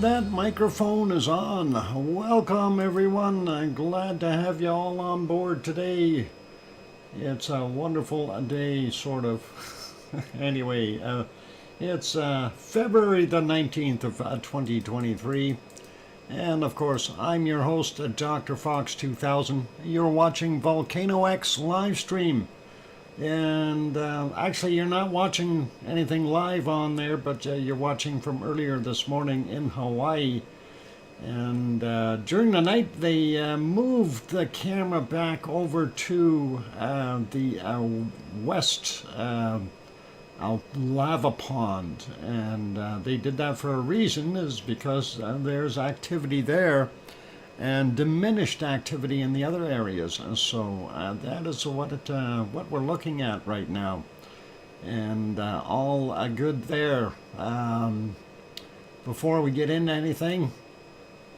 that microphone is on. Welcome everyone. I'm glad to have you all on board today. It's a wonderful day, sort of. Anyway, it's February the 19th of 2023. And of course, I'm your host, DrFox2000. You're watching VolcanoX live stream. And actually, you're not watching anything live on there, but you're watching from earlier this morning in Hawaii. And during the night, they moved the camera back over to the west lava pond. And they did that for a reason, is because there's activity there and diminished activity in the other areas. And so that is what we're looking at right now. And all good there. Before we get into anything,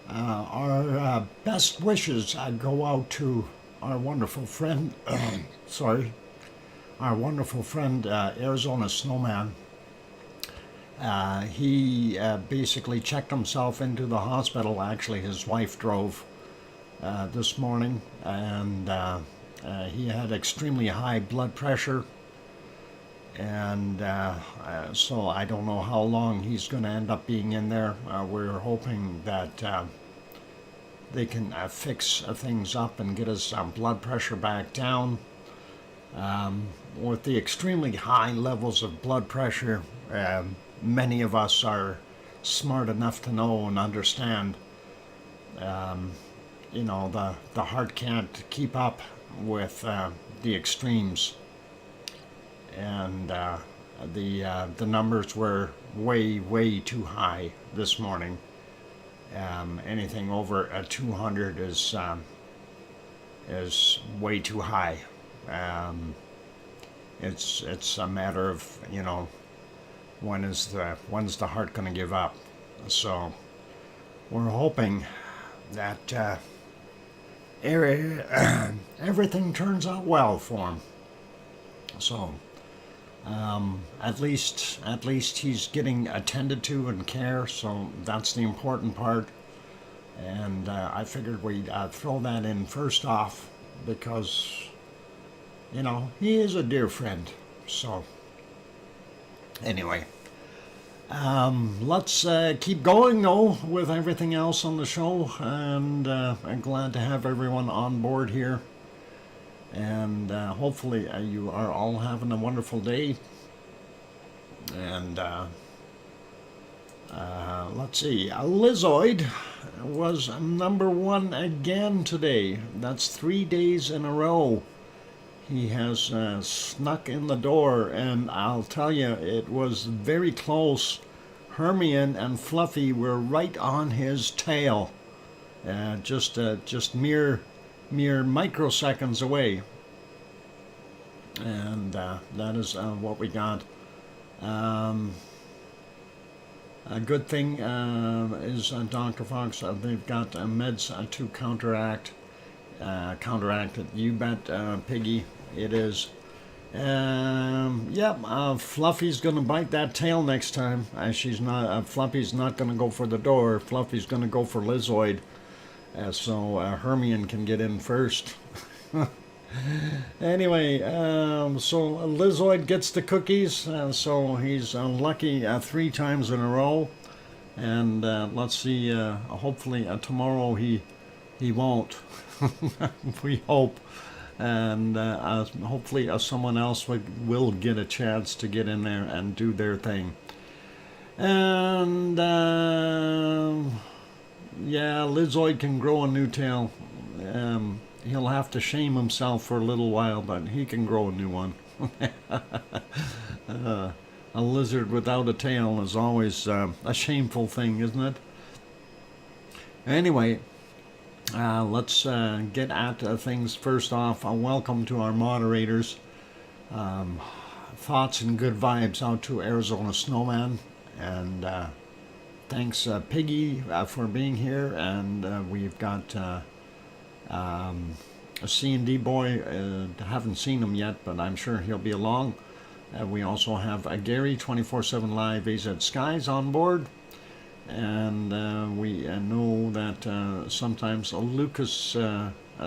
our best wishes go out to our wonderful friend, our wonderful friend, Arizona Snowman. He basically checked himself into the hospital. Actually, his wife drove this morning, and he had extremely high blood pressure. And so I don't know how long he's going to end up being in there. We're hoping that they can fix things up and get his blood pressure back down. With the extremely high levels of blood pressure, many of us are smart enough to know and understand, the heart can't keep up with the extremes. And the numbers were way too high this morning. Anything over 200 is way too high. It's a matter of, when's the heart going to give up? So we're hoping that everything turns out well for him. So at least he's getting attended to and care. So that's the important part. And I figured we'd throw that in first off because, he is a dear friend. So anyway, let's keep going though with everything else on the show, and I'm glad to have everyone on board here, and hopefully you are all having a wonderful day. And let's see, Lizoid was #1 again today. That's 3 days in a row. He has snuck in the door, and I'll tell you, it was very close. Hermione and Fluffy were right on his tail, just mere microseconds away. And that is what we got. A good thing is Dr. Fox, they've got meds to counteract it. You bet, Piggy, it is. Fluffy's gonna bite that tail next time. Fluffy's not gonna go for the door. Fluffy's gonna go for Lizoid, so Hermione can get in first. Anyway, so Lizoid gets the cookies, so he's lucky 3 times in a row. And let's see, hopefully tomorrow he won't. We hope. And hopefully someone else will get a chance to get in there and do their thing. And Lizoid can grow a new tail. He'll have to shame himself for a little while, but he can grow a new one. A lizard without a tail is always a shameful thing, isn't it? Anyway, let's get at things first off. Welcome to our moderators. Thoughts and good vibes out to Arizona Snowman. And thanks, Piggy, for being here. And we've got a C&D boy. Haven't seen him yet, but I'm sure he'll be along. We also have Gary 24/7 Live AZ Skies on board. and we know that sometimes a Lucas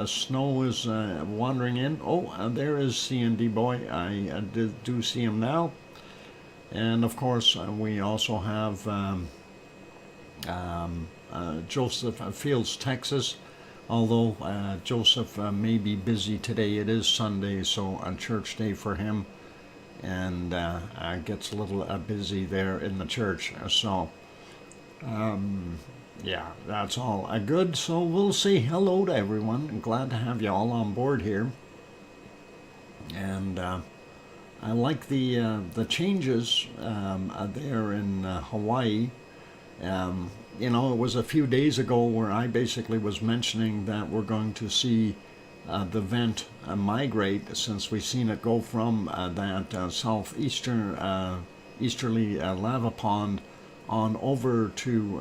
snow is wandering in. Oh, there is C&D Boy. I do see him now. And of course, we also have Joseph Fields, Texas. Although Joseph may be busy today, it is Sunday, so a church day for him, and gets a little busy there in the church. So, yeah, that's all good. So we'll say hello to everyone. I'm glad to have you all on board here. And I like the changes there in Hawaii. You know, it was a few days ago where I basically was mentioning that we're going to see the vent migrate, since we've seen it go from that southeastern easterly lava pond on over to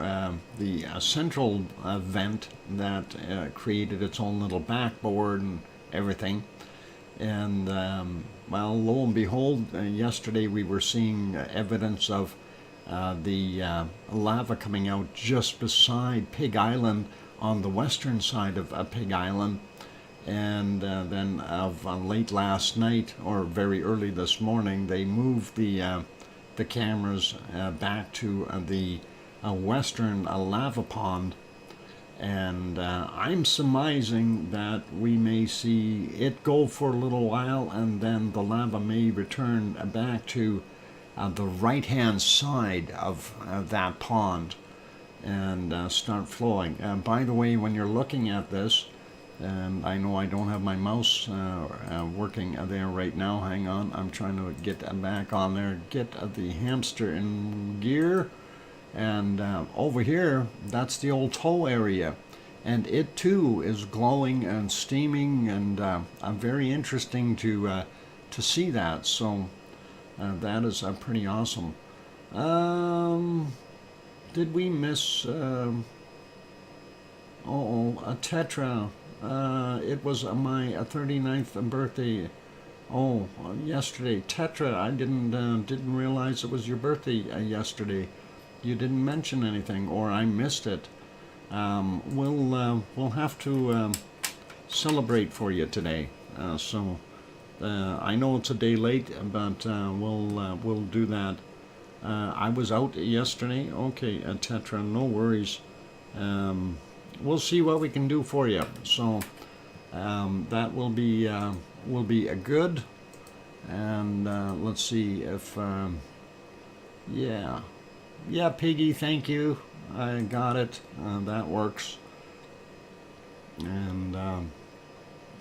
the central vent that created its own little backboard and everything. And well, lo and behold, yesterday we were seeing evidence of the lava coming out just beside Pig Island on the western side of Pig Island. And then late last night or very early this morning, they moved the cameras back to the western lava pond. And I'm surmising that we may see it go for a little while, and then the lava may return back to the right-hand side of that pond and start flowing. By the way, when you're looking at this, and I know I don't have my mouse working there right now. Hang on, I'm trying to get back on there, get the hamster in gear. And over here, that's the old tow area. And it too is glowing and steaming, and very interesting to see that. So that is pretty awesome. Did we miss? A Tetra. It was my 39th birthday. Oh, yesterday. Tetra, I didn't realize it was your birthday yesterday. You didn't mention anything, or I missed it. We'll have to celebrate for you today. So I know it's a day late, but we'll do that. I was out yesterday. Okay, Tetra, no worries. We'll see what we can do for you. So that will be good. And let's see if yeah, Piggy, thank you. I got it. That works. And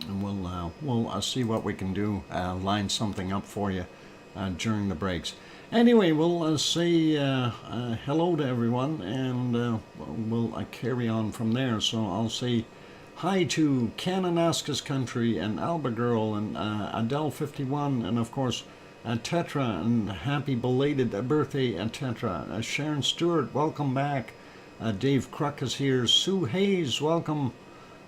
we'll see what we can do. Line something up for you during the breaks. Anyway, we'll say hello to everyone, and we'll carry on from there. So I'll say hi to Kananaskis Country and Alba Girl and Adele51, and of course Tetra, and happy belated birthday, Tetra. Sharon Stewart, welcome back. Dave Cruck is here. Sue Hayes, welcome.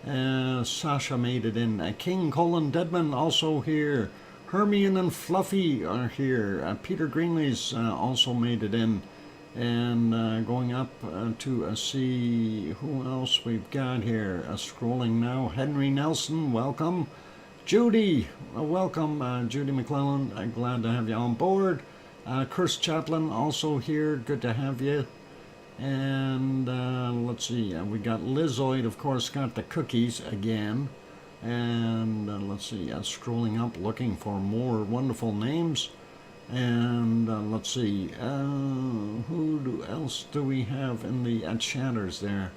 Sasha made it in. King Colin Deadman also here. Hermione and Fluffy are here. Peter Greenlee's also made it in. And going up to see who else we've got here. Scrolling now. Henry Nelson, welcome. Judy, welcome. Judy McClellan, I'm glad to have you on board. Kirst Chaplin also here, good to have you. And let's see, we got Lizoid, of course, got the cookies again. And let's see, scrolling up, looking for more wonderful names. And let's see, who else do we have in the chatters there?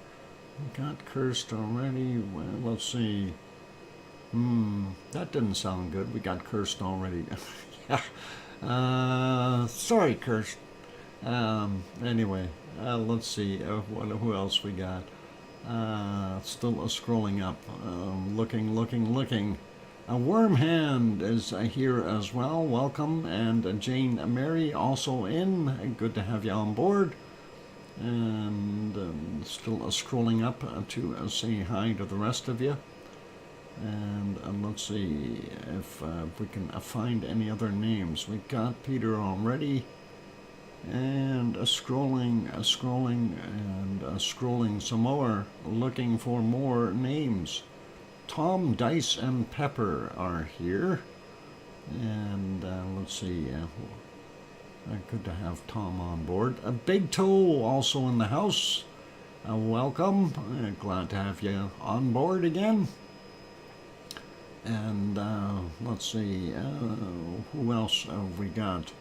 We got Kirst already. Well, let's see. That didn't sound good. We got Kirst already. Yeah. Sorry, Kirst. Anyway, let's see. Who else we got? Still scrolling up. Looking. Wormhand is here as well. Welcome. And Jane Mary also in. Good to have you on board. And still scrolling up to say hi to the rest of you. And let's see if we can find any other names. We've got Peter already. And scrolling some more, looking for more names. Tom, Dice, and Pepper are here. And let's see, good to have Tom on board. A Big Toe also in the house. Welcome. Glad to have you on board again. And let's see, who else have we got?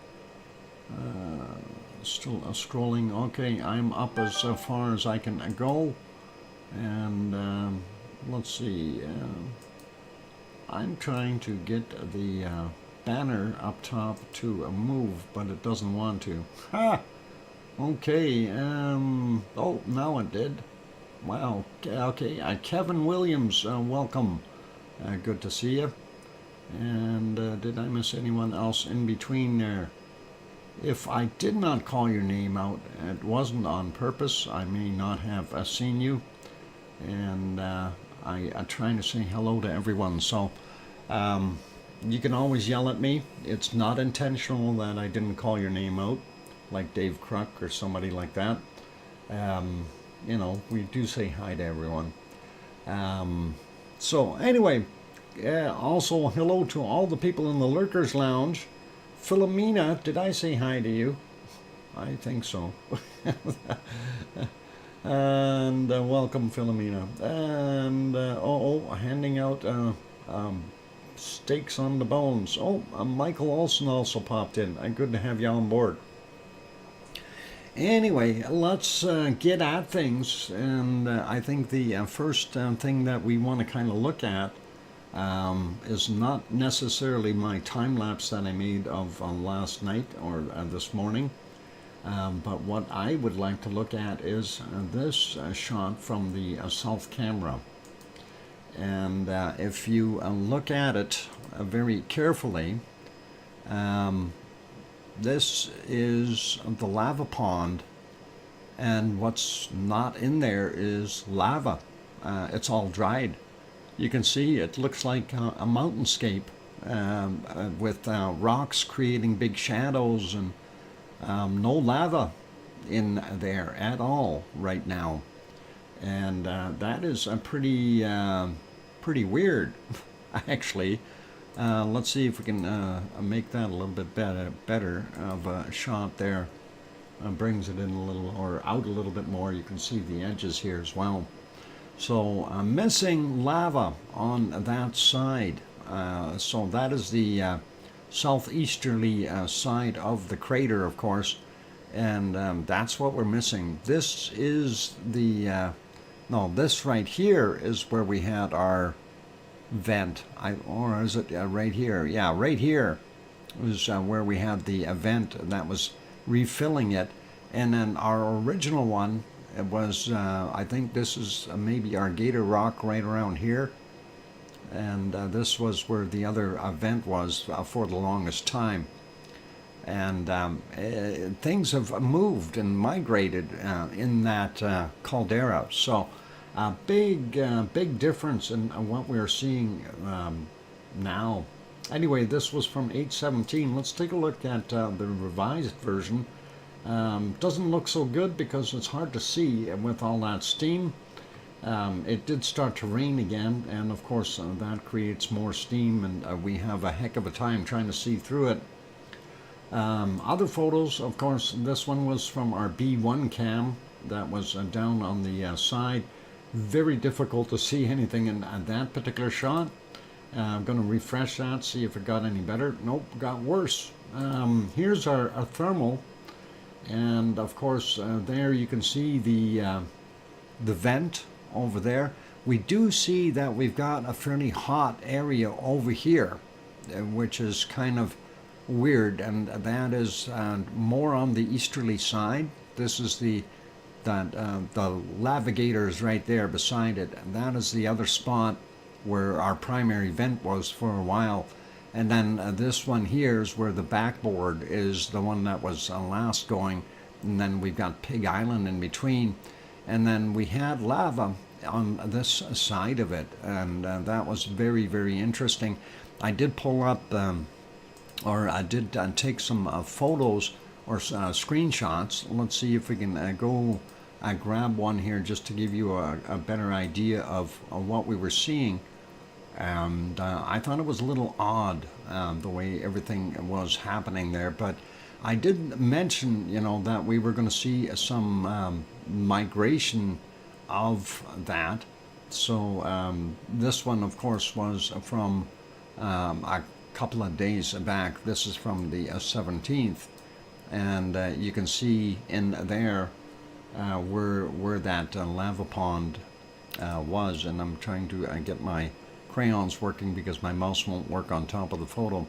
Still scrolling. Okay, I'm up as far as I can go. And let's see. I'm trying to get the banner up top to move, but it doesn't want to. Ha! Okay. Oh, now it did. Wow. Okay. Kevin Williams, welcome. Good to see you. And did I miss anyone else in between there? If I did not call your name out, it wasn't on purpose. I may not have seen you. And I'm trying to say hello to everyone. So you can always yell at me. It's not intentional that I didn't call your name out, like Dave Kruk or somebody like that. You know, we do say hi to everyone. So anyway, also hello to all the people in the Lurkers Lounge. Philomena, did I say hi to you? I think so. And welcome, Philomena. And handing out steaks on the bones. Oh, Michael Olson also popped in. Good to have you on board. Anyway, let's get at things. And I think the first thing that we want to kind of look at is not necessarily my time lapse that I made of last night or this morning, but what I would like to look at is this shot from the south camera. And if you look at it very carefully, this is the lava pond, and what's not in there is lava. It's all dried. You can see it looks like a mountainscape with rocks creating big shadows, and no lava in there at all right now. And that is a pretty weird, actually. Let's see if we can make that a little bit better of a shot there. Brings it in a little, or out a little bit more. You can see the edges here as well. So missing lava on that side. So that is the southeasterly side of the crater, of course, and that's what we're missing. This is the no, this right here is where we had our vent. Or is it right here? Yeah, right here was where we had the vent that was refilling it, and then our original one. It was, I think this is maybe our Gator Rock right around here. And this was where the other vent was for the longest time. And things have moved and migrated in that caldera. So a big difference in what we're seeing now. Anyway, this was from 8/17. Let's take a look at the revised version. Doesn't look so good because it's hard to see with all that steam. It did start to rain again, and of course that creates more steam, and we have a heck of a time trying to see through it. Other photos, of course, this one was from our B1 cam that was down on the side. Very difficult to see anything in that particular shot. I'm going to refresh that, see if it got any better. Nope, got worse. Here's our thermal. And of course, there you can see the vent over there. We do see that we've got a fairly hot area over here, which is kind of weird, and that is more on the easterly side. This is the Lavigator is right there beside it, and that is the other spot where our primary vent was for a while. And then this one here is where the backboard is, the one that was last going. And then we've got Pig Island in between. And then we had lava on this side of it. And that was very, very interesting. I did pull up, or I did take some photos or screenshots. Let's see if we can go grab one here just to give you a better idea of what we were seeing. And I thought it was a little odd the way everything was happening there, but I did mention, you know, that we were going to see some migration of that. So this one, of course, was from a couple of days back. This is from the 17th, and you can see in there where that lava pond was. And I'm trying to get my crayons working because my mouse won't work on top of the photo.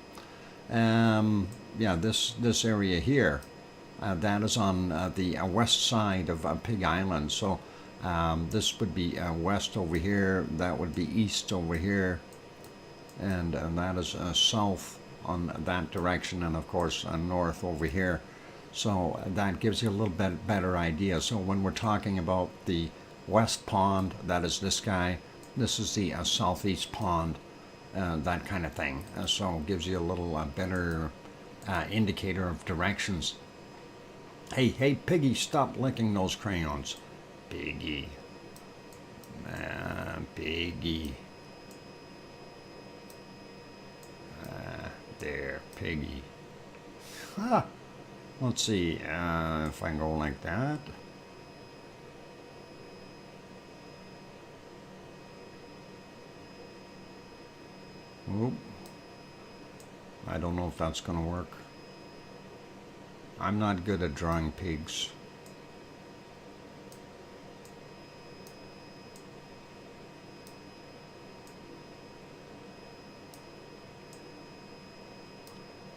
Yeah, this area here, that is on the west side of Pig Island. So this would be west over here, that would be east over here, and that is south on that direction, and of course north over here. So that gives you a little bit better idea. So when we're talking about the west pond, that is this guy. This is the southeast pond, that kind of thing. So it gives you a little better indicator of directions. Hey, Piggy, stop licking those crayons. Piggy. Piggy. There, Piggy. Ah. Let's see if I can go like that. Oop. I don't know if that's going to work. I'm not good at drawing pigs.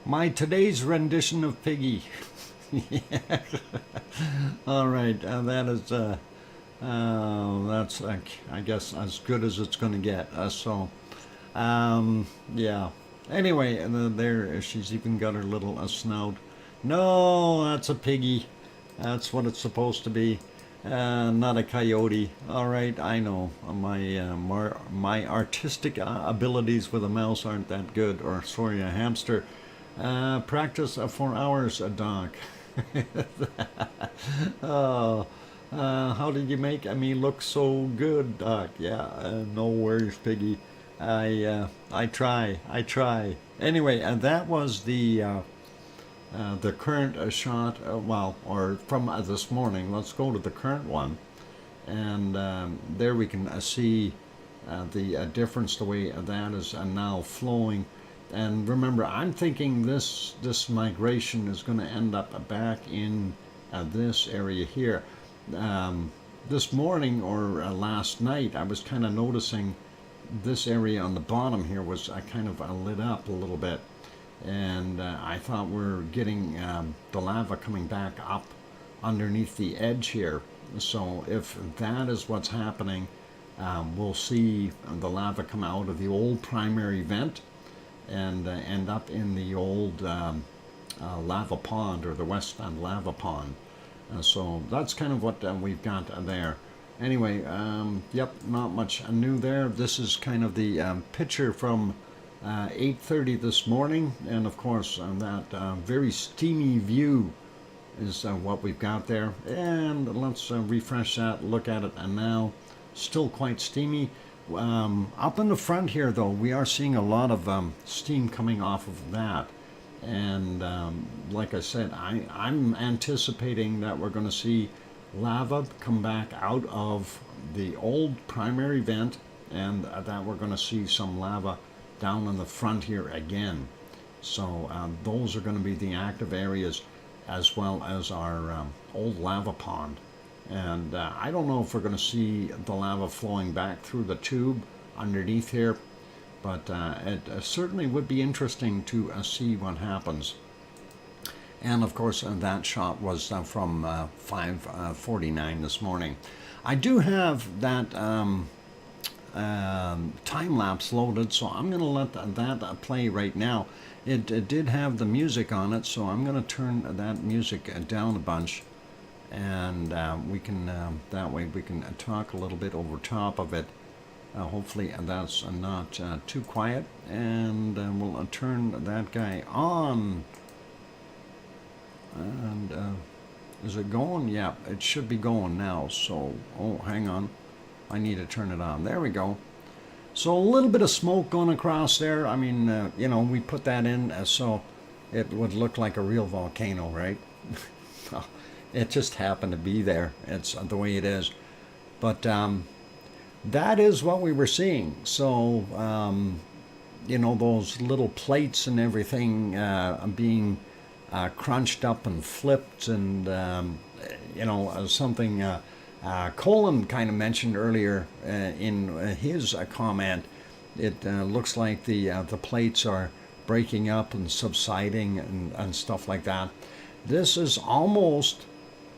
My today's rendition of Piggy. Yeah. All right, that is that's I guess as good as it's going to get. Yeah. Anyway, there she's even got her little snout. No, that's a piggy. That's what it's supposed to be. Not a coyote. All right, I know my artistic abilities with a mouse aren't that good. Or sorry, a hamster. Practice for hours, Doc. Oh, how did you make me look so good, Doc? Yeah, no worries, Piggy. I try. Anyway, that was the current shot. Well, or from this morning. Let's go to the current one, and there we can see the difference, the way that is now flowing. And remember, I'm thinking this migration is going to end up back in this area here. This morning or last night, I was kind of noticing this area on the bottom here was kind of lit up a little bit, and I thought we're getting the lava coming back up underneath the edge here. So if that is what's happening, we'll see the lava come out of the old primary vent and end up in the old lava pond, or the west end lava pond. So that's kind of what we've got there. Anyway, yep, not much new there. This is kind of the picture from 8:30 this morning, and of course that very steamy view is what we've got there. And let's refresh that, look at it, and now still quite steamy. Up in the front here, though, we are seeing a lot of steam coming off of that. And like I said, I'm anticipating that we're going to see lava come back out of the old primary vent, and that we're going to see some lava down in the front here again. So those are going to be the active areas, as well as our old lava pond. And I don't know if we're going to see the lava flowing back through the tube underneath here, but it certainly would be interesting to see what happens. And of course, that shot was from 5:49 this morning. I do have that time lapse loaded, so I'm going to let that play right now. It did have the music on it, so I'm going to turn that music down a bunch. And we can that way we can talk a little bit over top of it. Hopefully that's not too quiet, and we'll turn that guy on. And is it going? Yeah, it should be going now. So, oh, hang on. I need to turn it on. There we go. So a little bit of smoke going across there. I mean, you know, we put that in so it would look like a real volcano, right? It just happened to be there. It's the way it is. But that is what we were seeing. So, you know, those little plates and everything being crunched up and flipped, and you know, something Colin kind of mentioned earlier in his comment. It looks like the plates are breaking up and subsiding and stuff like that. This is almost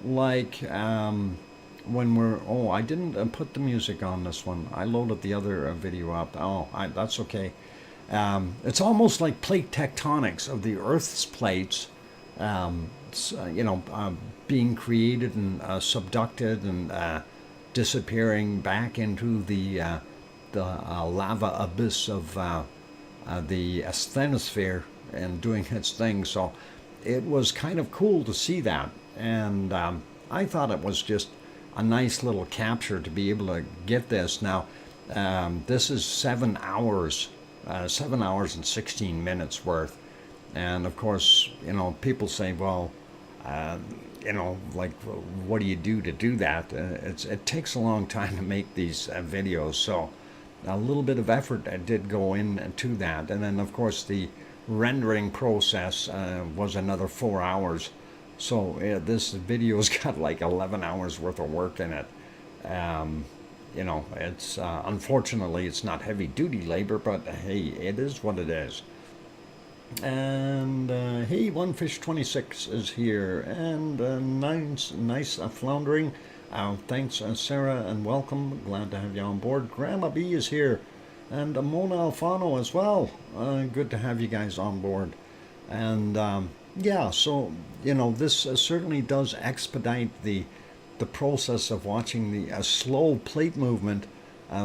like when we're, oh, I didn't put the music on this one. I loaded the other video up. Oh, that's okay. It's almost like plate tectonics of the Earth's plates, you know, being created and subducted and disappearing back into the lava abyss of the asthenosphere and doing its thing. So it was kind of cool to see that, and I thought it was just a nice little capture to be able to get this. Now, this is 7 hours, 7 hours and 16 minutes worth. And of course, you know, people say, well, you know, like, what do you do to do that? It takes a long time to make these videos. So a little bit of effort did go into that. And then, of course, the rendering process was another 4 hours. So this video's got like 11 hours worth of work in it. You know, it's unfortunately it's not heavy duty labor, but hey, it is what it is. And hey, OneFish26 is here, and nice floundering. Thanks, Sarah, and welcome. Glad to have you on board. Grandma B is here, and Mona Alfano as well. Good to have you guys on board. And yeah, so you know, this certainly does expedite the process of watching the slow plate movement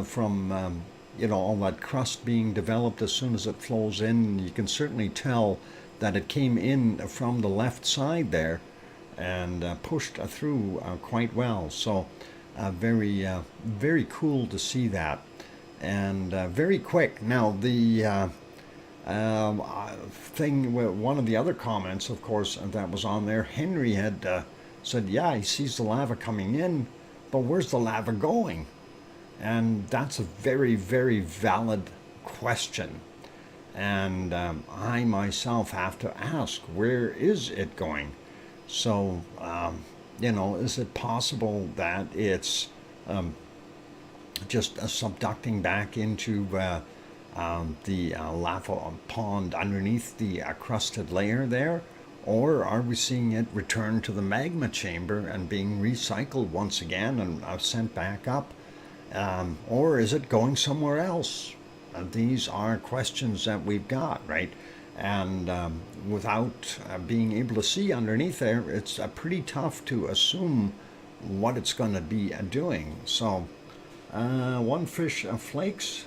from you know, all that crust being developed as soon as it flows in. You can certainly tell that it came in from the left side there and pushed through quite well. So very cool to see that, and very quick. Now the thing, one of the other comments, of course, that was on there, Henry had said, yeah, he sees the lava coming in, but where's the lava going? And that's a very valid question. And I myself have to ask, where is it going? So, you know, is it possible that it's just subducting back into the lava pond underneath the crusted layer there? Or are we seeing it return to the magma chamber and being recycled once again and sent back up? Or is it going somewhere else? These are questions that we've got, right? And without being able to see underneath there, it's pretty tough to assume what it's going to be doing. So, one fish flakes.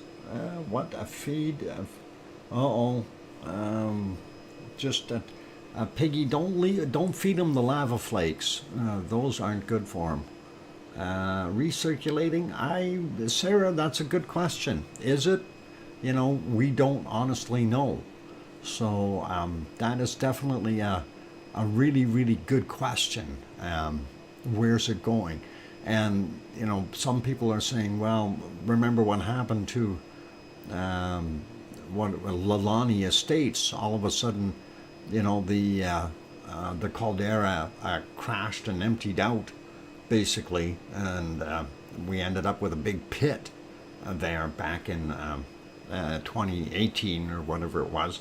What a feed. Just Piggy, don't feed him the lava flakes. Those aren't good for him. Recirculating, Sarah, that's a good question. Is it? You know, we don't honestly know. So that is definitely a really good question. Where's it going? And you know, some people are saying, well, remember what happened to Lalani Estates? All of a sudden, you know, the caldera crashed and emptied out, basically, and we ended up with a big pit there back in 2018 or whatever it was,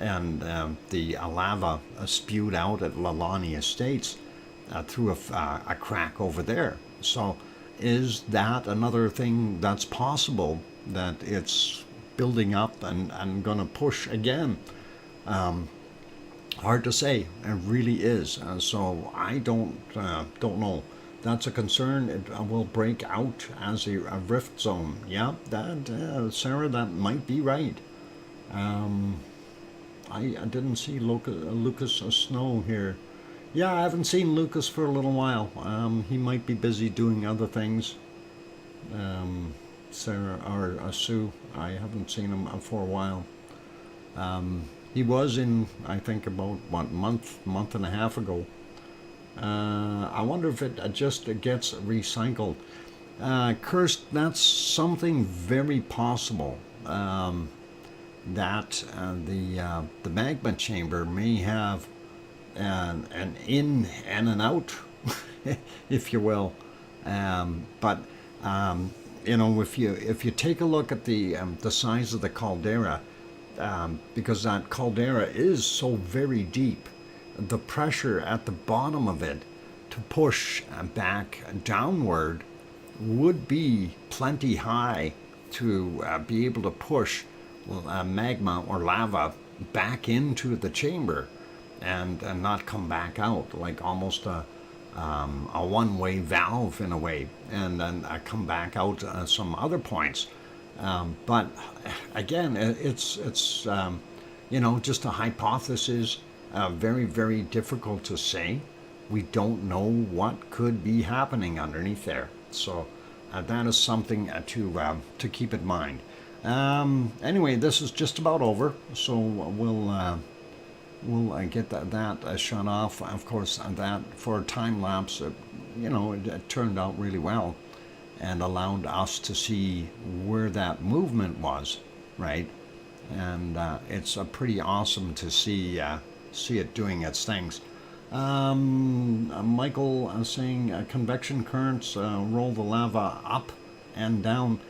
and the lava spewed out at Lalani Estates through a crack over there. So is that another thing that's possible, that it's building up and going to push again? Hard to say. It really is. So I don't know. That's a concern. It will break out as a rift zone. Yeah, that Sarah, that might be right. I didn't see Lucas Snow here Yeah, I haven't seen Lucas for a little while. He might be busy doing other things. Sarah or Sue, I haven't seen him for a while. He was in, I think, about what, month and a half ago. I wonder if it just gets recycled. Kirst, that's something very possible. That the magma chamber may have an in and an out, if you will. But if you take a look at the size of the caldera, because that caldera is so very deep, the pressure at the bottom of it to push back downward would be plenty high to be able to push magma or lava back into the chamber and not come back out, like almost a one-way valve in a way, and then come back out some other points. But again, it's just a hypothesis, very, very difficult to say. We don't know what could be happening underneath there. So that is something to keep in mind. Anyway, this is just about over, so we'll get that shut off. Of course, that for a time lapse, it turned out really well, and allowed us to see where that movement was, right? And it's pretty awesome to see it doing its things. Michael saying convection currents roll the lava up and down.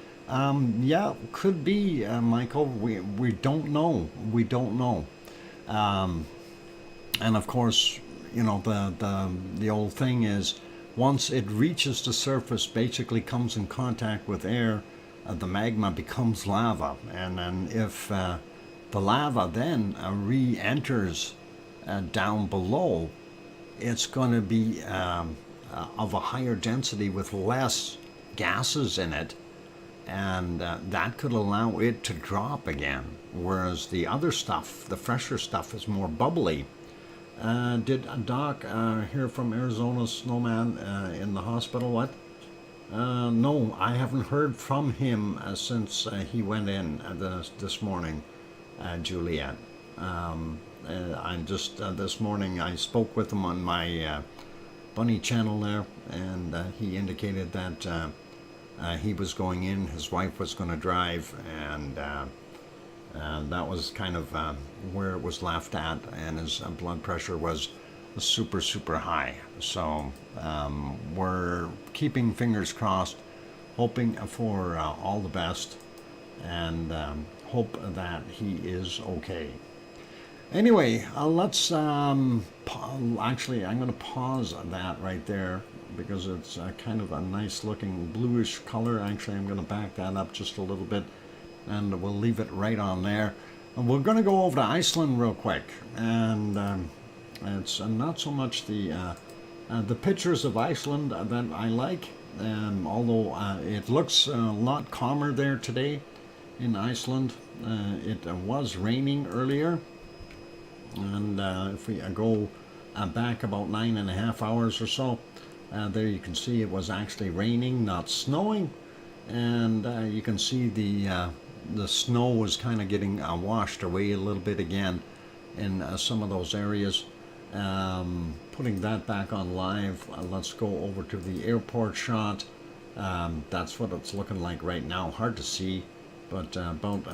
Yeah, could be, Michael. We don't know. We don't know. And of course, the old thing is, once it reaches the surface, basically comes in contact with air, the magma becomes lava. And then if the lava then re-enters down below, it's going to be of a higher density with less gases in it, and that could allow it to drop again, whereas the other stuff, the fresher stuff, is more bubbly. Did Doc hear from Arizona Snowman in the hospital? What? No, I haven't heard from him since he went in this morning, Juliet. I just this morning I spoke with him on my bunny channel there, and he indicated that he was going in, his wife was going to drive, and that was kind of where it was left at, and his blood pressure was super, super high. So we're keeping fingers crossed, hoping for all the best, and hope that he is okay. Anyway, let's actually, I'm going to pause that right there because it's kind of a nice looking bluish color. Actually, I'm going to back that up just a little bit, and we'll leave it right on there. And we're going to go over to Iceland real quick, and it's not so much the pictures of Iceland that I like, although it looks a lot calmer there today in Iceland. It was raining earlier. And if we go back about 9.5 hours or so, there you can see it was actually raining, not snowing, and you can see the snow was kind of getting washed away a little bit again in some of those areas. Putting that back on live, let's go over to the airport shot. That's what it's looking like right now. Hard to see, but about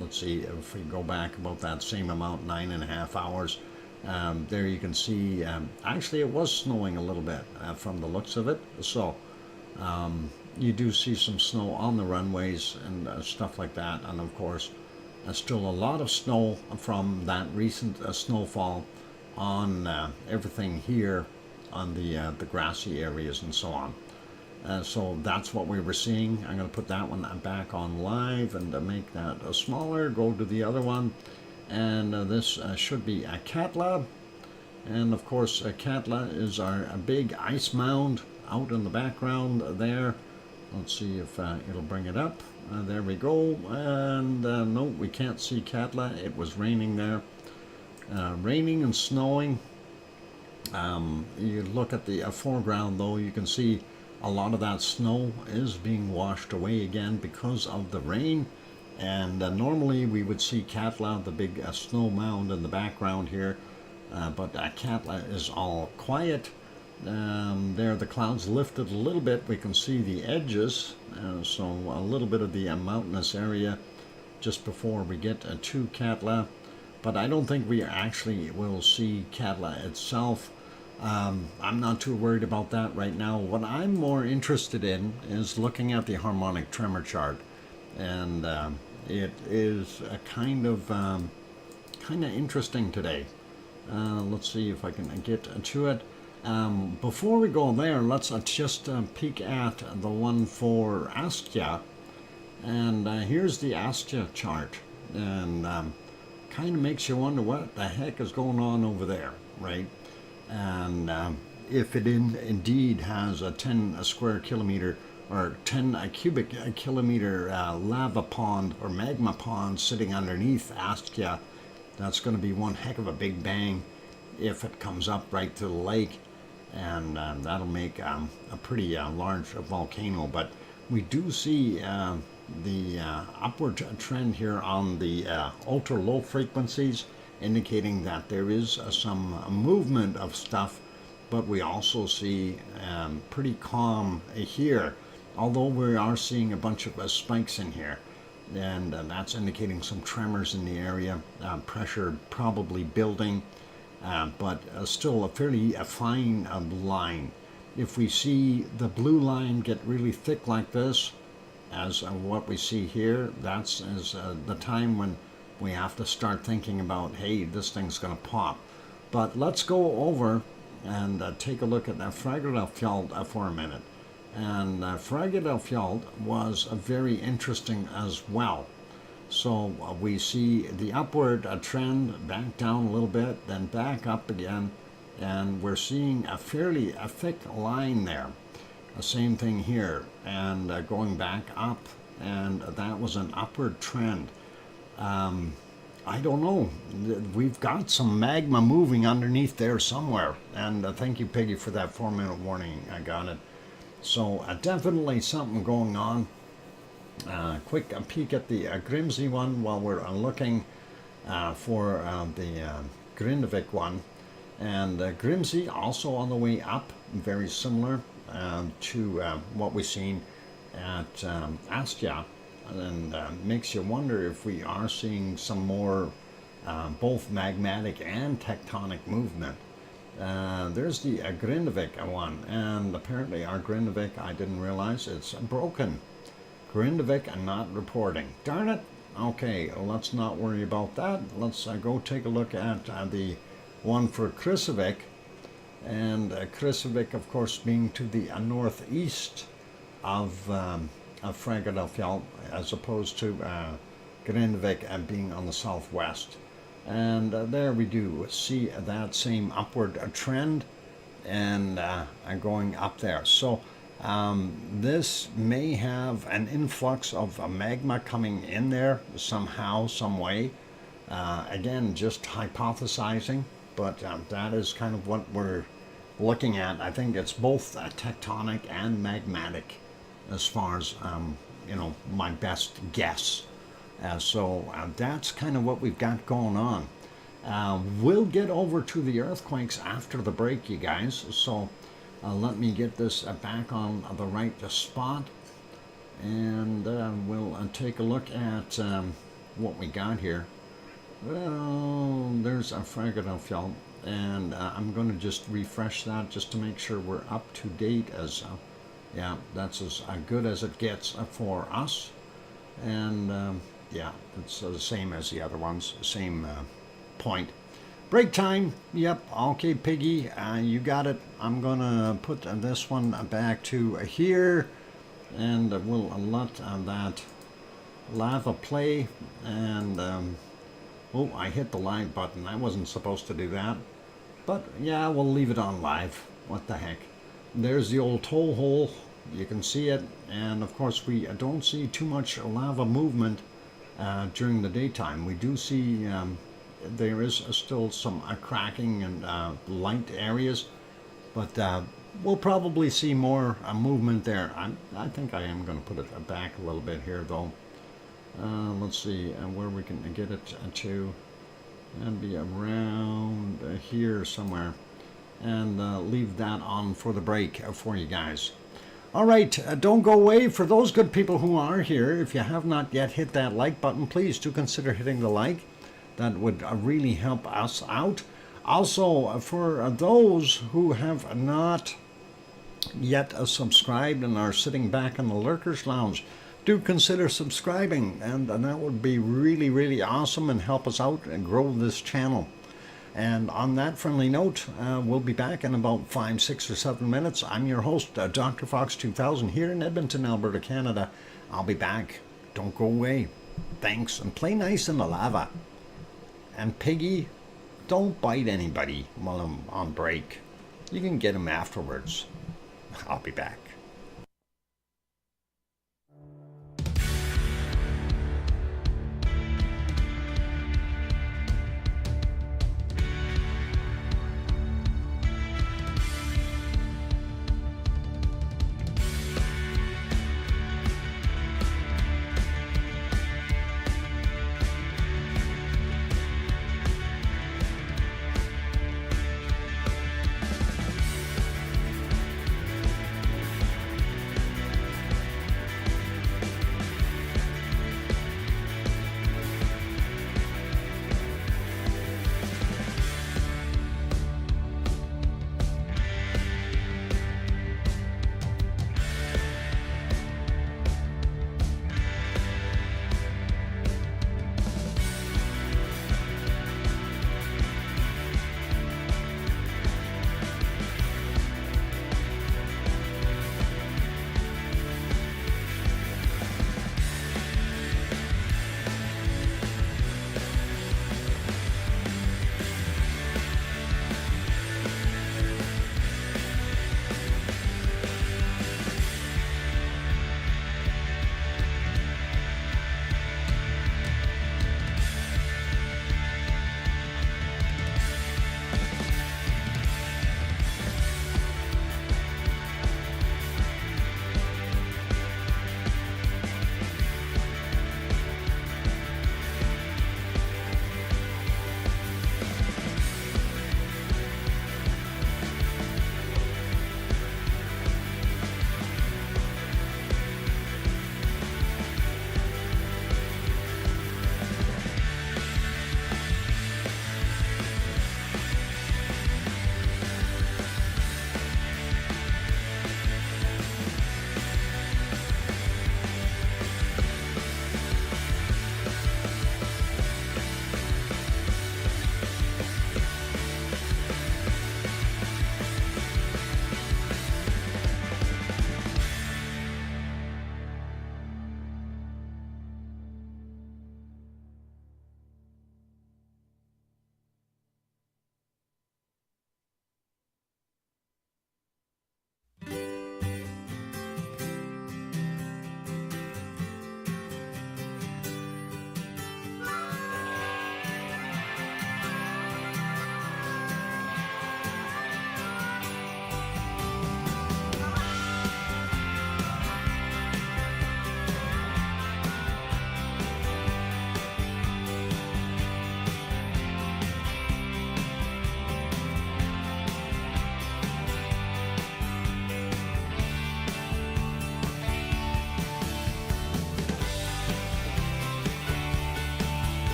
let's see, if we go back about that same amount, 9.5 hours, there you can see, actually it was snowing a little bit from the looks of it. So you do see some snow on the runways and stuff like that. And of course, still a lot of snow from that recent snowfall on everything here on the grassy areas and so on. So that's what we were seeing. I'm going to put that one back on live and make that smaller. Go to the other one, and this should be a Katla. And of course, Katla is our big ice mound out in the background there. Let's see if it'll bring it up. There we go. And no, we can't see Katla. It was raining there. Raining and snowing. You look at the foreground though, you can see a lot of that snow is being washed away again because of the rain. And normally we would see Katla, the big snow mound in the background here, but Katla is all quiet. There the clouds lifted a little bit, we can see the edges, so a little bit of the mountainous area just before we get to Katla, but I don't think we actually will see Katla itself. I'm not too worried about that right now. What I'm more interested in is looking at the harmonic tremor chart, and it is a kind of interesting today. Let's see if I can get to it. Before we go there, let's just peek at the one for Astia. And here's the Astia chart. And kind of makes you wonder what the heck is going on over there, right? And if it indeed has a 10 square kilometer or 10 cubic kilometer lava pond or magma pond sitting underneath Astia, that's going to be one heck of a big bang if it comes up right to the lake. And that'll make a pretty large volcano. But we do see the upward trend here on the ultra low frequencies, indicating that there is some movement of stuff, but we also see pretty calm here, although we are seeing a bunch of spikes in here, and that's indicating some tremors in the area, pressure probably building. But still a fairly fine line. If we see the blue line get really thick like this, as what we see here, that's the time when we have to start thinking about, hey, this thing's going to pop. But let's go over and take a look at that Fræðarfjall for a minute. And Fræðarfjall was very interesting as well. So we see the upward trend, back down a little bit, then back up again, and we're seeing a fairly thick line there. The same thing here, and going back up, and that was an upward trend. I don't know, we've got some magma moving underneath there somewhere, and thank you, Peggy, for that 4-minute warning. I got it. So definitely something going on. Quick peek at the Grimsey one while we're looking for the Grindavik one. And Grimsey also on the way up, very similar to what we've seen at Astia, and makes you wonder if we are seeing some more both magmatic and tectonic movement. There's the Grindavik one, and apparently our Grindavik, I didn't realize it's broken. Grindavik and not reporting. Darn it. Okay, let's not worry about that. Let's go take a look at the one for Kristavik. And Kristavik, of course, being to the northeast of Fræðarfjall, as opposed to Grindavik being on the southwest. And there we do see that same upward trend and going up there. So this may have an influx of magma coming in there somehow, some way. Again, just hypothesizing, but that is kind of what we're looking at. I think it's both tectonic and magmatic as far as, my best guess. So that's kind of what we've got going on. We'll get over to the earthquakes after the break, you guys. So let me get this back on the right spot, and we'll take a look at what we got here. Well, there's a Fræðarfjall, and I'm going to just refresh that just to make sure we're up to date. Yeah, that's as good as it gets for us, and yeah, it's the same as the other ones, same point. Break time. Yep. Okay, Piggy, you got it. I'm gonna put this one back to here, and we'll let that lava play. And oh, I hit the live button. I wasn't supposed to do that, but yeah, we'll leave it on live. What the heck? There's the old toll hole. You can see it, and of course we don't see too much lava movement during the daytime. We do see there is still some cracking and light areas, but we'll probably see more movement there. I think I am going to put it back a little bit here, though. Let's see where we can get it to, and be around here somewhere, and leave that on for the break for you guys. All right, don't go away. For those good people who are here, if you have not yet hit that like button, please do consider hitting the like. That would really help us out. Also, for those who have not yet subscribed and are sitting back in the Lurkers Lounge, do consider subscribing, and that would be really, really awesome and help us out and grow this channel. And on that friendly note, we'll be back in about 5, 6, or 7 minutes. I'm your host, DrFox2000, here in Edmonton, Alberta, Canada. I'll be back. Don't go away. Thanks, and play nice in the lava. And Piggy, don't bite anybody while I'm on break. You can get him afterwards. I'll be back.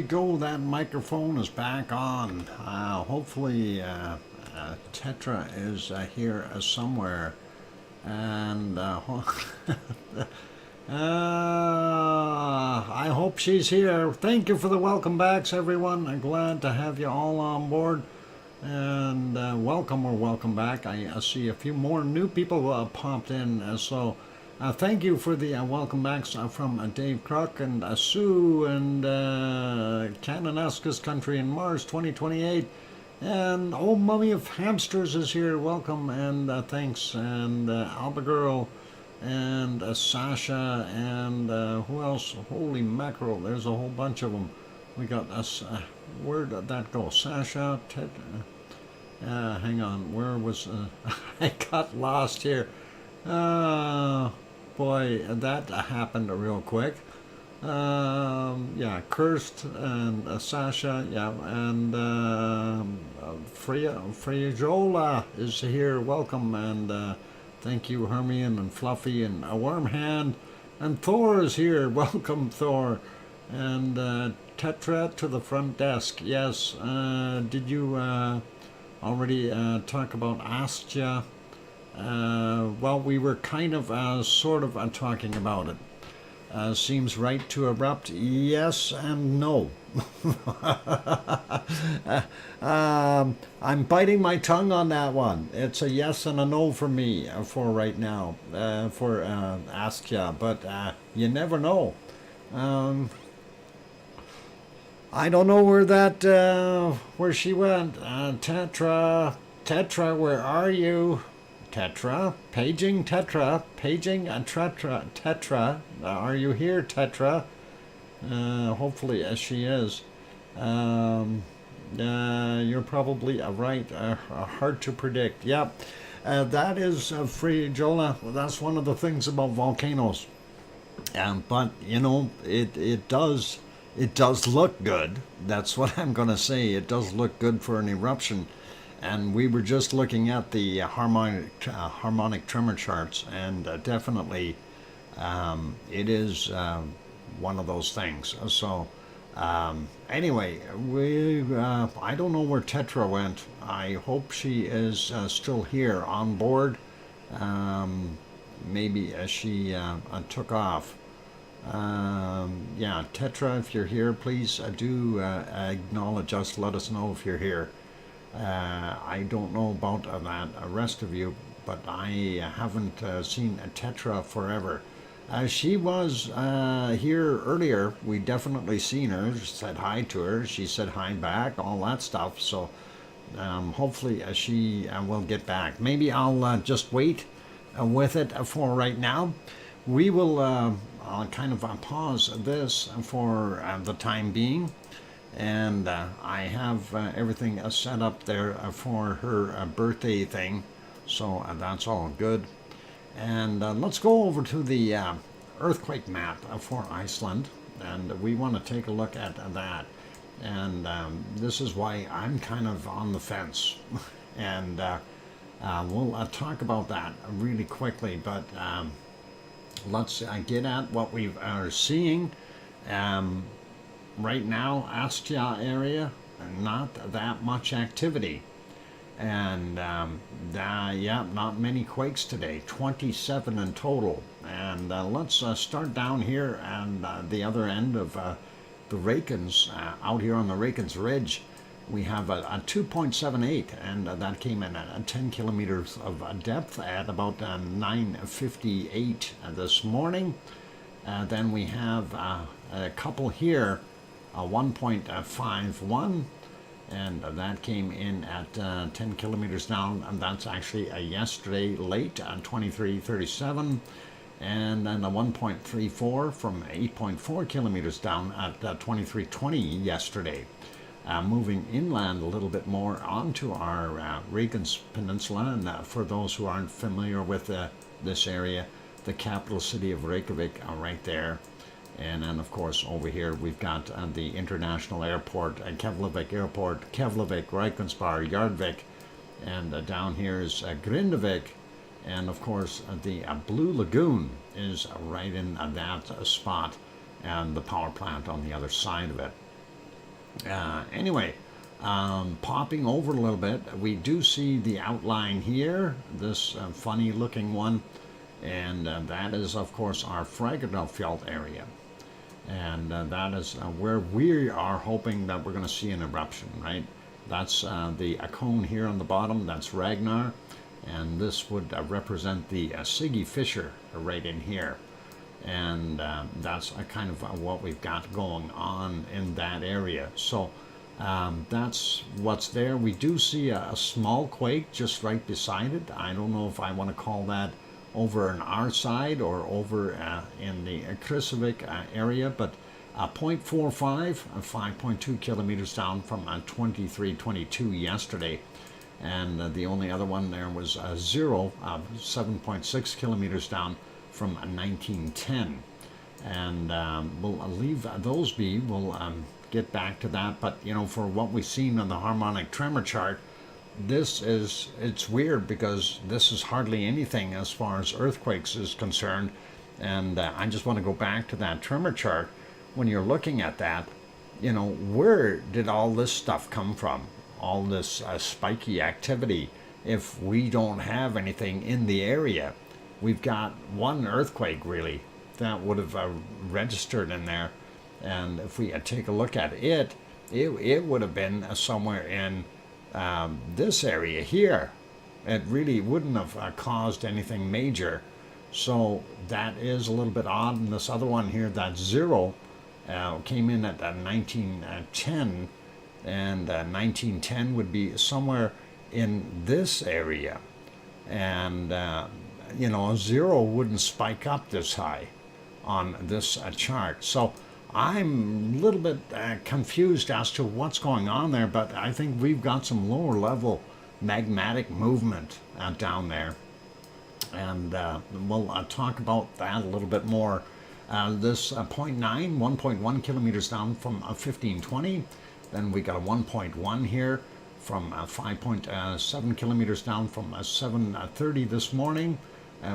go. That microphone is back on. Hopefully, Tetra is here somewhere. And I hope she's here. Thank you for the welcome backs, everyone. I'm glad to have you all on board. And welcome or welcome back. I see a few more new people popped in. So thank you for the welcome backs from Dave Crook and Sue and Cananesca's Country in Mars 2028. And Old Mummy of Hamsters is here. Welcome and thanks. And Albagirl and Sasha and who else? Holy mackerel, there's a whole bunch of them. We got us. Where did that go? Sasha, Ted. Hang on. Where was? I got lost here. Boy, that happened real quick. Yeah, Kirst and Sasha. Yeah, and Freyajola is here. Welcome and thank you, Hermione and Fluffy and Wormhand. And Thor is here. Welcome, Thor. And Tetra to the front desk. Yes. Did you already talk about Astia? Well, we were kind of sort of talking about it. Seems right to erupt. Yes and no. I'm biting my tongue on that one. It's a yes and a no for me for right now, for Astia, but you never know. I don't know where that, where she went. Tetra, where are you? Tetra, paging Tetra, Tetra, are you here, Tetra? Hopefully she is. You're probably right, hard to predict. Yep, that is free, Jola. That's one of the things about volcanoes. But, you know, it does look good. That's what I'm going to say. It does look good for an eruption. And we were just looking at the harmonic tremor charts, and definitely it is one of those things. So anyway, I don't know where Tetra went. I hope she is still here on board. Maybe she took off. Yeah, Tetra, if you're here, please do acknowledge us. Let us know if you're here. I don't know about that rest of you, but I haven't seen Tetra forever. She was here earlier. We definitely seen her, said hi to her. She said hi back, all that stuff. So hopefully she will get back. Maybe I'll just wait with it for right now. We will I'll kind of pause this for the time being. And I have everything set up there for her birthday thing, so that's all good. And let's go over to the earthquake map for Iceland, and we want to take a look at that. And this is why I'm kind of on the fence. And we'll talk about that really quickly, but let's get at what we are seeing. Right now, Astia area, not that much activity. And yeah, not many quakes today, 27 in total. And let's start down here and the other end of the Rakens, out here on the Rakens Ridge. We have a 2.78, and that came in at 10 kilometers of depth at about 9:58 this morning. Then we have a couple here, 1.51, and that came in at 10 kilometers down, and that's actually yesterday late at 23:37, and then a 1.34 from 8.4 kilometers down at 23:20 yesterday. Moving inland a little bit more onto our Reykjanes Peninsula, and for those who aren't familiar with this area, the capital city of Reykjavik right there. And then, of course, over here we've got the international airport, Keflavik Airport, Keflavik, Reykjanesbær, Jarðvík, and down here is Grindavik, and of course the Blue Lagoon is right in that spot, and the power plant on the other side of it. Anyway, popping over a little bit, we do see the outline here, this funny looking one, and that is of course our Fragedalfjall area. And that is where we are hoping that we're going to see an eruption, right? That's the cone here on the bottom, that's Ragnar, and this would represent the Siggy Fissure right in here. And that's kind of what we've got going on in that area. So that's what's there. We do see a small quake just right beside it. I don't know if I want to call that over on our side or over in the Krusevik area, but 0.45, 5.2 kilometers down from 2322 yesterday. And the only other one there was 0, 7.6 kilometers down from 1910. And we'll leave those be. We'll get back to that. But, you know, for what we've seen on the harmonic tremor chart, it's weird because this is hardly anything as far as earthquakes is concerned. And I just want to go back to that tremor chart. When you're looking at that, you know, where did all this stuff come from? All this spiky activity, if we don't have anything in the area. We've got one earthquake really that would have registered in there. And if we take a look at it would have been somewhere in this area here. It really wouldn't have caused anything major. So that is a little bit odd. And this other one here, that 0, came in at 1910, and 1910 would be somewhere in this area. And, you know, 0 wouldn't spike up this high on this chart. So I'm a little bit confused as to what's going on there, but I think we've got some lower level magmatic movement down there. And we'll talk about that a little bit more. This 0.9, 1.1 kilometers down from 1520. Then we got a 1.1 here from 5.7 kilometers down from 7:30 this morning.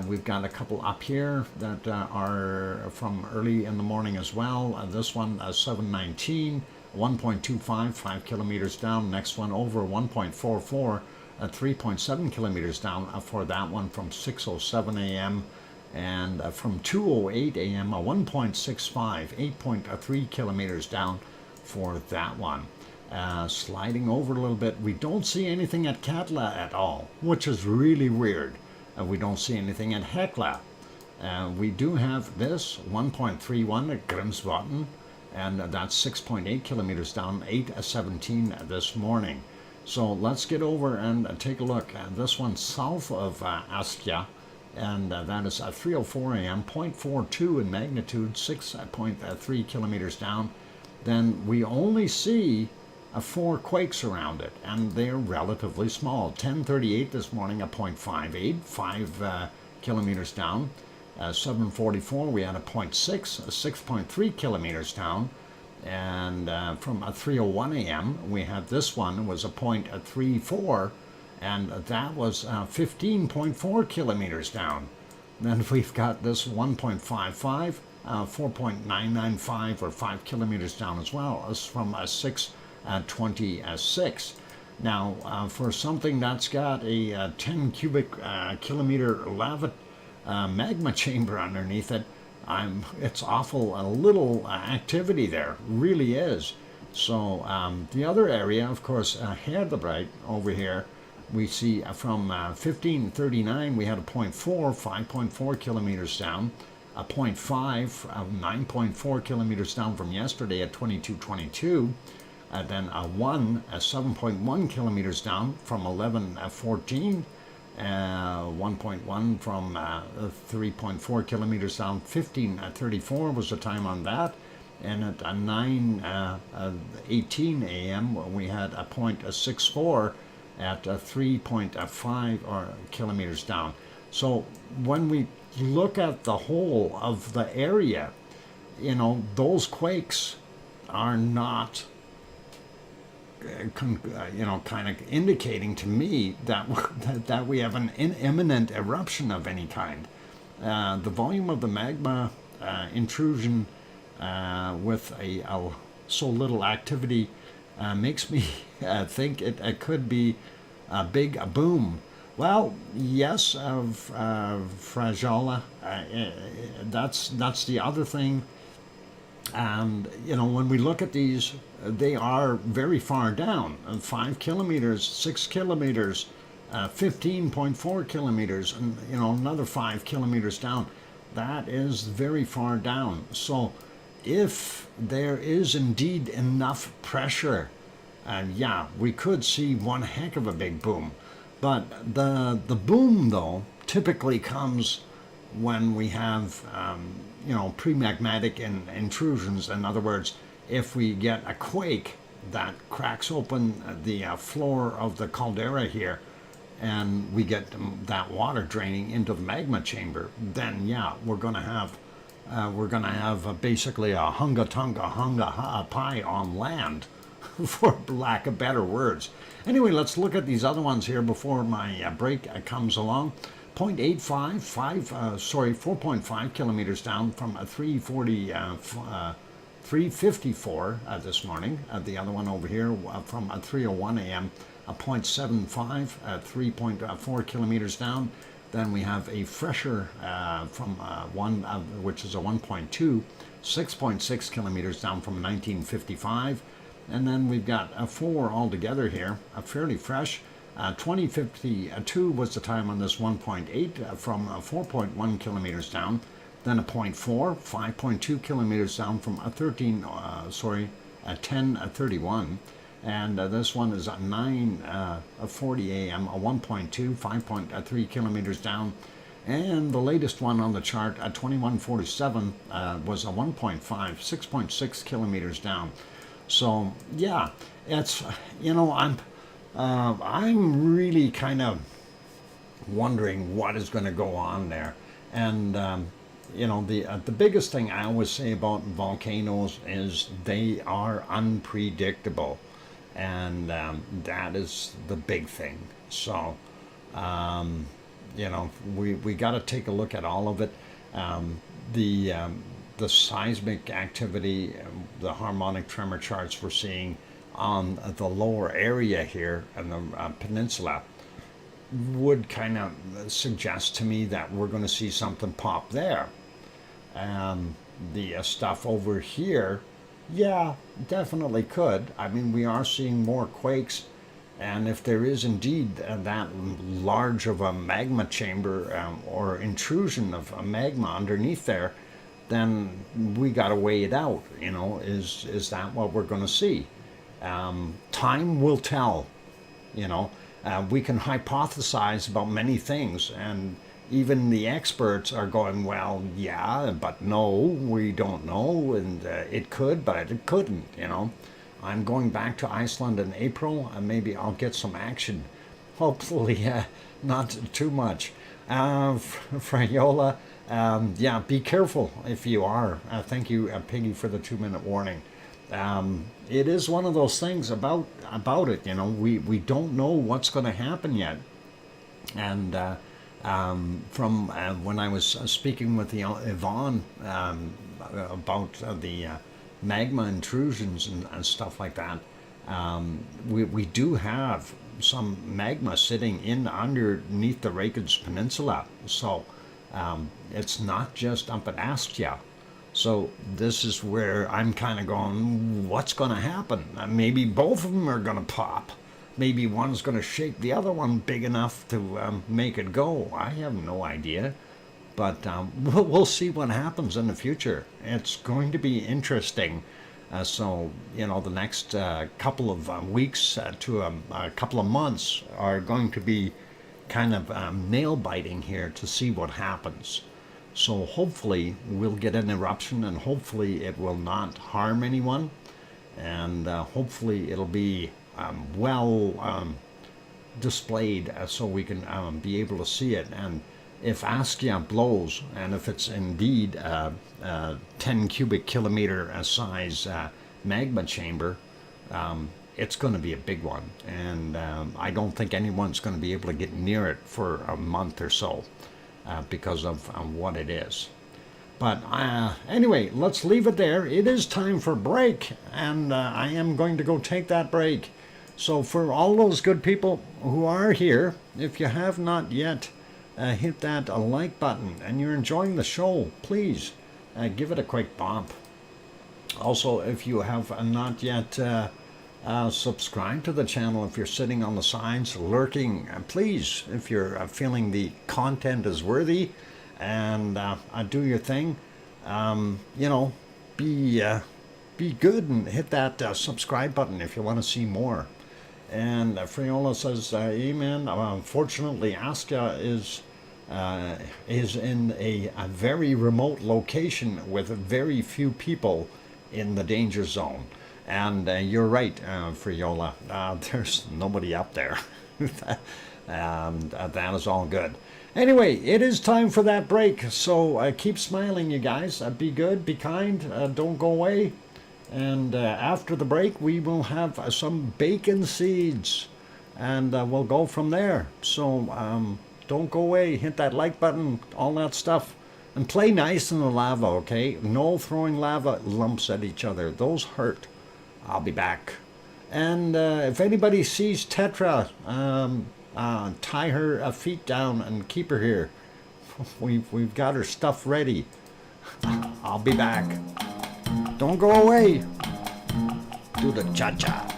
We've got a couple up here that are from early in the morning as well. This one, 7:19, 1.25, 5 kilometers down. Next one over 1.44, 3.7 kilometers down for that one from 6:07 a.m. And from 2:08 a.m., 1.65, 8.3 kilometers down for that one. Sliding over a little bit, we don't see anything at Katla at all, which is really weird. We don't see anything at Hekla. We do have this 1.31 at Grimsvatn, and that's 6.8 kilometers down, 8:17 this morning. So let's get over and take a look at this one south of Askja, and that is at 3:04 a.m., 0.42 in magnitude, 6.3 kilometers down. Then we only see 4 quakes around it, and they're relatively small. 10:38 this morning, a 0.58, 5 kilometers down. 7:44 we had a 0.6, 6.3 kilometers down. And from 3:01 a.m. we had this one was a 0.34, and that was 15.4 kilometers down. Then we've got this 1.55, 4.995 or 5 kilometers down as well. It's from 6:26. Now, for something that's got a 10 cubic kilometer lava magma chamber underneath it, it's awful a little activity there, really is. So the other area, of course, Herdebreit over here, we see from 1539 we had a 0.4, 5.4 kilometers down, a 0.5, 9.4 kilometers down from yesterday at 2222. Then a 1, 7.1 kilometers down from 1114. 1.1 from 3.4 kilometers down, 15:34 was the time on that. And at 9:18 a.m. we had a 0.64 at 3.5 kilometers down. So when we look at the whole of the area, you know, those quakes are not kind of indicating to me that we have an imminent eruption of any kind. The volume of the magma intrusion with a so little activity makes me think it could be a big boom. Well, yes, Frajola, that's the other thing. And, when we look at these, they are very far down, 5 kilometers, 6 kilometers, 15.4 kilometers, and, another 5 kilometers down. That is very far down. So if there is indeed enough pressure, yeah, we could see one heck of a big boom. But the boom, though, typically comes when we have, pre-magmatic intrusions. In other words, if we get a quake that cracks open the floor of the caldera here, and we get that water draining into the magma chamber, then yeah, we're going to have basically a hunga tunga hunga pie on land, for lack of better words. Anyway, let's look at these other ones here before my break comes along. 4.5 kilometers down from a 354 this morning. The other one over here from 3:01 a.m. a 0.75, 3.4 kilometers down. Then we have a fresher from one, which is a 1.2, 6.6 kilometers down from 1955. And then we've got a 4 altogether here, a fairly fresh. 2052 was the time on this 1.8 from 4.1 kilometers down, then a 0.4, 5.2 kilometers down from a 1031, and this one is at 9:40 a.m. a 1.2, 5.3 kilometers down, and the latest one on the chart at 2147 was a 1.5, 6.6 kilometers down. So yeah, it's I'm really kind of wondering what is going to go on there. And, the biggest thing I always say about volcanoes is they are unpredictable. And that is the big thing. So, we got to take a look at all of it. The seismic activity, the harmonic tremor charts we're seeing on the lower area here in the peninsula would kind of suggest to me that we're going to see something pop there. The stuff over here, yeah, definitely could. I mean, we are seeing more quakes, and if there is indeed that large of a magma chamber or intrusion of a magma underneath there, then we got to weigh it out. Is that what we're going to see? Time will tell. We can hypothesize about many things, and even the experts are going, well, yeah, but no, we don't know, and it could, but it couldn't. I'm going back to Iceland in April, and maybe I'll get some action. Hopefully, not too much. Frayola, yeah, be careful if you are. Thank you, Piggy, for the 2-minute warning. It is one of those things about it, we don't know what's going to happen yet. And from when I was speaking with Yvonne about the magma intrusions and stuff like that, we do have some magma sitting in underneath the Reykjanes Peninsula. So it's not just up at Astia. So this is where I'm kind of going, what's going to happen? Maybe both of them are going to pop. Maybe one's going to shake the other one big enough to make it go. I have no idea. But we'll see what happens in the future. It's going to be interesting. So, the next couple of weeks to a couple of months are going to be kind of nail-biting here to see what happens. So hopefully we'll get an eruption, and hopefully it will not harm anyone, and hopefully it'll be well displayed so we can be able to see it. And if Astia blows, and if it's indeed 10 cubic kilometer size magma chamber, it's going to be a big one, and I don't think anyone's going to be able to get near it for a month or so because of what it is. But anyway, let's leave it there. It is time for break, and I am going to go take that break. So for all those good people who are here, if you have not yet hit that like button and you're enjoying the show, please give it a quick bump. Also, if you have not yet subscribed to the channel, if you're sitting on the sides lurking, please, if you're feeling the content is worthy, and do your thing, you know, be good and hit that subscribe button if you want to see more. And Friola says, amen. Unfortunately, Aska is in a very remote location with very few people in the danger zone. And you're right, Friola. There's nobody up there. And that is all good. Anyway, it is time for that break. So keep smiling, you guys. Be good, be kind, don't go away. And after the break, we will have some bacon seeds, and we'll go from there. So don't go away. Hit that like button, all that stuff, and play nice in the lava, okay? No throwing lava lumps at each other. Those hurt. I'll be back. And if anybody sees Tetra, tie her feet down and keep her here. We've got her stuff ready. I'll be back. Don't go away. Do the cha-cha.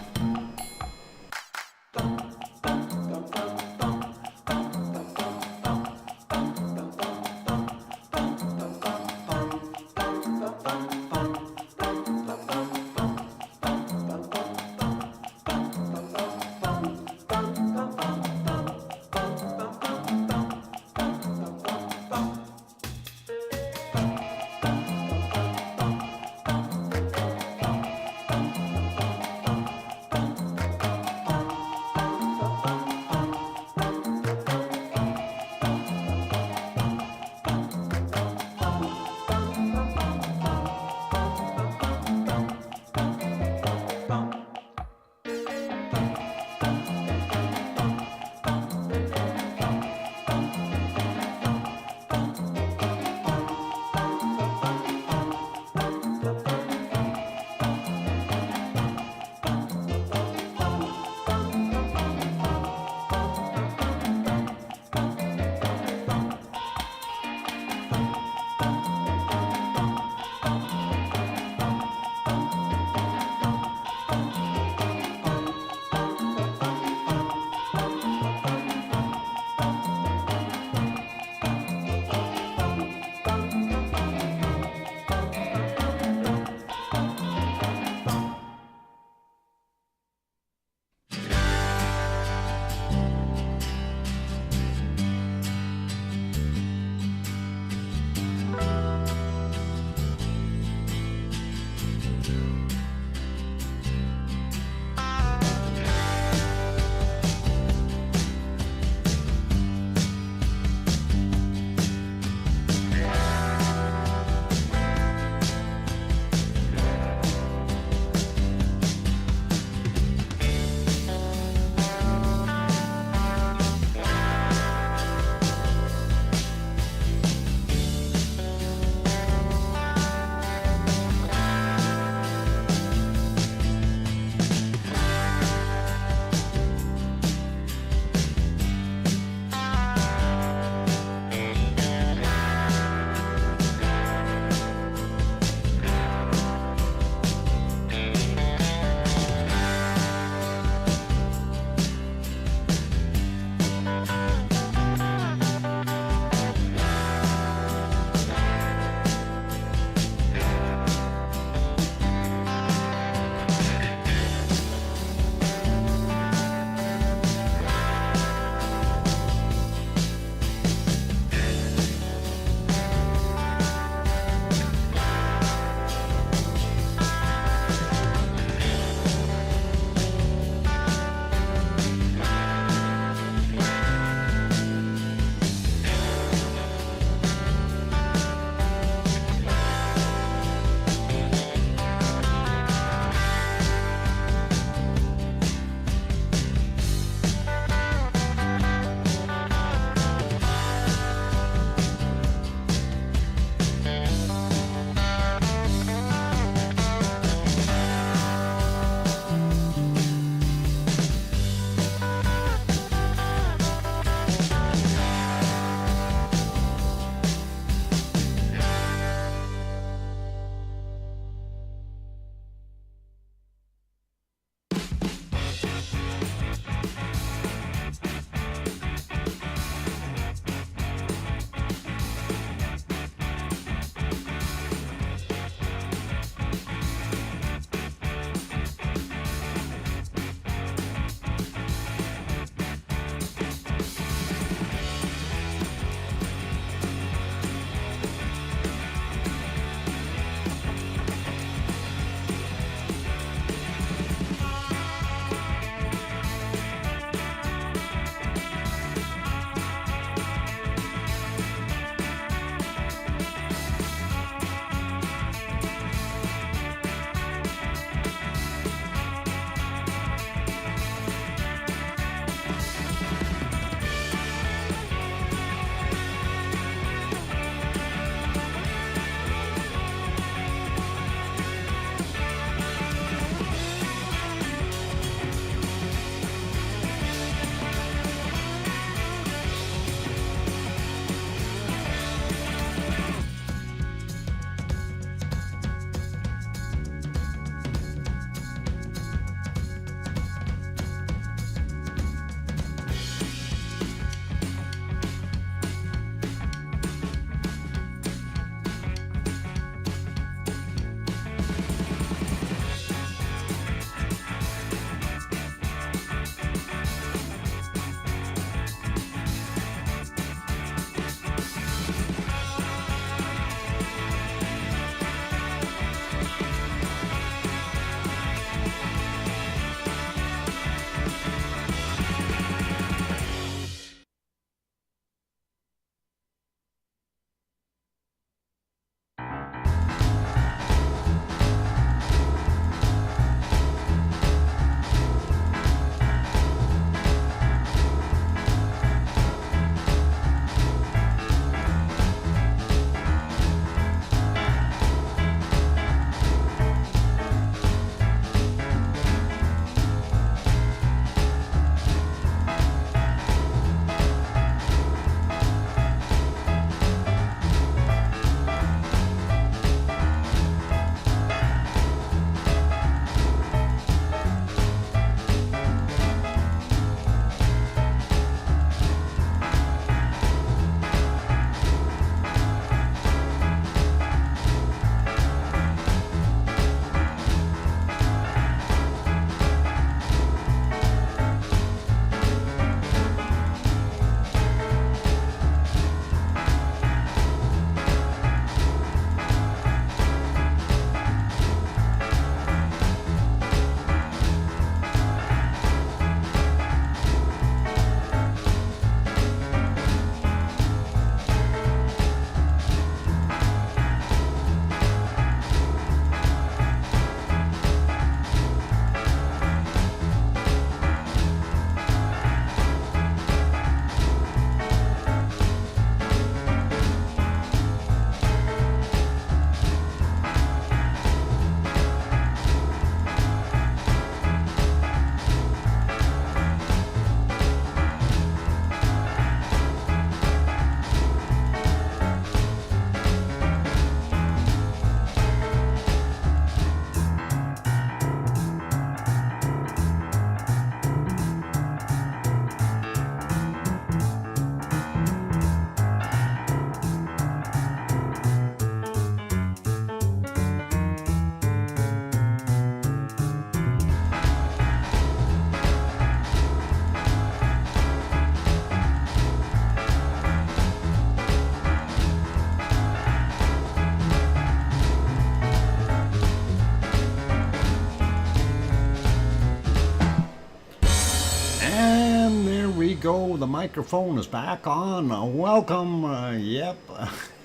go. The microphone is back on. Welcome. Yep,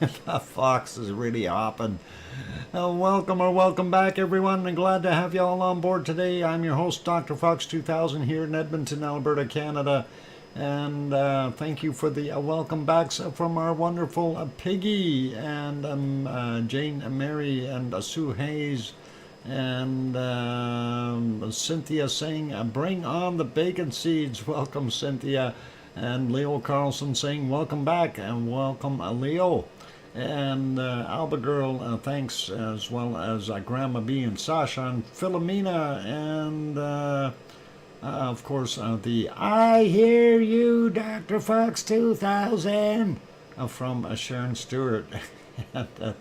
the fox is really hopping. Welcome back, everyone. I'm glad to have you all on board today. I'm your host, DrFox2000, here in Edmonton, Alberta, Canada. And thank you for the welcome backs from our wonderful Piggy and Jane Mary and Sue Hayes. And Cynthia saying, bring on the bacon seeds. Welcome, Cynthia. And Leo Carlson saying, welcome back, and welcome, Leo. And Alba Girl, thanks, as well as Grandma B and Sasha and Philomena. And of course, the I Hear You, Dr. Fox 2000 from Sharon Stewart.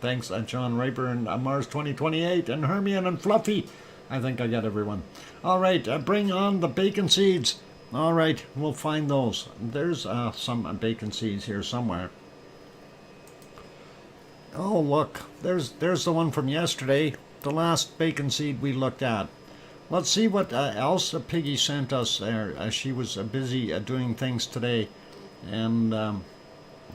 Thanks, John Raper and Mars 2028 and Hermione and Fluffy. I think I got everyone. All right, bring on the bacon seeds. All right, we'll find those. There's some bacon seeds here somewhere. Oh, look, there's the one from yesterday, the last bacon seed we looked at. Let's see what else Piggy sent us there. She was busy doing things today. And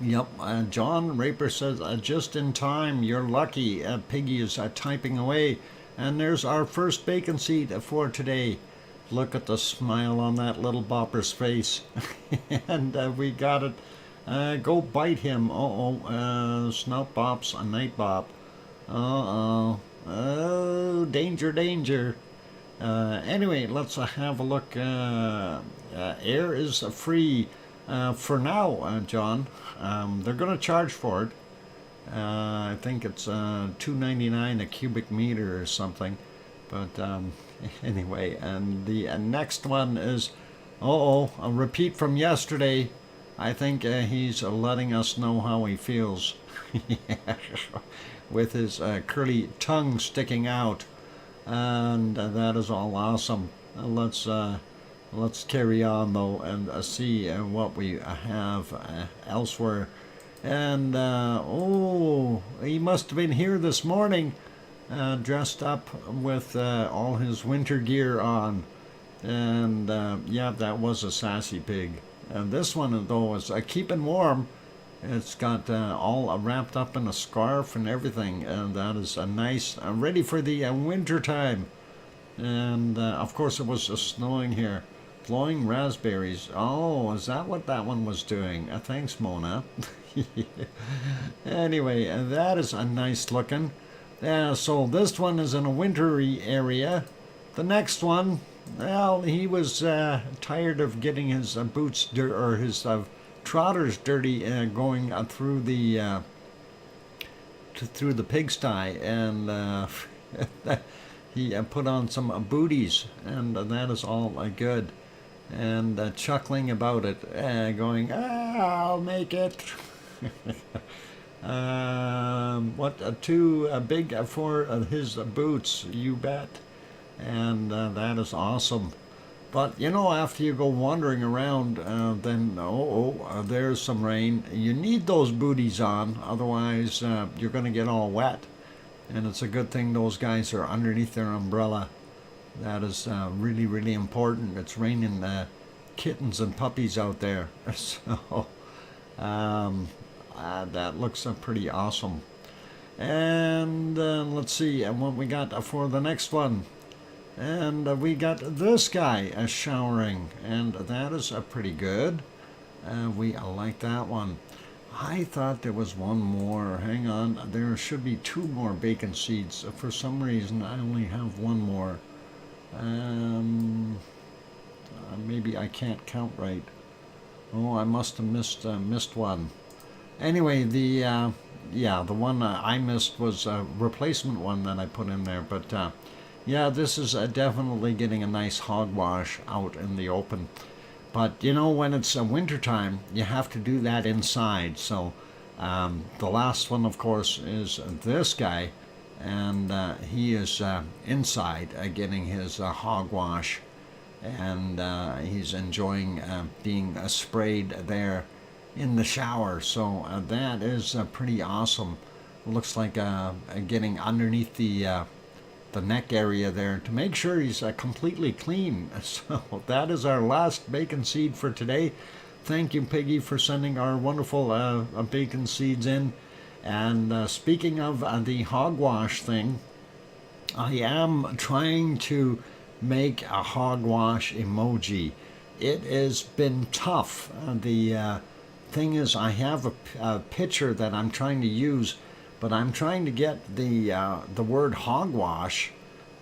yep, John Raper says, just in time, you're lucky. Piggy is typing away. And there's our first bacon seed for today. Look at the smile on that little bopper's face. And we got it. Go bite him. Snout bops, a night bop. Oh, danger, danger. Anyway, let's have a look. Air is free. For now, John, they're going to charge for it. I think it's $2.99 a cubic meter or something. But anyway, and the next one is, a repeat from yesterday. I think he's letting us know how he feels. With his curly tongue sticking out. And that is all awesome. Let's carry on though and see what we have elsewhere. And he must have been here this morning, dressed up with all his winter gear on. And yeah, that was a sassy pig. And this one though is keeping warm. It's got all wrapped up in a scarf and everything, and that is a nice, ready for the winter time. And of course it was snowing here. Glowing raspberries. Oh, is that what that one was doing? Thanks, Mona. Anyway, that is a nice looking. So this one is in a wintry area. The next one, well, he was tired of getting his boots or his trotters dirty going through the pigsty, and he put on some booties, and that is all good. And chuckling about it, going, I'll make it. Too big for his boots, you bet. And that is awesome. But you know, after you go wandering around, then there's some rain. You need those booties on, otherwise you're going to get all wet. And it's a good thing those guys are underneath their umbrella. That is really, really important. It's raining kittens and puppies out there. So that looks pretty awesome. And let's see what we got for the next one. And we got this guy showering, and that is pretty good. We like that one. I thought there was one more. Hang on, there should be two more bacon seeds. For some reason, I only have one more. Maybe I can't count right. Oh, I must have missed one. Anyway, the one I missed was a replacement one that I put in there. But yeah, this is definitely getting a nice hogwash out in the open. But you know, when it's winter time, you have to do that inside. So the last one, of course, is this guy. And he is inside getting his hogwash, and he's enjoying being sprayed there in the shower. So that is pretty awesome. Looks like getting underneath the neck area there to make sure he's completely clean. So that is our last bacon seed for today. Thank you, Peggy, for sending our wonderful bacon seeds in. And speaking of the hogwash thing, I am trying to make a hogwash emoji. It has been tough. The thing is, I have a picture that I'm trying to use, but I'm trying to get the word hogwash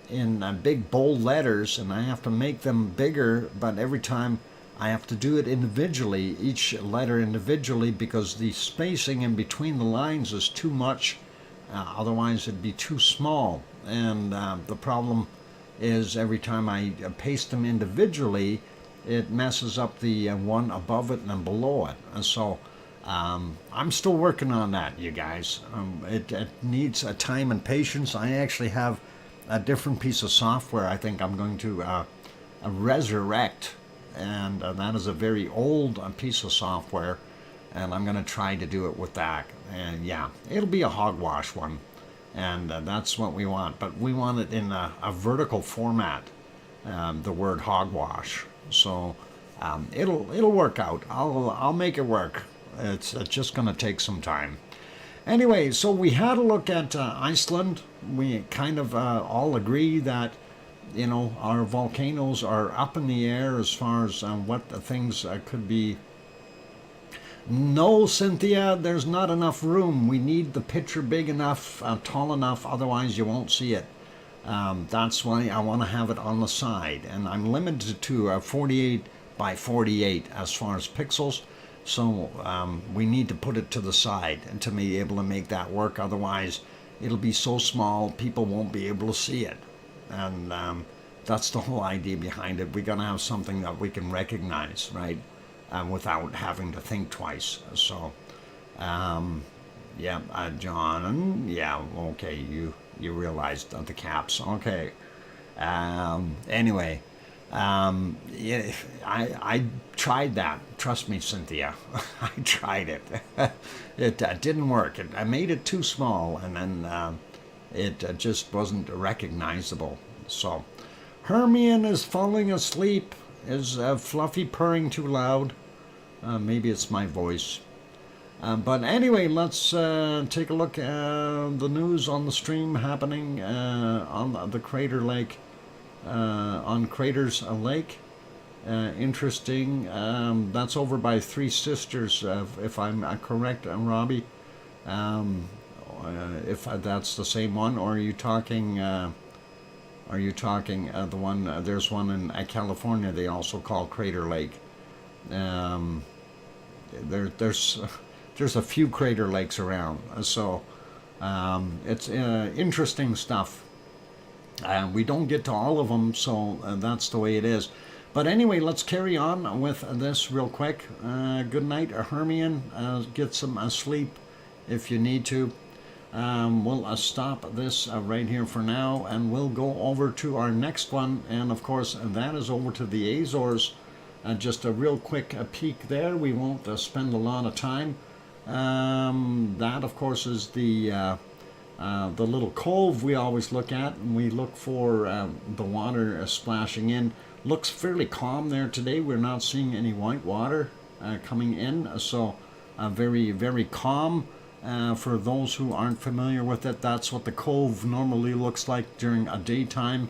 in big bold letters, and I have to make them bigger, but every time I have to do it individually, each letter individually, because the spacing in between the lines is too much. Otherwise it'd be too small, and the problem is every time I paste them individually, it messes up the one above it and below it. And so I'm still working on that, you guys. It needs time and patience. I actually have a different piece of software I think I'm going to resurrect, and that is a very old piece of software, and I'm going to try to do it with that. And yeah, it'll be a hogwash one, and that's what we want, but we want it in a vertical format, the word hogwash. So it'll work out. I'll make it work. It's just going to take some time. Anyway, so we had a look at Iceland. We kind of all agree that, you know, our volcanoes are up in the air as far as what the things could be. No, Cynthia, there's not enough room. We need the picture big enough, tall enough, otherwise you won't see it. That's why I want to have it on the side, and I'm limited to 48 by 48 as far as pixels. So we need to put it to the side and to be able to make that work. Otherwise, it'll be so small people won't be able to see it. And that's the whole idea behind it. We're gonna have something that we can recognize, right, without having to think twice. So, yeah, John, yeah, okay, you realized the caps, okay. Anyway. Yeah, I tried that. Trust me, Cynthia. I tried it. It didn't work. I made it too small, and then it just wasn't recognizable. So, Hermione is falling asleep. Is Fluffy purring too loud? Maybe it's my voice. But anyway, let's take a look at the news on the stream happening on the Crater Lake. On Craters Lake. Interesting. That's over by Three Sisters, if I'm correct, Robbie. If that's the same one, or are you talking? The one? There's one in California. They also call Crater Lake. There's a few crater lakes around, so it's interesting stuff. We don't get to all of them, so that's the way it is. But anyway, let's carry on with this real quick. Good night, Hermione. Get some sleep if you need to. We'll stop this right here for now, and we'll go over to our next one. And of course, that is over to the Azores. Just a real quick peek there. We won't spend a lot of time. That, of course, is the little cove we always look at, and we look for the water splashing in. Looks fairly calm there today. We're not seeing any white water coming in, so very, very calm. For those who aren't familiar with it, that's what the cove normally looks like during a daytime,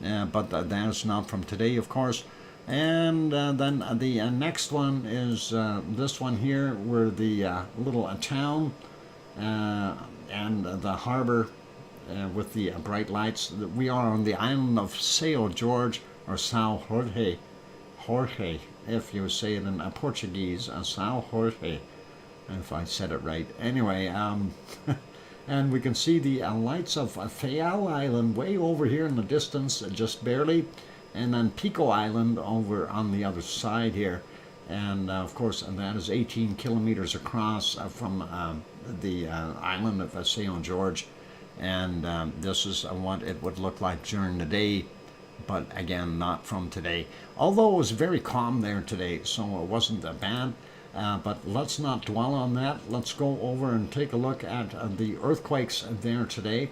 but that is not from today, of course. And then the next one is this one here, where the little town and the harbor with the bright lights. We are on the island of São Jorge, or São Jorge, if you say it in Portuguese, São Jorge, if I said it right. Anyway, and we can see the lights of Fayal Island way over here in the distance, just barely, and then Pico Island over on the other side here. And of course, that is 18 kilometers across from the island of São Jorge, and this is what it would look like during the day, but again, not from today. Although it was very calm there today, so it wasn't that bad. But let's not dwell on that. Let's go over and take a look at the earthquakes there today.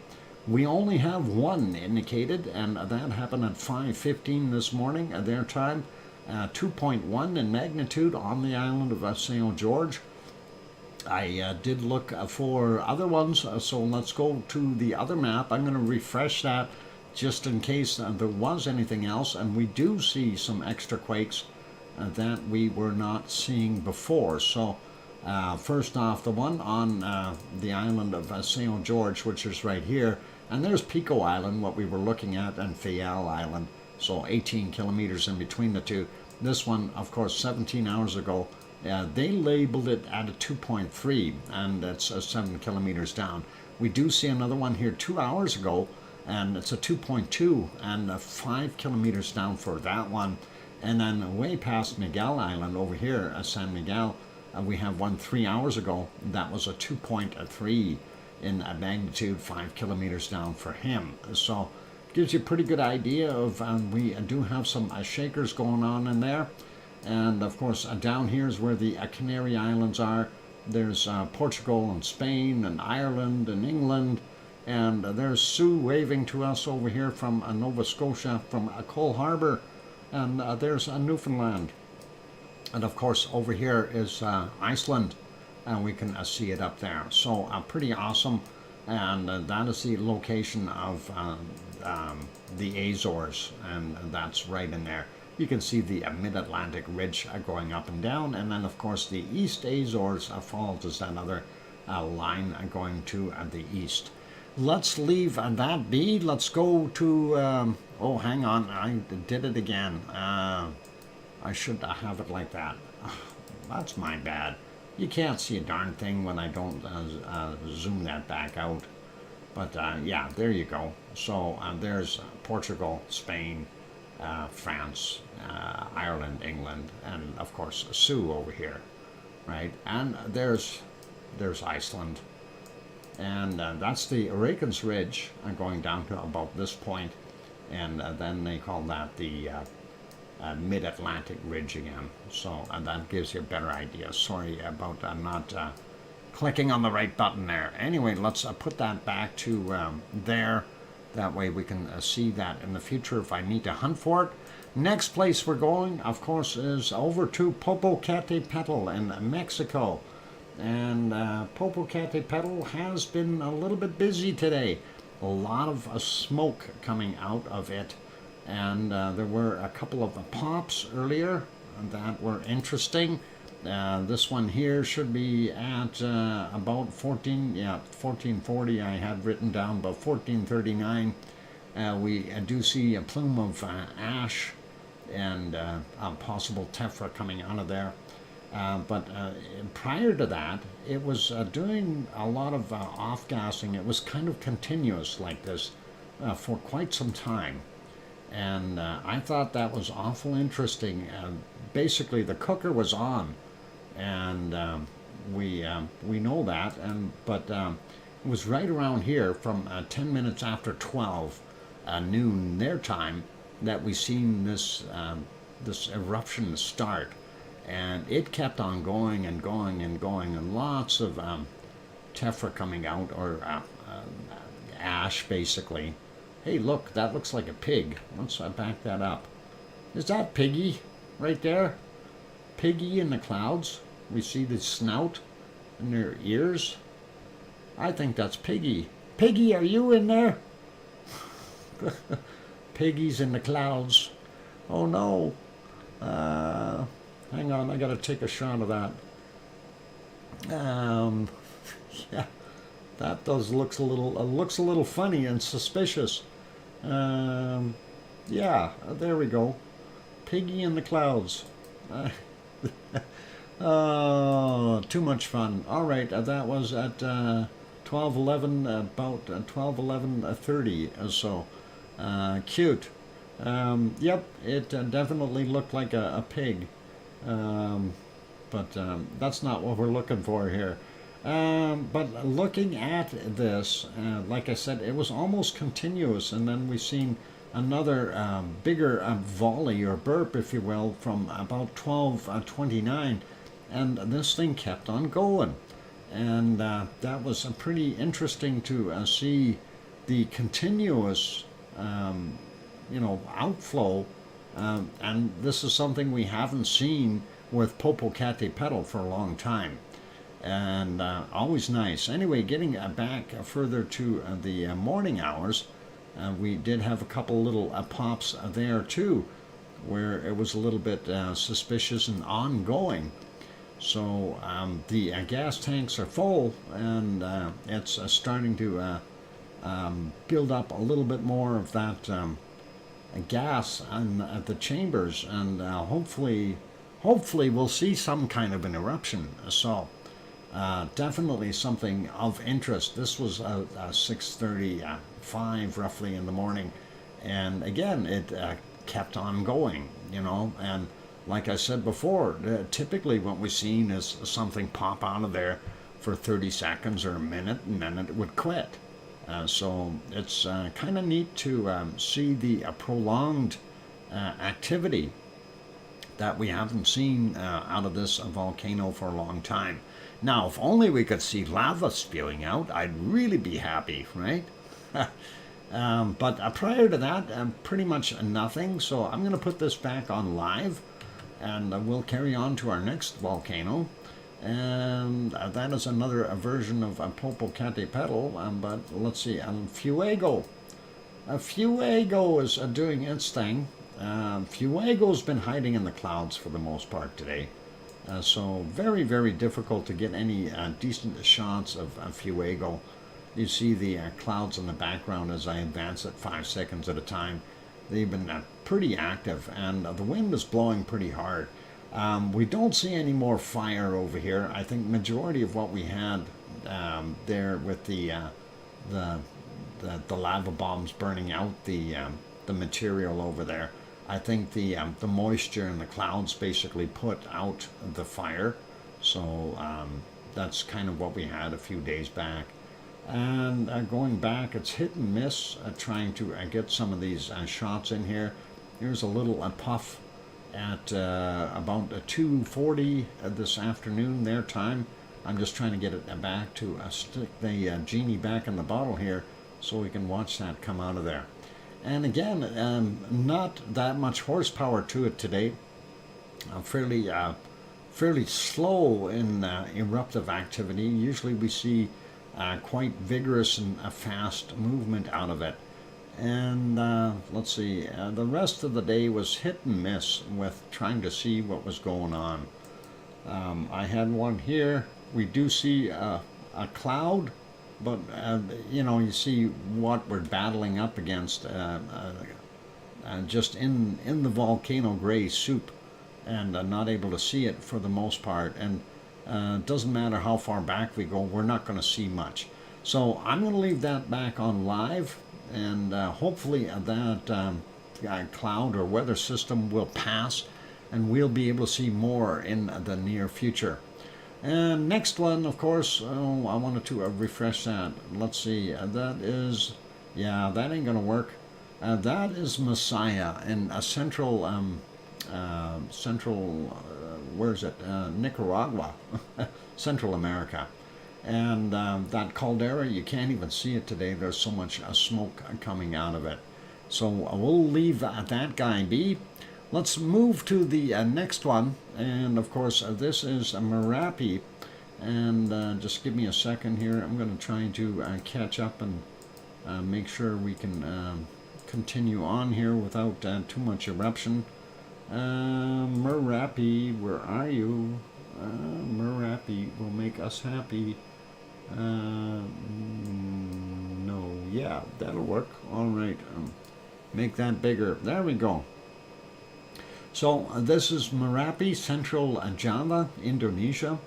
We only have one indicated, and that happened at 5:15 this morning at their time. 2.1 in magnitude on the island of St. George. I did look for other ones, so let's go to the other map. I'm going to refresh that just in case there was anything else, and we do see some extra quakes that we were not seeing before. So first off, the one on the island of St. George, which is right here, and there's Pico Island, what we were looking at, and Fayal Island, so 18 kilometers in between the two. This one, of course, 17 hours ago, they labeled it at a 2.3, and it's 7 kilometers down. We do see another one here 2 hours ago, and it's a 2.2, and 5 kilometers down for that one. And then way past Miguel Island over here, San Miguel, we have one 3 hours ago. That was a 2.3 in magnitude, 5 kilometers down for him. So it gives you a pretty good idea of, we do have some shakers going on in there. And of course, down here is where the Canary Islands are. There's Portugal and Spain and Ireland and England. And there's Sue waving to us over here from Nova Scotia, from Cole Harbour. And there's Newfoundland. And of course, over here is Iceland. And we can see it up there. So pretty awesome. And that is the location of the Azores. And that's right in there. You can see the mid-Atlantic ridge going up and down, and then of course the East Azores Fault is another line going to the east. Let's leave that be. Let's go to, oh hang on, I did it again. I should have it like that. That's my bad. You can't see a darn thing when I don't zoom that back out. But yeah, there you go. So there's Portugal, Spain, France, Ireland, England, and of course Sue over here, right? And there's Iceland, and that's the Reykjanes Ridge going down to about this point, and then they call that the Mid-Atlantic Ridge again. So that gives you a better idea. Sorry about not clicking on the right button there. Anyway, let's put that back to there. That way we can see that in the future if I need to hunt for it. Next place we're going, of course, is over to Popocatépetl in Mexico. And Popocatépetl has been a little bit busy today. A lot of smoke coming out of it. And there were a couple of pops earlier that were interesting. This one here should be at about 1440 I had written down, but 1439. We do see a plume of ash and a possible tephra coming out of there. But prior to that, it was doing a lot of off-gassing. It was kind of continuous like this for quite some time. And I thought that was awful interesting. Basically, the cooker was on. And we know that, but it was right around here from 10 minutes after 12 noon their time that we seen this this eruption start, and it kept on going and going and going, and lots of tephra coming out, or ash basically. Hey, look, that looks like a pig. Let's back that up. Is that Piggy right there? Piggy in the clouds. We see the snout and their ears. I think that's Piggy. Piggy, are you in there? Piggy's in the clouds. Oh no. Hang on, I gotta take a shot of that. Yeah, that looks a little funny and suspicious. Yeah, there we go. Piggy in the clouds. Oh, too much fun. All right, that was at 12:11, about 12:11:30 or so. Cute. Yep, it definitely looked like a pig. But that's not what we're looking for here. But looking at this, like I said, it was almost continuous, and then we seen another bigger volley or burp, if you will, from about 12:29, and this thing kept on going. And that was pretty interesting to see the continuous, outflow And this is something we haven't seen with Popocatépetl for a long time. And always nice. Anyway, getting back further to the morning hours, we did have a couple little pops there too, where it was a little bit suspicious and ongoing. So the gas tanks are full, and it's starting to build up a little bit more of that gas at the chambers, and hopefully we'll see some kind of an eruption. So definitely something of interest. This was 6:35 roughly in the morning, and again it kept on going, and like I said before, typically what we've seen is something pop out of there for 30 seconds or a minute, and then it would quit. So it's kind of neat to see the prolonged activity that we haven't seen out of this volcano for a long time. Now, if only we could see lava spewing out, I'd really be happy, right? But prior to that, pretty much nothing. So I'm going to put this back on live, and we'll carry on to our next volcano. And that is another version of Popocatépetl, but let's see, Fuego. Fuego is doing its thing. Fuego's been hiding in the clouds for the most part today. So very, very difficult to get any decent shots of Fuego. You see the clouds in the background as I advance it 5 seconds at a time. They've been pretty active, and the wind is blowing pretty hard. We don't see any more fire over here. I think majority of what we had there with the lava bombs burning out the material over there, I think the moisture in the clouds basically put out the fire. So that's kind of what we had a few days back. And going back, it's hit and miss trying to get some of these shots in here. Here's a little puff at about 2:40 this afternoon their time. I'm just trying to get it back to stick the genie back in the bottle here so we can watch that come out of there. And again, not that much horsepower to it today. Fairly slow in eruptive activity. Usually we see quite vigorous and fast movement out of it. And let's see, the rest of the day was hit and miss with trying to see what was going on. I had one here. We do see a cloud, but you see what we're battling up against just in the volcano gray soup, and not able to see it for the most part. And doesn't matter how far back we go, we're not going to see much. So I'm going to leave that back on live, and hopefully that cloud or weather system will pass, and we'll be able to see more in the near future. And next one, of course, I wanted to refresh that. Let's see, that is, yeah, that ain't going to work. That is Messiah in a central, where is it? Nicaragua, Central America. And that caldera, you can't even see it today. There's so much smoke coming out of it. So we'll leave that guy be. Let's move to the next one. And of course, this is Merapi. And just give me a second here. I'm going to try to catch up and make sure we can continue on here without too much eruption. Merapi, where are you? Merapi will make us happy. No, yeah, that'll work. All right, make that bigger. There we go. So this is Merapi, Central Java, Indonesia,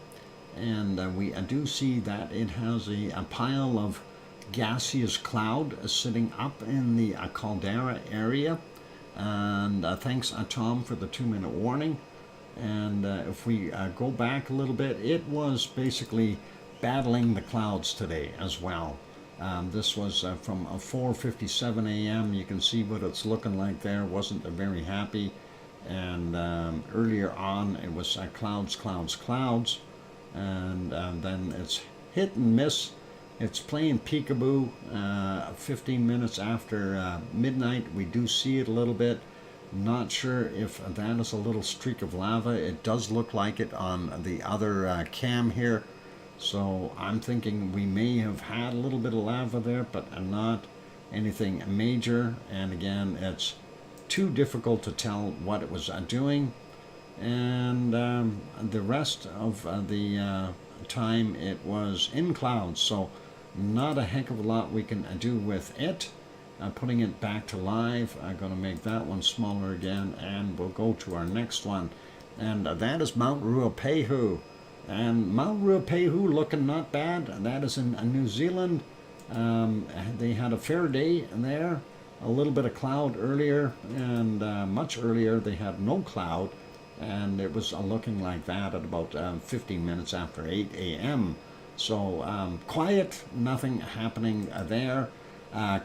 and we do see that it has a pile of gaseous cloud sitting up in the caldera area. And thanks Tom for the 2-minute warning. And if we go back a little bit, it was basically battling the clouds today as well. This was from 4:57 a.m. You can see what it's looking like there. Wasn't very happy. And earlier on it was clouds, clouds, clouds. And then it's hit and miss. It's playing peekaboo. 15 minutes after midnight, we do see it a little bit. Not sure if that is a little streak of lava. It does look like it on the other cam here. So I'm thinking we may have had a little bit of lava there, but not anything major. And again, it's too difficult to tell what it was doing. And the rest of the time it was in clouds. So not a heck of a lot we can do with it. Putting it back to live, I'm going to make that one smaller again, and we'll go to our next one, and that is Mount Ruapehu. And Mount Ruapehu looking not bad. That is in New Zealand. They had a fair day there, a little bit of cloud earlier, and much earlier they had no cloud, and it was looking like that at about 15 minutes after 8 a.m. So quiet, nothing happening there.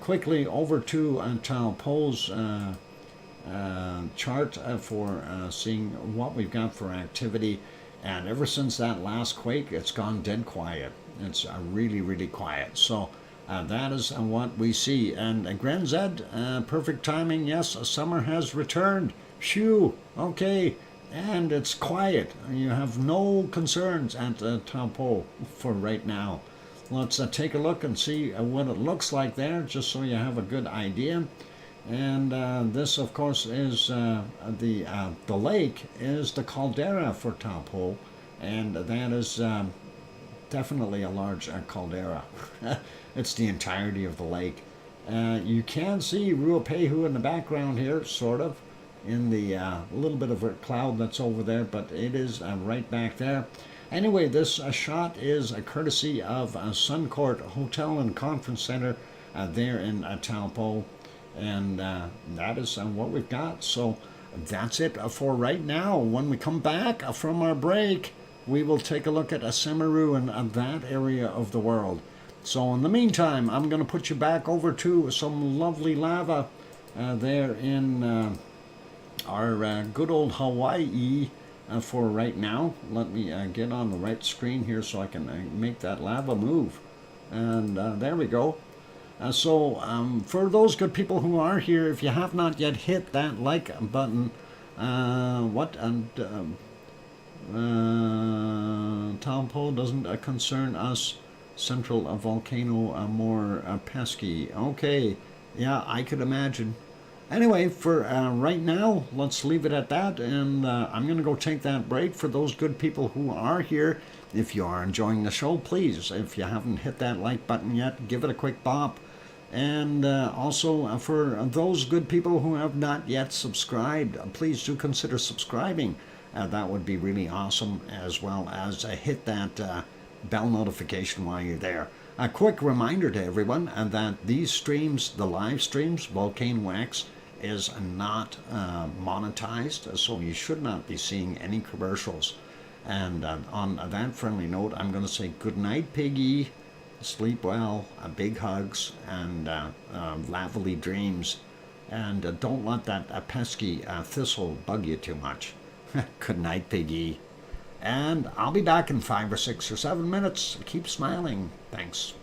Quickly over to Taupo's chart for seeing what we've got for activity. And ever since that last quake, it's gone dead quiet. It's really, really quiet. So that is what we see. And Grand Z, perfect timing. Yes, summer has returned. Phew, okay. And it's quiet. You have no concerns at Taupo for right now. Let's take a look and see what it looks like there, just so you have a good idea. And this, of course, is the lake is the caldera for Taupo, and that is definitely a large caldera. It's the entirety of the lake. You can see Ruapehu in the background here, sort of, in the little bit of a cloud that's over there, but it is right back there. Anyway, this shot is a courtesy of Suncourt Hotel and Conference Center there in Taupo, and that is what we've got. So that's it for right now. When we come back from our break, we will take a look at Semeru and that area of the world. So in the meantime, I'm going to put you back over to some lovely lava there in our good old Hawaii. For right now, let me get on the right screen here so I can make that lava move. And there we go. So for those good people who are here, if you have not yet hit that like button, Taupo doesn't concern us. Central volcano more pesky. Okay, yeah, I could imagine. Anyway, for right now, let's leave it at that, and I'm going to go take that break. For those good people who are here, if you are enjoying the show, please, if you haven't hit that like button yet, give it a quick bop. And also, for those good people who have not yet subscribed, please do consider subscribing. That would be really awesome, as well as hit that bell notification while you're there. A quick reminder to everyone that these streams, the live streams, VolcanoX, is not monetized, so you should not be seeing any commercials. And on that friendly note, I'm going to say good night, Piggy. Sleep well, big hugs, and lavely dreams. And don't let that pesky thistle bug you too much. Good night, Piggy. And I'll be back in 5 or 6 or 7 minutes. Keep smiling. Thanks.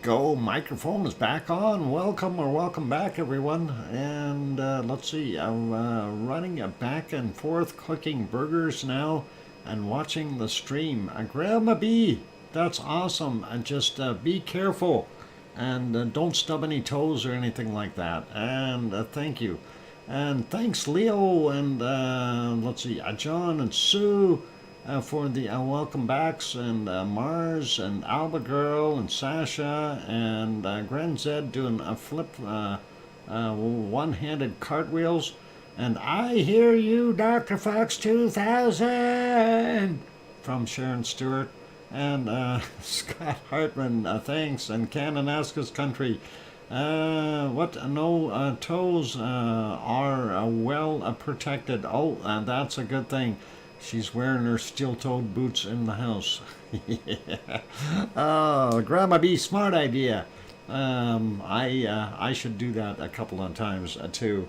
go. Microphone is back on. Welcome back, everyone. And let's see, I'm running back and forth, clicking burgers now and watching the stream. Grandma B, that's awesome. And just be careful and don't stub any toes or anything like that. And thank you. And thanks, Leo, and let's see, John and Sue. For the welcome backs, and Mars and Alba Girl and Sasha and Grand Zed doing a flip one-handed cartwheels, and I hear you, DrFox2000 from Sharon Stewart, and Scott Hartman, thanks, and Kananaskis Country. What no toes are well protected. Oh, that's a good thing. She's wearing her steel-toed boots in the house. Yeah. Oh, Grandma B, smart idea. I should do that a couple of times too.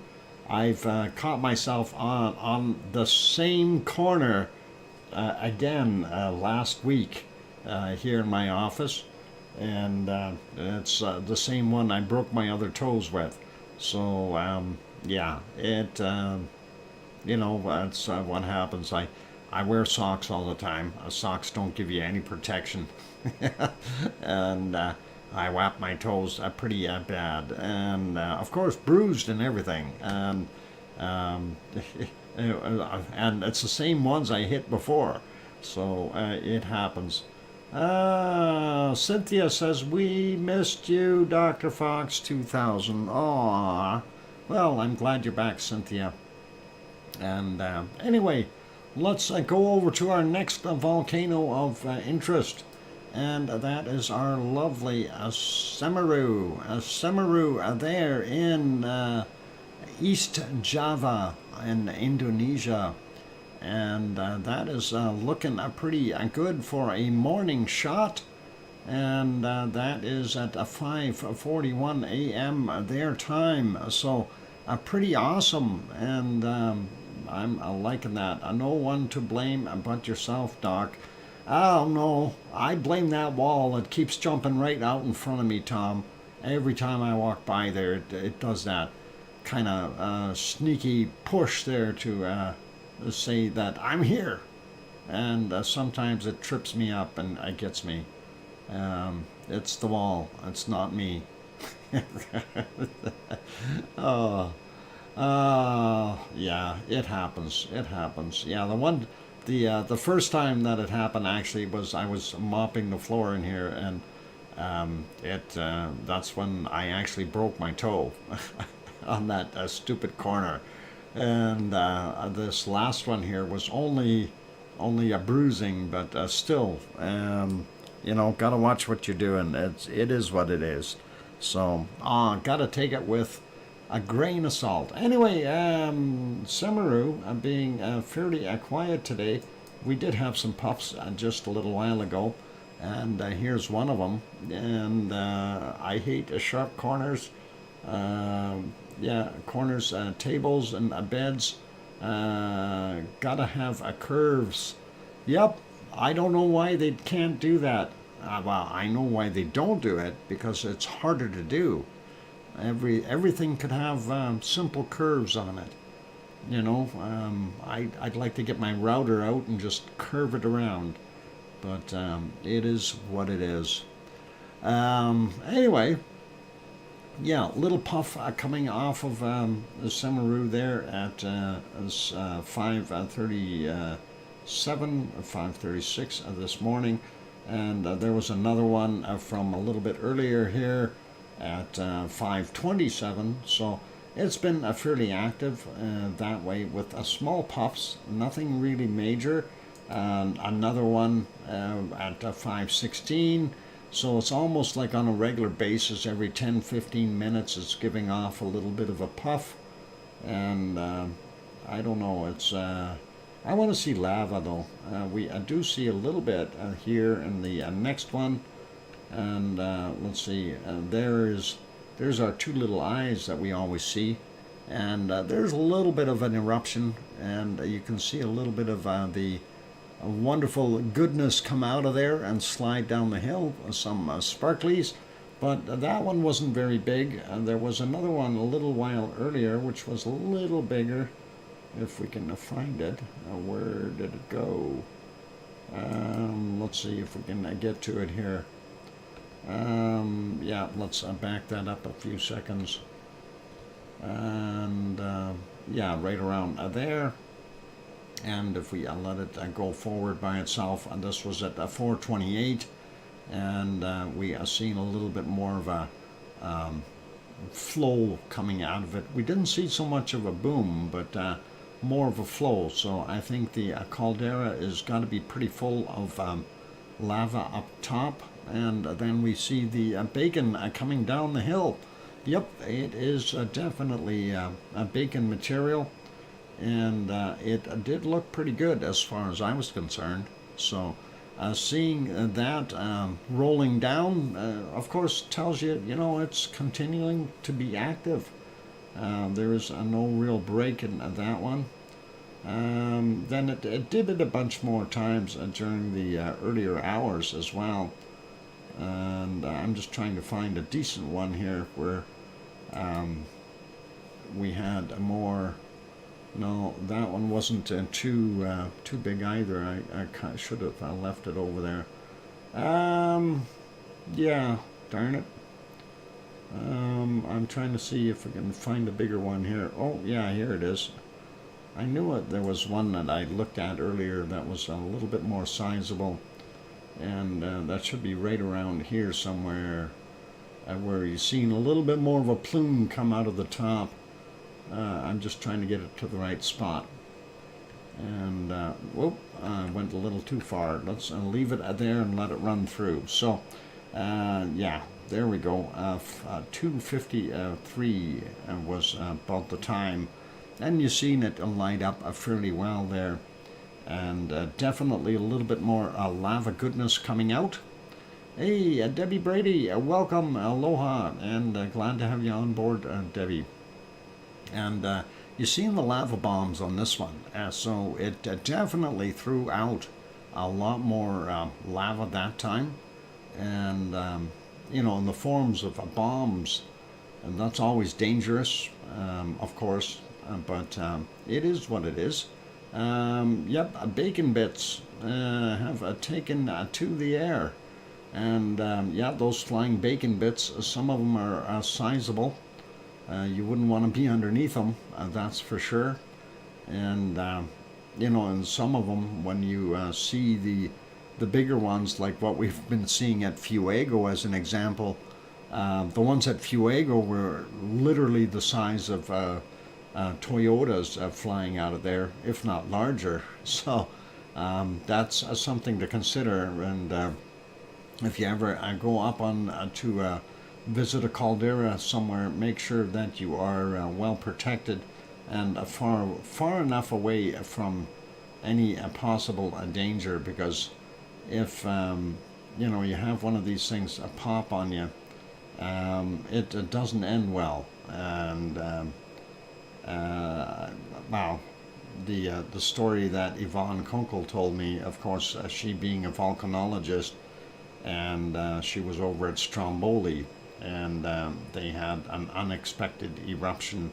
I've caught myself on the same corner again last week here in my office, and it's the same one I broke my other toes with. So yeah, it. You know, that's what happens. I wear socks all the time. Socks don't give you any protection. And I whap my toes pretty bad. And, of course, bruised and everything. And it's the same ones I hit before. So it happens. Cynthia says, we missed you, Dr. Fox 2000. Aww. Well, I'm glad you're back, Cynthia. And anyway, let's go over to our next volcano of interest, and that is our lovely Semeru. Semeru there in East Java in Indonesia, and that is looking pretty good for a morning shot, and that is at 5:41 a.m. their time. So pretty awesome, and I'm liking that. No one to blame but yourself, Doc. Oh no, I blame that wall. It keeps jumping right out in front of me, Tom. Every time I walk by there, it does that kind of sneaky push there to say that I'm here. And sometimes it trips me up and it gets me. It's the wall. It's not me. Oh. Yeah, it happens. It happens. Yeah, the first time that it happened actually was I was mopping the floor in here, and that's when I actually broke my toe on that stupid corner, and this last one here was only a bruising, but still, you know, gotta watch what you're doing. It is what it is. So, gotta take it with a grain of salt. Anyway, Semeru being fairly quiet today. We did have some puffs just a little while ago, and here's one of them. And I hate sharp corners. Yeah, corners, tables and beds. Gotta have curves. Yep, I don't know why they can't do that. Well, I know why they don't do it, because it's harder to do. Everything could have simple curves on it, you know. I'd like to get my router out and just curve it around, but it is what it is. Anyway, yeah, little puff coming off of the Semeru there at 5:37 or 5:36 this morning, and there was another one from a little bit earlier here at 5:27, so it's been fairly active that way with small puffs, nothing really major. Another one at 5:16, so it's almost like on a regular basis every 10-15 minutes it's giving off a little bit of a puff, and I don't know, it's I want to see lava though. I do see a little bit here in the next one. And let's see, there's our two little eyes that we always see, and there's a little bit of an eruption, and you can see a little bit of the wonderful goodness come out of there and slide down the hill, some sparklies, But that one wasn't very big. There was another one a little while earlier, which was a little bigger. If we can find it. Where did it go? Let's see if we can get to it here. Yeah, let's back that up a few seconds. And yeah, right around there. And if we let it go forward by itself, and this was at 428, and we are seeing a little bit more of a flow coming out of it. We didn't see so much of a boom, but more of a flow. So I think the caldera is got to be pretty full of lava up top, and then we see the bacon coming down the hill. Yep, it is definitely a bacon material, and it did look pretty good as far as I was concerned. So seeing that rolling down, of course, tells you, you know, it's continuing to be active. There is no real break in that one. Then it did it a bunch more times during the earlier hours as well. And I'm just trying to find a decent one here where we had a more. No, that one wasn't too big either. I should have left it over there. Yeah, darn it. I'm trying to see if we can find a bigger one here. Oh, yeah, here it is. I knew it. There was one that I looked at earlier that was a little bit more sizable, and that should be right around here somewhere, where you've seen a little bit more of a plume come out of the top. I'm just trying to get it to the right spot. And, whoop, I went a little too far. Let's leave it there and let it run through. So, yeah, there we go. 2:53 was about the time. And you've seen it light up fairly well there. And definitely a little bit more lava goodness coming out. Hey, Debbie Brady, welcome, aloha, and glad to have you on board, Debbie. And you've seen the lava bombs on this one, so it definitely threw out a lot more lava that time, and you know, in the forms of bombs, and that's always dangerous, of course, but it is what it is. Yep, bacon bits have taken to the air, and yeah, those flying bacon bits, some of them are sizable. You wouldn't want to be underneath them, that's for sure. And you know, and some of them, when you see the bigger ones, like what we've been seeing at Fuego as an example, the ones at Fuego were literally the size of Toyotas flying out of there, if not larger. So that's something to consider. And if you ever go up on to visit a caldera somewhere, make sure that you are well protected and far enough away from any possible danger, because if you know, you have one of these things pop on you, it doesn't end well. And wow, the story that Yvonne Kunkel told me, of course, she being a volcanologist, and she was over at Stromboli, and they had an unexpected eruption,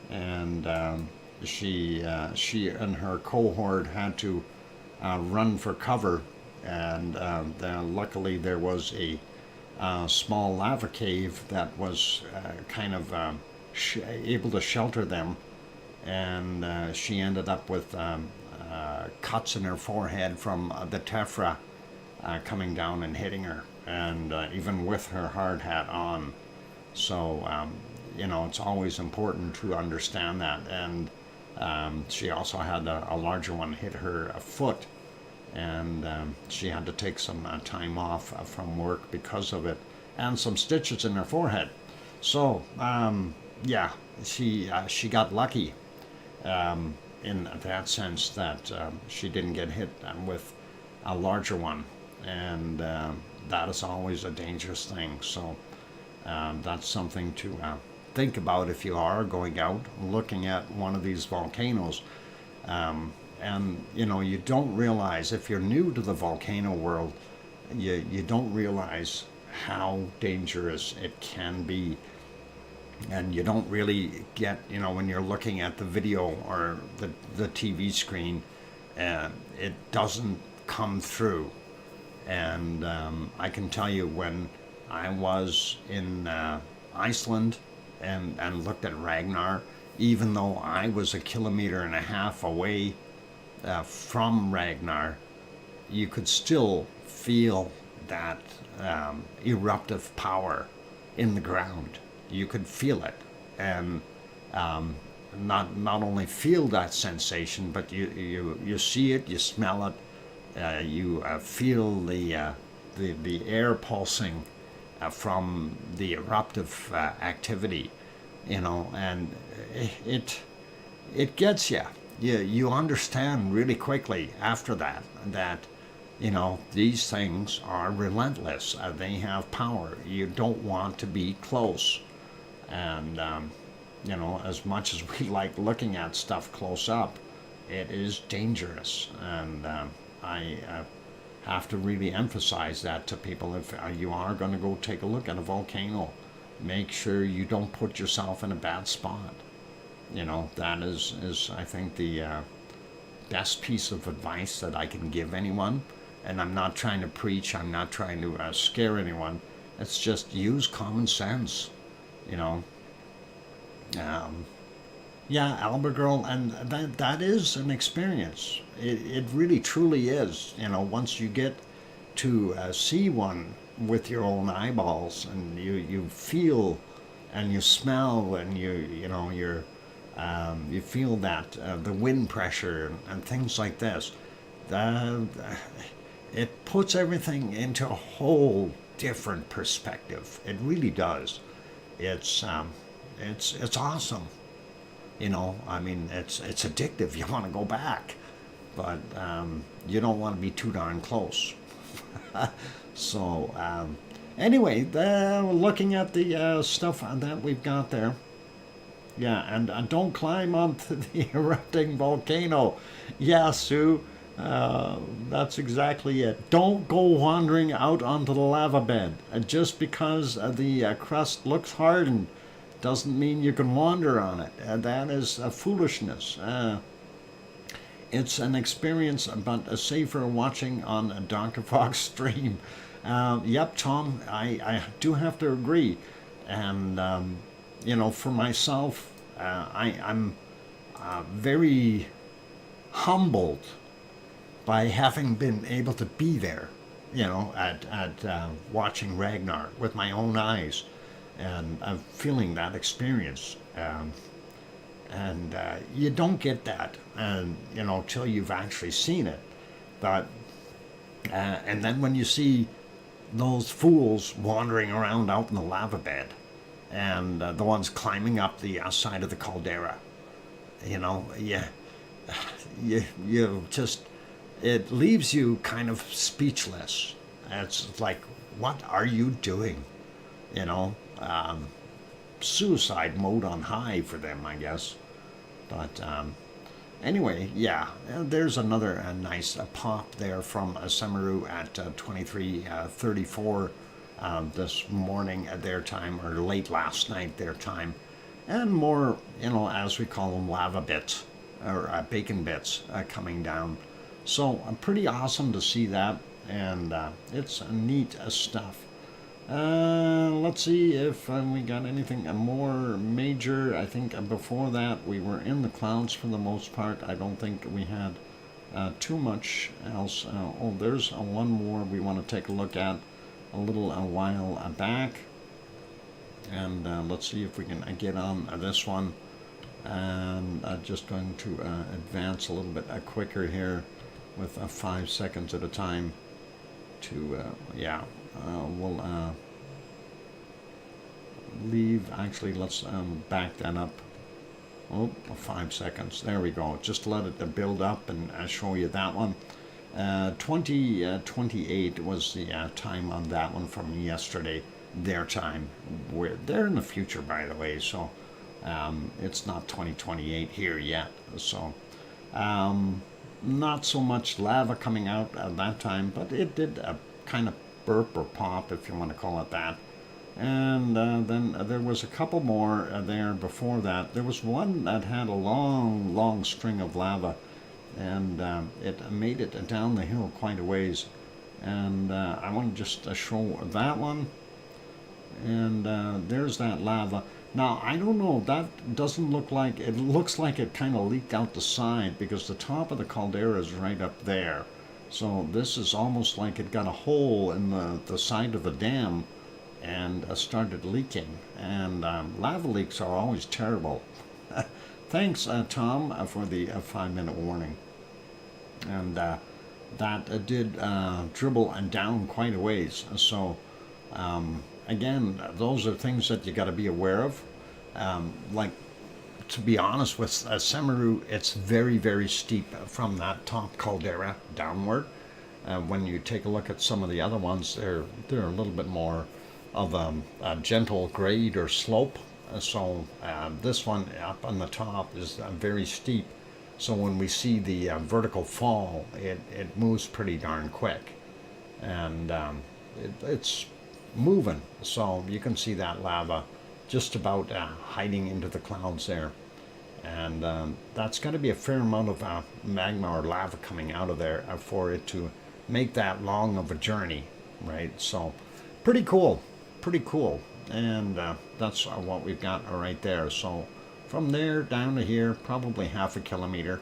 and she and her cohort had to run for cover, and luckily there was a small lava cave that was kind of able to shelter them, and she ended up with cuts in her forehead from the tephra coming down and hitting her, and even with her hard hat on. So you know, it's always important to understand that. And she also had a larger one hit her foot, and she had to take some time off from work because of it, and some stitches in her forehead. So yeah, she got lucky in that sense that she didn't get hit with a larger one, and that is always a dangerous thing. So that's something to think about if you are going out looking at one of these volcanoes. And you know, you don't realize, if you're new to the volcano world, you don't realize how dangerous it can be. And you don't really get, when you're looking at the video or the TV screen, it doesn't come through. And I can tell you, when I was in Iceland and looked at Ragnar, even though I was 1.5 kilometers away from Ragnar, you could still feel that eruptive power in the ground. You could feel it, and not only feel that sensation, but you see it, you smell it, you feel the air pulsing from the eruptive activity, and it gets you. You understand really quickly after that these things are relentless. They have power. You don't want to be close. And, as much as we like looking at stuff close up, it is dangerous. And I have to really emphasize that to people. If you are going to go take a look at a volcano, make sure you don't put yourself in a bad spot. That is I think, the best piece of advice that I can give anyone. And I'm not trying to preach, I'm not trying to scare anyone. It's just use common sense. Yeah, Albert Girl, and that is an experience. It really truly is. Once you get to see one with your own eyeballs, and you feel and you smell, and you feel that the wind pressure and things like this. It puts everything into a whole different perspective. It really does. It's awesome. It's addictive. You want to go back, but you don't want to be too darn close. So anyway, looking at the stuff that we've got there. Yeah, and don't climb onto the erupting volcano. Yeah, Sue, that's exactly it. Don't go wandering out onto the lava bed. Just because the crust looks hardened doesn't mean you can wander on it. That is foolishness. It's an experience, but safer watching on a DrFox stream. Yep, Tom, I do have to agree. And, for myself, I'm very humbled by having been able to be there, at watching Ragnar with my own eyes, and I'm feeling that experience. And you don't get that, till you've actually seen it. But and then when you see those fools wandering around out in the lava bed, and the ones climbing up the side of the caldera, you just, it leaves you kind of speechless. It's like, what are you doing? Suicide mode on high for them, I guess. But anyway, yeah, there's another nice pop there from Semaru at 23:34 this morning at their time, or late last night their time. And more, as we call them, lava bits, or bacon bits coming down. So pretty awesome to see that, and it's neat stuff. Let's see if we got anything more major. I think before that we were in the clouds for the most part. I don't think we had too much else. Oh, there's one more we want to take a look at a while back. And let's see if we can get on this one. And just going to advance a little bit quicker here with 5 seconds at a time to, we'll leave. Actually, let's back that up. Oh, 5 seconds. There we go. Just let it build up and show you that one. 2028 was the time on that one from yesterday, their time. They're in the future, by the way, so it's not 2028 here yet. So not so much lava coming out at that time, but it did kind of burp or pop, if you want to call it that. And then there was a couple more there before that. There was one that had a long, long string of lava, and it made it down the hill quite a ways. And I want to just show that one. And there's that lava. Now, I don't know, that doesn't look like, it looks like it kind of leaked out the side because the top of the caldera is right up there. So this is almost like it got a hole in the side of the dam and started leaking. And lava leaks are always terrible. Thanks, Tom, for the 5-minute warning. And that did dribble down quite a ways. So, again, those are things that you got to be aware of. Like, to be honest with Semeru, it's very, very steep from that top caldera downward. When you take a look at some of the other ones, they're a little bit more of a gentle grade or slope. So this one up on the top is very steep. So when we see the vertical fall, it moves pretty darn quick. And it's moving. So you can see that lava just about hiding into the clouds there. And that's got to be a fair amount of magma or lava coming out of there for it to make that long of a journey, right? So pretty cool, pretty cool. And that's what we've got right there. So from there down to here, probably half a kilometer.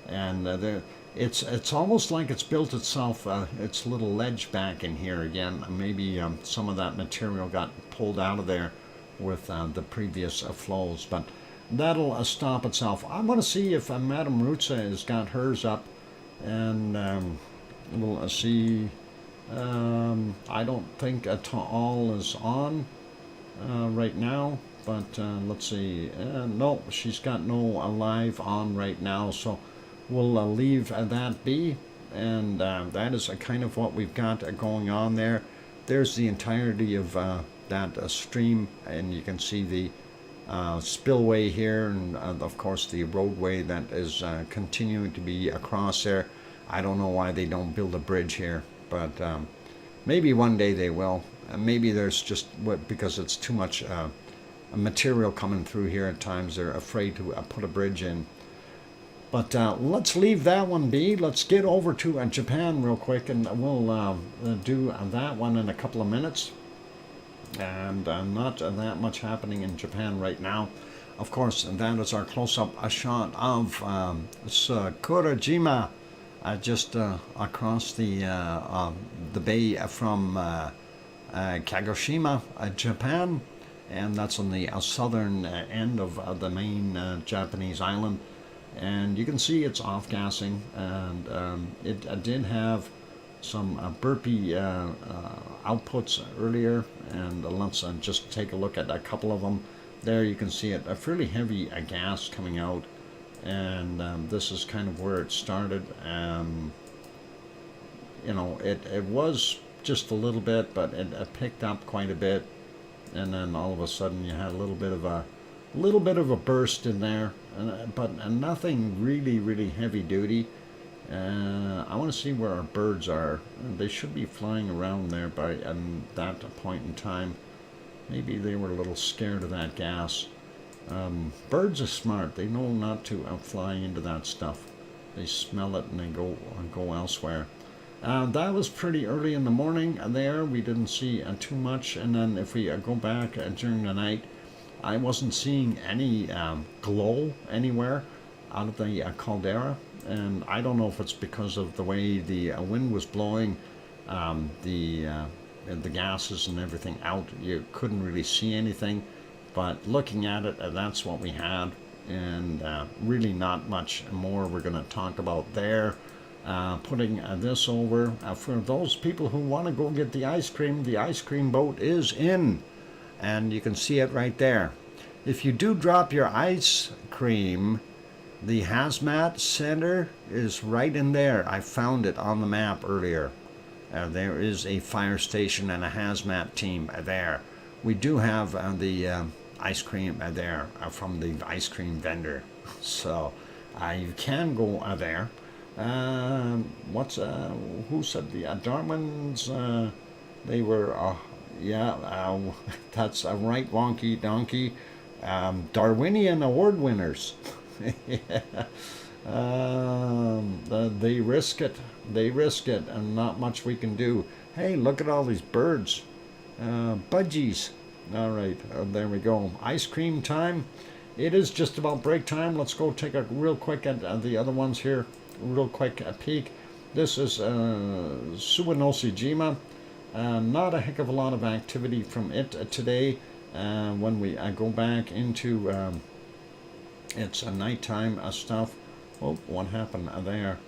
And it's almost like it's built itself, its little ledge back in here again. Maybe some of that material got pulled out of there with the previous flows, but that'll stop itself. I want to see if Madame Rutsa has got hers up, and we'll see. I don't think all is on right now, but let's see. No, she's got no live on right now, so we'll leave that be. And that is kind of what we've got going on there. There's the entirety of that stream, and you can see the spillway here, and of course the roadway that is continuing to be across there. I don't know why they don't build a bridge here, but maybe one day they will. Maybe there's just because it's too much material coming through here at times, they're afraid to put a bridge in. But let's leave that one be. Let's get over to Japan real quick, and we'll do that one in a couple of minutes. And not that much happening in Japan right now. Of course, that is our close-up shot of Sakurajima, just across the bay from Kagoshima, Japan, and that's on the southern end of the main Japanese island. And you can see it's off-gassing, and it did have some burpy outputs earlier, and let's just take a look at a couple of them. There you can see it, a fairly heavy gas coming out, and this is kind of where it started. You know, it was just a little bit, but it picked up quite a bit, and then all of a sudden you had a little bit of a burst in there, but nothing really heavy duty. I want to see where our birds are. They should be flying around there by that point in time. Maybe they were a little scared of that gas. Birds are smart. They know not to fly into that stuff. They smell it and they go elsewhere. That was pretty early in the morning there. We didn't see too much. And then if we go back during the night, I wasn't seeing any glow anywhere out of the caldera. And I don't know if it's because of the way the wind was blowing the gases and everything out. You couldn't really see anything, but looking at it, that's what we had, and really not much more we're going to talk about there. Putting this over for those people who want to go get the ice cream boat is in, and you can see it right there. If you do drop your ice cream, the hazmat center is right in there. I found it on the map earlier. There is a fire station and a hazmat team there. We do have the ice cream there from the ice cream vendor. So you can go there. What's who said the Darwin's? They were yeah. That's a right wonky donkey. Darwinian award winners. Yeah. They risk it. They risk it, and not much we can do. Hey, look at all these birds. Budgies. All right, there we go. Ice cream time. It is just about break time. Let's go take a real quick at the other ones here. Real quick peek. This is Suwanosejima. Not a heck of a lot of activity from it today. When we go back into it's a nighttime stuff. Oh, what happened there?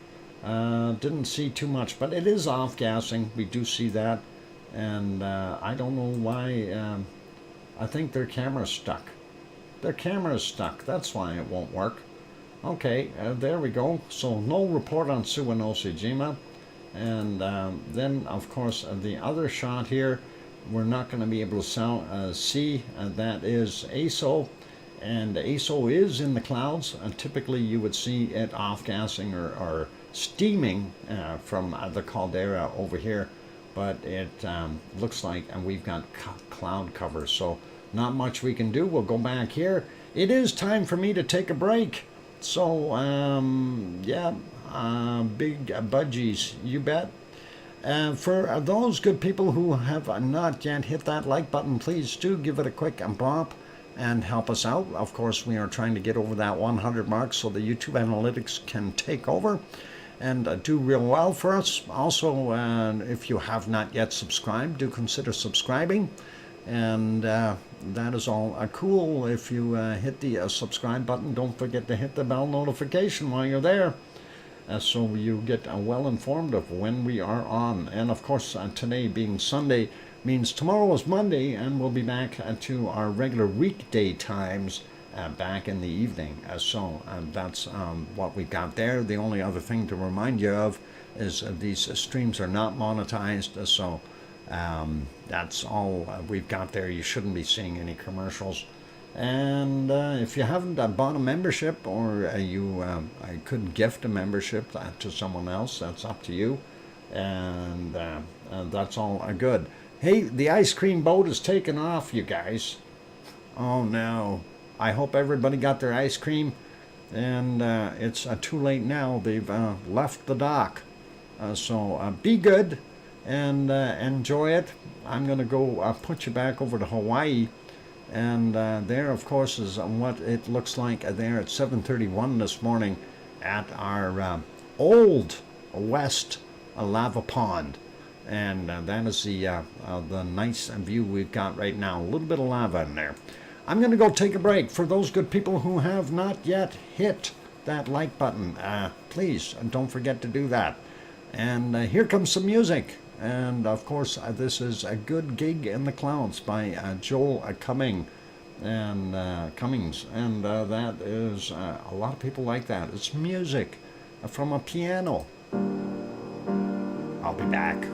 Didn't see too much, but it is off gassing. We do see that, and I don't know why. I think their camera's stuck. Their camera's stuck. That's why it won't work. Okay, there we go. So no report on Suwanosejima. And then, of course, the other shot here, we're not going to be able to see. That is ASO. And ASO is in the clouds. Typically, you would see it off-gassing or steaming from the caldera over here. But it looks like we've got cloud cover. So not much we can do. We'll go back here. It is time for me to take a break. So, yeah, big budgies, you bet. For those good people who have not yet hit that like button, please do give it a quick bump and help us out. Of course, we are trying to get over that 100 mark so the YouTube analytics can take over and do real well for us. Also, if you have not yet subscribed, do consider subscribing. And that is all cool. If you hit the subscribe button, don't forget to hit the bell notification while you're there, so you get well informed of when we are on. And of course, today being Sunday means tomorrow is Monday, and we'll be back to our regular weekday times back in the evening. So that's what we've got there. The only other thing to remind you of is these streams are not monetized, so that's all we've got there. You shouldn't be seeing any commercials. And if you haven't bought a membership, or I could gift a membership to someone else, that's up to you. And that's all good. Hey, the ice cream boat is taking off, you guys. Oh no. I hope everybody got their ice cream. And it's too late now. They've left the dock. So be good and enjoy it. I'm going to go put you back over to Hawaii. And there, of course, is what it looks like there at 7:31 this morning at our old west lava pond. And that is the nice view we've got right now. A little bit of lava in there. I'm going to go take a break. For those good people who have not yet hit that like button, please don't forget to do that. And here comes some music. And of course, this is A Good Gig in the Clouds by Joel Cummings. And that is, a lot of people like that. It's music from a piano. I'll be back.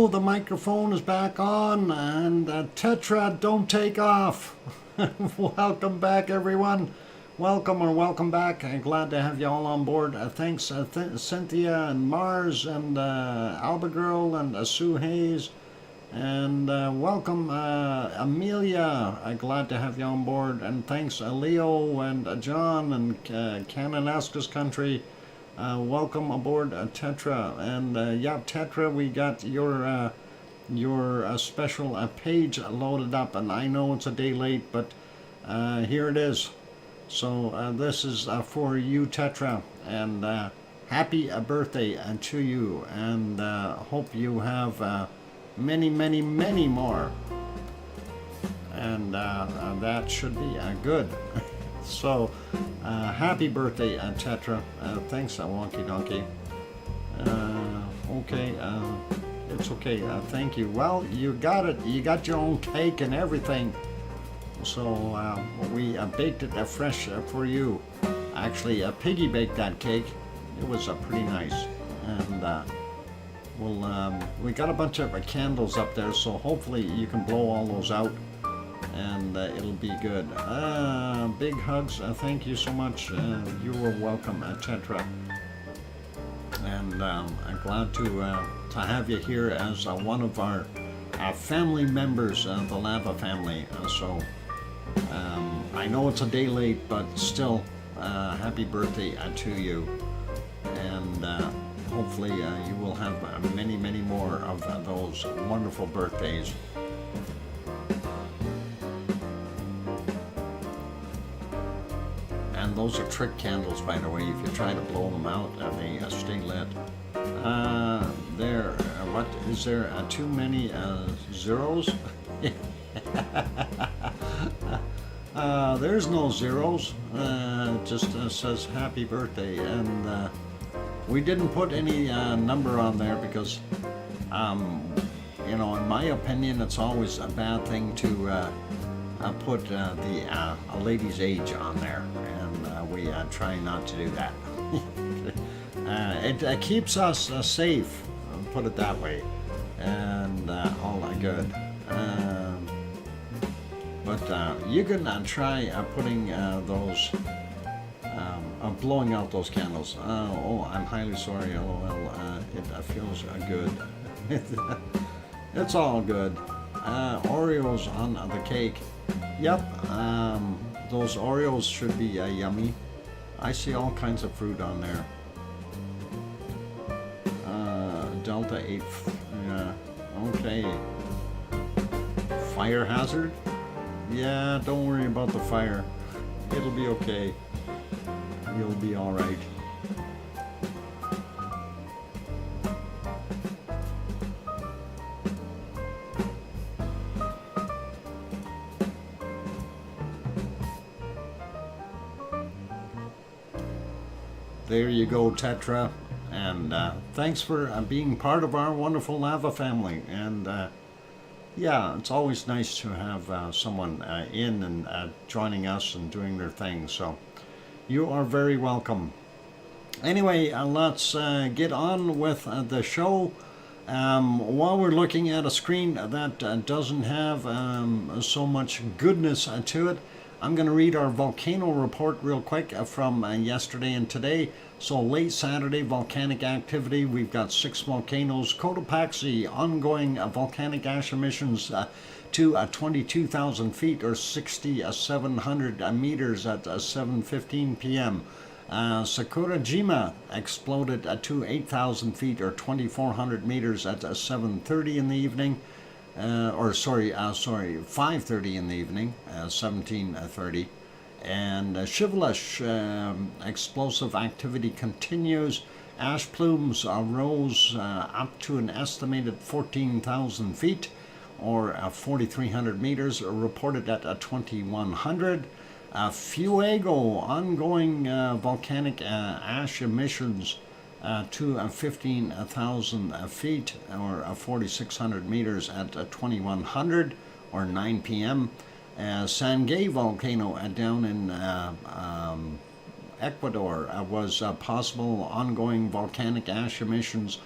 Hello, the microphone is back on, and Tetra, don't take off. Welcome back, everyone. Welcome back. I'm glad to have you all on board. Thanks, Cynthia and Mars and Albagirl and Sue Hayes. And welcome, Amelia. Glad to have you on board. And thanks, Leo and John and Kananaskis Country. Welcome aboard Tetra. And yeah, Tetra, we got your special page loaded up. And I know it's a day late, but here it is. So this is for you, Tetra. And happy birthday to you. And hope you have many more, and that should be good. So happy birthday, Tetra. Thanks, Wonky Donkey. Okay, it's okay. Thank you. Well, you got it. You got your own cake and everything. So we baked it fresh for you. Actually, Piggy baked that cake. It was pretty nice. And we got a bunch of candles up there, so hopefully you can blow all those out, and it'll be good. Big hugs. Thank you so much. You were welcome, Tetra. And I'm glad to have you here as one of our family members, the Lava family. So I know it's a day late, but still, happy birthday to you. And hopefully you will have many more of those wonderful birthdays. And those are trick candles, by the way. If you try to blow them out, they stay lit. What is there? Too many zeros? There's no zeros. Just says happy birthday, and we didn't put any number on there because, you know, in my opinion, it's always a bad thing to put a lady's age on there, and we try not to do that. It keeps us safe, put it that way, and all good. But you can try putting those. Blowing out those candles. Oh, I'm highly sorry. LOL. It feels good. It's all good. Oreos on the cake. Yep. Those Oreos should be yummy. I see all kinds of fruit on there. Delta 8. Okay. Fire hazard? Yeah, don't worry about the fire. It'll be okay. You'll be all right. There you go, Tetra. And thanks for being part of our wonderful Lava family. And yeah, it's always nice to have someone in and joining us and doing their thing. So you are very welcome. Anyway, let's get on with the show. While we're looking at a screen that doesn't have so much goodness to it, I'm going to read our volcano report real quick from yesterday and today. So late Saturday, volcanic activity. We've got 6 volcanoes. Cotopaxi, ongoing volcanic ash emissions to 22,000 feet or 6,700 meters at 7:15 p.m. Sakurajima exploded to 8,000 feet or 2,400 meters at 7:30 in the evening. 5:30 in the evening, 17:30. And Shivelish, explosive activity continues. Ash plumes rose up to an estimated 14,000 feet or 4,300 meters, reported at 2,100. Fuego, ongoing volcanic ash emissions to 15,000 feet or 4,600 meters at 2,100 or 9 p.m. Sangay volcano down in Ecuador was possible ongoing volcanic ash emissions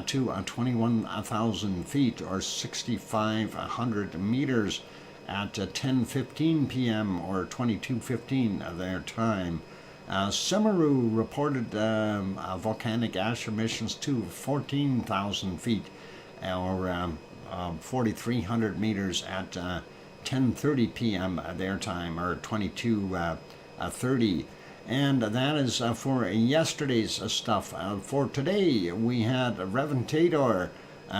to 21,000 feet or 6,500 meters at 10:15 p.m. or 22:15 their time. Semeru reported volcanic ash emissions to 14,000 feet or 4,300 meters at 10:30 p.m. their time or 22:30. And that is for yesterday's stuff. For today, we had Reventator,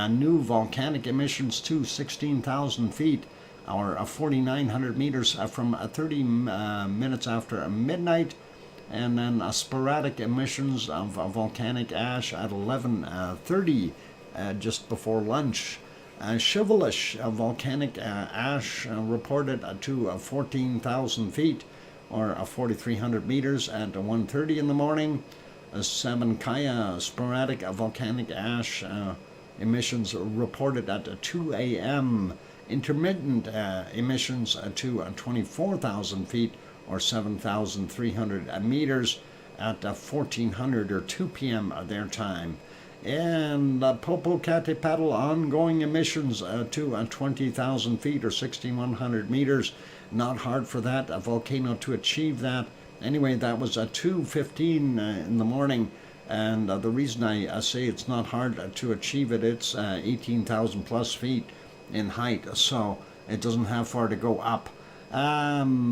new volcanic emissions to 16,000 feet or 4,900 meters from 30 minutes after midnight. And then sporadic emissions of volcanic ash at 11:30 just before lunch. Shivelish volcanic ash reported to 14,000 feet or 4,300 meters at 1:30 in the morning. Sabancaya sporadic volcanic ash emissions reported at 2 a.m. Intermittent emissions to 24,000 feet or 7,300 meters at 1400 or 2 p.m. their time. And Popocatépetl ongoing emissions to 20,000 feet or 6,100 meters. Not hard for that volcano to achieve that. Anyway, that was 2:15 in the morning, and the reason I say it's not hard to achieve it, it's 18,000 plus feet in height, so it doesn't have far to go up.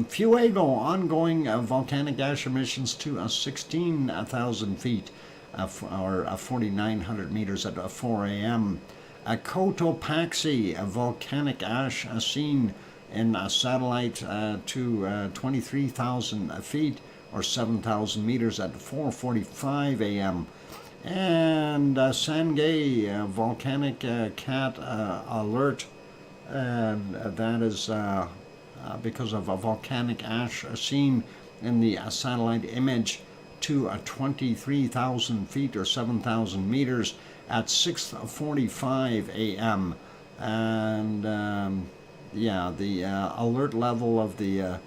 Fuego ongoing volcanic ash emissions to 16,000 feet or 4,900 meters at 4 a.m. Cotopaxi volcanic ash seen in satellite to 23,000 feet or 7,000 meters at 4:45 a.m. And Sangay volcanic cat alert, and that is because of a volcanic ash seen in the satellite image to 23,000 feet or 7,000 meters at 6:45 a.m. And yeah, the alert level of the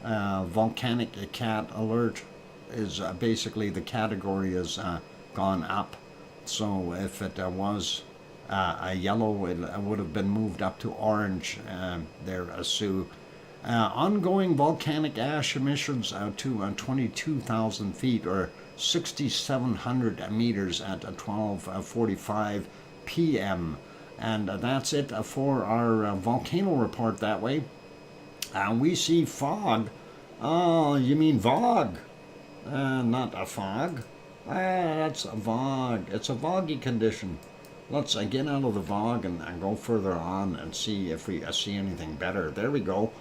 volcanic cat alert is basically the category has gone up. So if it was a yellow, it would have been moved up to orange there, Sue. Ongoing volcanic ash emissions to 22,000 feet or 6,700 meters at 12:45 p.m. And that's it for our volcano report that way. We see fog. Oh, you mean VOG? Not a fog. That's a VOG. It's a VOGgy condition. Let's get out of the VOG and go further on and see if we see anything better. There we go.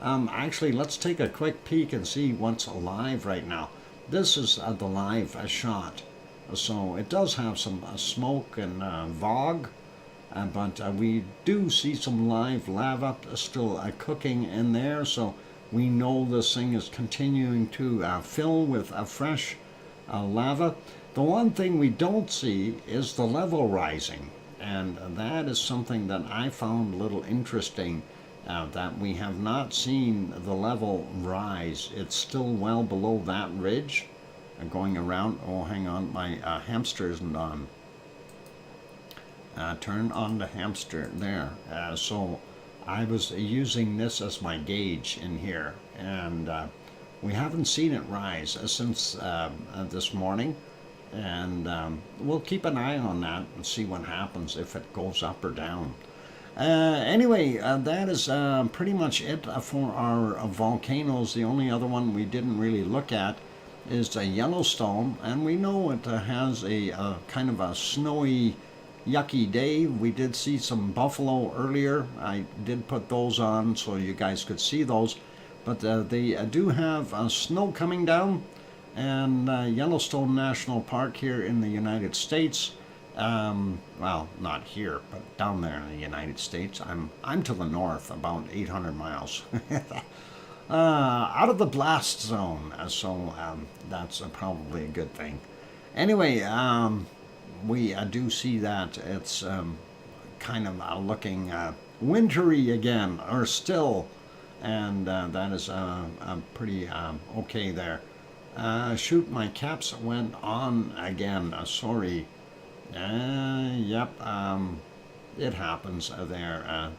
Actually, let's take a quick peek and see what's live right now. This is the live shot. So it does have some smoke and VOG, but we do see some live lava still cooking in there. So we know this thing is continuing to fill with fresh lava. The one thing we don't see is the level rising, and that is something that I found a little interesting. That we have not seen the level rise. It's still well below that ridge going around. Oh, hang on, my hamster isn't on. Turn on the hamster there. So I was using this as my gauge in here, and we haven't seen it rise since this morning, and we'll keep an eye on that and see what happens if it goes up or down. Anyway, that is pretty much it for our volcanoes. The only other one we didn't really look at is Yellowstone, and we know it has a kind of a snowy, yucky day. We did see some buffalo earlier. I did put those on so you guys could see those, but they do have snow coming down, and Yellowstone National Park here in the United States. Well, not here, but down there in the United States. I'm to the north, about 800 miles. Out of the blast zone, so that's probably a good thing. Anyway, we do see that it's kind of looking wintry again, or still, and that is pretty okay there. Shoot, my caps went on again. Sorry. Yep. It happens there,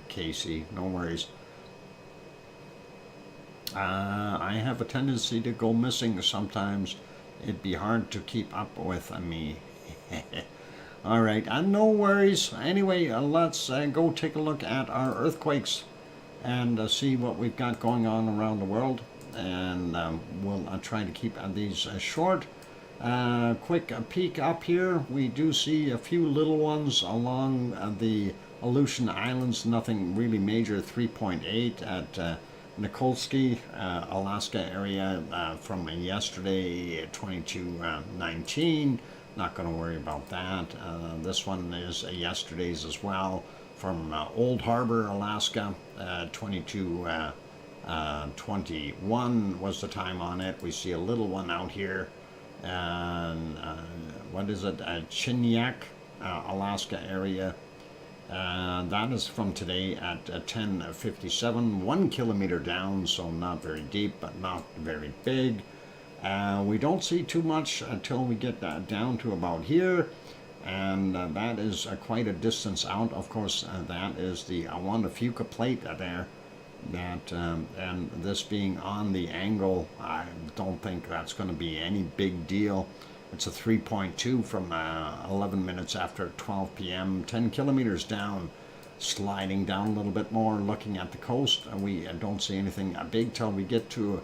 Casey. No worries. I have a tendency to go missing sometimes. It'd be hard to keep up with me. All right, no worries. Anyway, let's go take a look at our earthquakes and see what we've got going on around the world. And we'll try to keep these short. Quick peek up here. We do see a few little ones along the Aleutian Islands. Nothing really major. 3.8 at Nikolsky, Alaska area from yesterday, 2219. Not going to worry about that. This one is yesterday's as well from Old Harbor, Alaska, 2221 was the time on it. We see a little one out here. And what is it? Chiniak, Alaska area. That is from today at 10:57, 1 kilometer down, so not very deep, but not very big. We don't see too much until we get down to about here, and that is quite a distance out. Of course, that is the Wanda Fuca plate there. That and this being on the angle, I don't think that's going to be any big deal. It's a 3.2 from 11 minutes after 12 p.m. 10 kilometers down, sliding down a little bit more, looking at the coast. We don't see anything big till we get to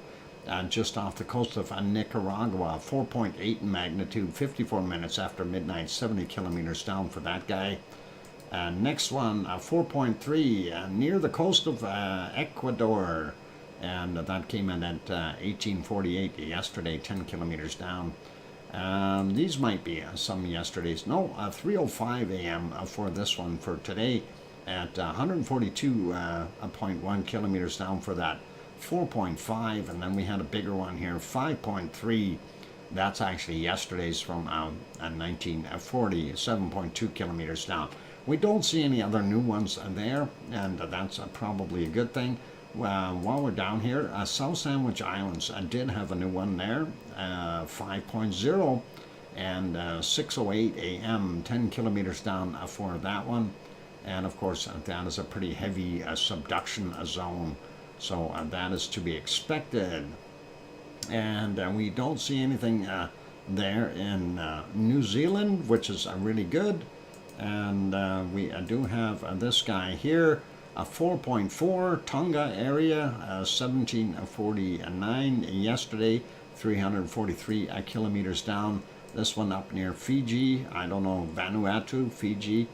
just off the coast of Nicaragua. 4.8 in magnitude, 54 minutes after midnight, 70 kilometers down for that guy. Next one, 4.3 near the coast of Ecuador, and that came in at 1848 yesterday, 10 kilometers down. These might be some yesterday's. No, 3:05 a.m. For this one for today at 142.1 kilometers down for that 4.5, and then we had a bigger one here, 5.3. That's actually yesterday's from 1940, 7.2 kilometers down. We don't see any other new ones there, and that's probably a good thing. While we're down here, South Sandwich Islands did have a new one there, 5.0, and 6:08 a.m., 10 kilometers down for that one. And of course, that is a pretty heavy subduction zone, so that is to be expected. And we don't see anything there in New Zealand, which is really good. And we do have this guy here, a 4.4 Tonga area, 1749 yesterday, 343 kilometers down. This one up near Fiji, I don't know, Vanuatu, Fiji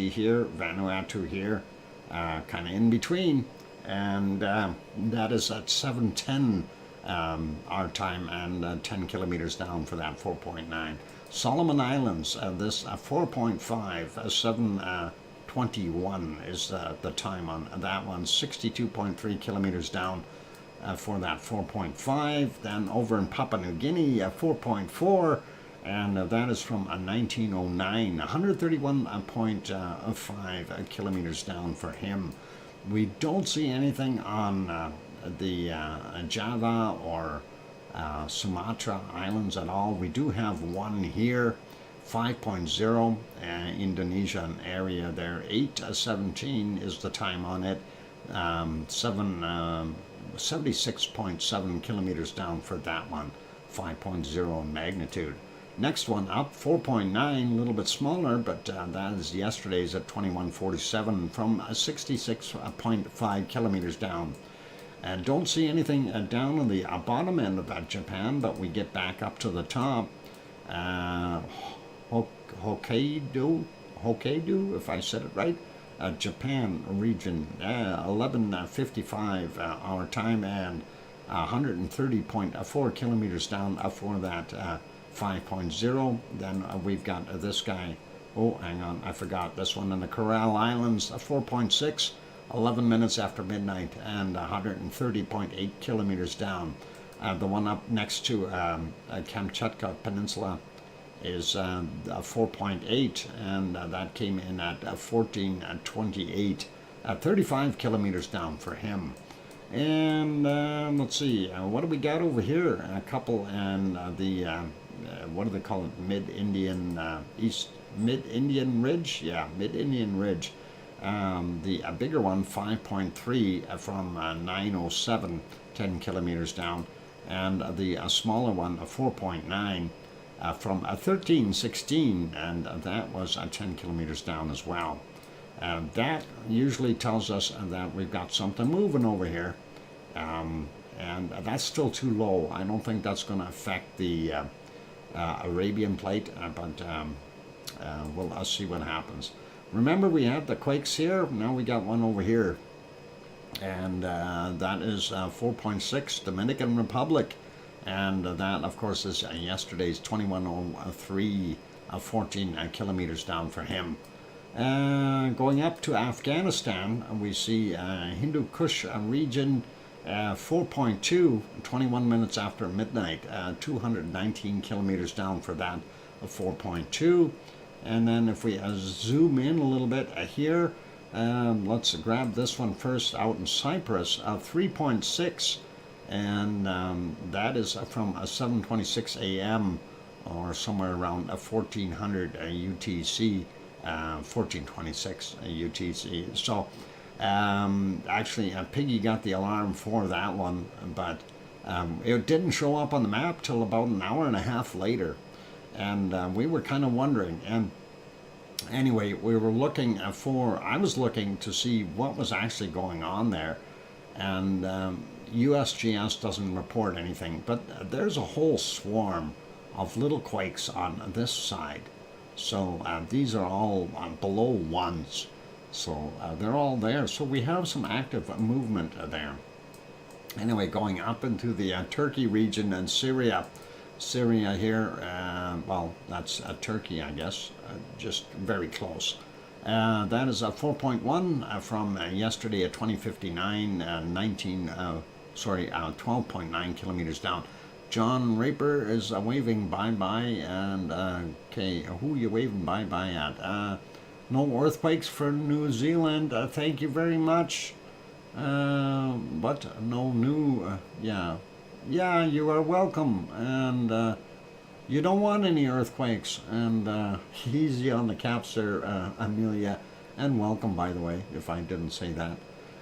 here, Vanuatu here, kind of in between. And that is at 7:10 our time, and 10 kilometers down for that 4.9. Solomon Islands, this 4.5, 7:21 is the time on that one, 62.3 kilometers down for that 4.5. Then over in Papua New Guinea, 4.4, and that is from 1909, 131.5 kilometers down for him. We don't see anything on the Java or Sumatra Islands at all. We do have one here, 5.0, Indonesian area there. 8:17 is the time on it. 76.7 kilometers down for that one, 5.0 in magnitude. Next one up, 4.9, a little bit smaller, but that is yesterday's at 21:47 from 66.5 kilometers down. And don't see anything down on the bottom end of that Japan, but we get back up to the top. Hokkaido, if I said it right, Japan region, 11:55 our time, and 130.4 kilometers down for that 5.0. Then we've got this guy. Oh, hang on, I forgot this one in the Coral Islands, 4.6. 11 minutes after midnight, and 130.8 kilometers down. The one up next to Kamchatka Peninsula is 4.8, and that came in at 14:28, 35 kilometers down for him. And let's see, what do we got over here? A couple in the what do they call it? Mid-Indian, Mid-Indian Ridge? Yeah, Mid-Indian Ridge. The bigger one, 5.3 from 907, 10 kilometers down. And the smaller one, 4.9 from 1316, and that was 10 kilometers down as well. That usually tells us that we've got something moving over here. And that's still too low. I don't think that's going to affect the Arabian plate, but we'll see what happens. Remember, we had the quakes here. Now we got one over here, and that is 4.6 Dominican Republic, and that, of course, is yesterday's 2103, 14 kilometers down for him. Going up to Afghanistan, we see Hindu Kush region. 4.2, 21 minutes after midnight, 219 kilometers down for that, 4.2. And then if we zoom in a little bit here, let's grab this one first out in Cyprus, 3.6, and that is from 7:26 a.m. or somewhere around 1400 UTC, 1426 UTC. So actually, Piggy got the alarm for that one, but it didn't show up on the map till about an hour and a half later, and we were kind of wondering. And anyway, we were looking I was looking to see what was actually going on there, and USGS doesn't report anything, but there's a whole swarm of little quakes on this side. So these are all below ones. So they're all there. So we have some active movement there. Anyway, going up into the Turkey region and Syria. Syria here, well, that's Turkey, I guess, just very close. That is a 4.1 from yesterday at 2059, 12.9 kilometers down. John Raper is waving bye-bye, and okay, who are you waving bye-bye at? No earthquakes for New Zealand. Thank you very much. But no new. Yeah, you are welcome. And you don't want any earthquakes. And easy on the caps there, Amelia. And welcome, by the way, if I didn't say that.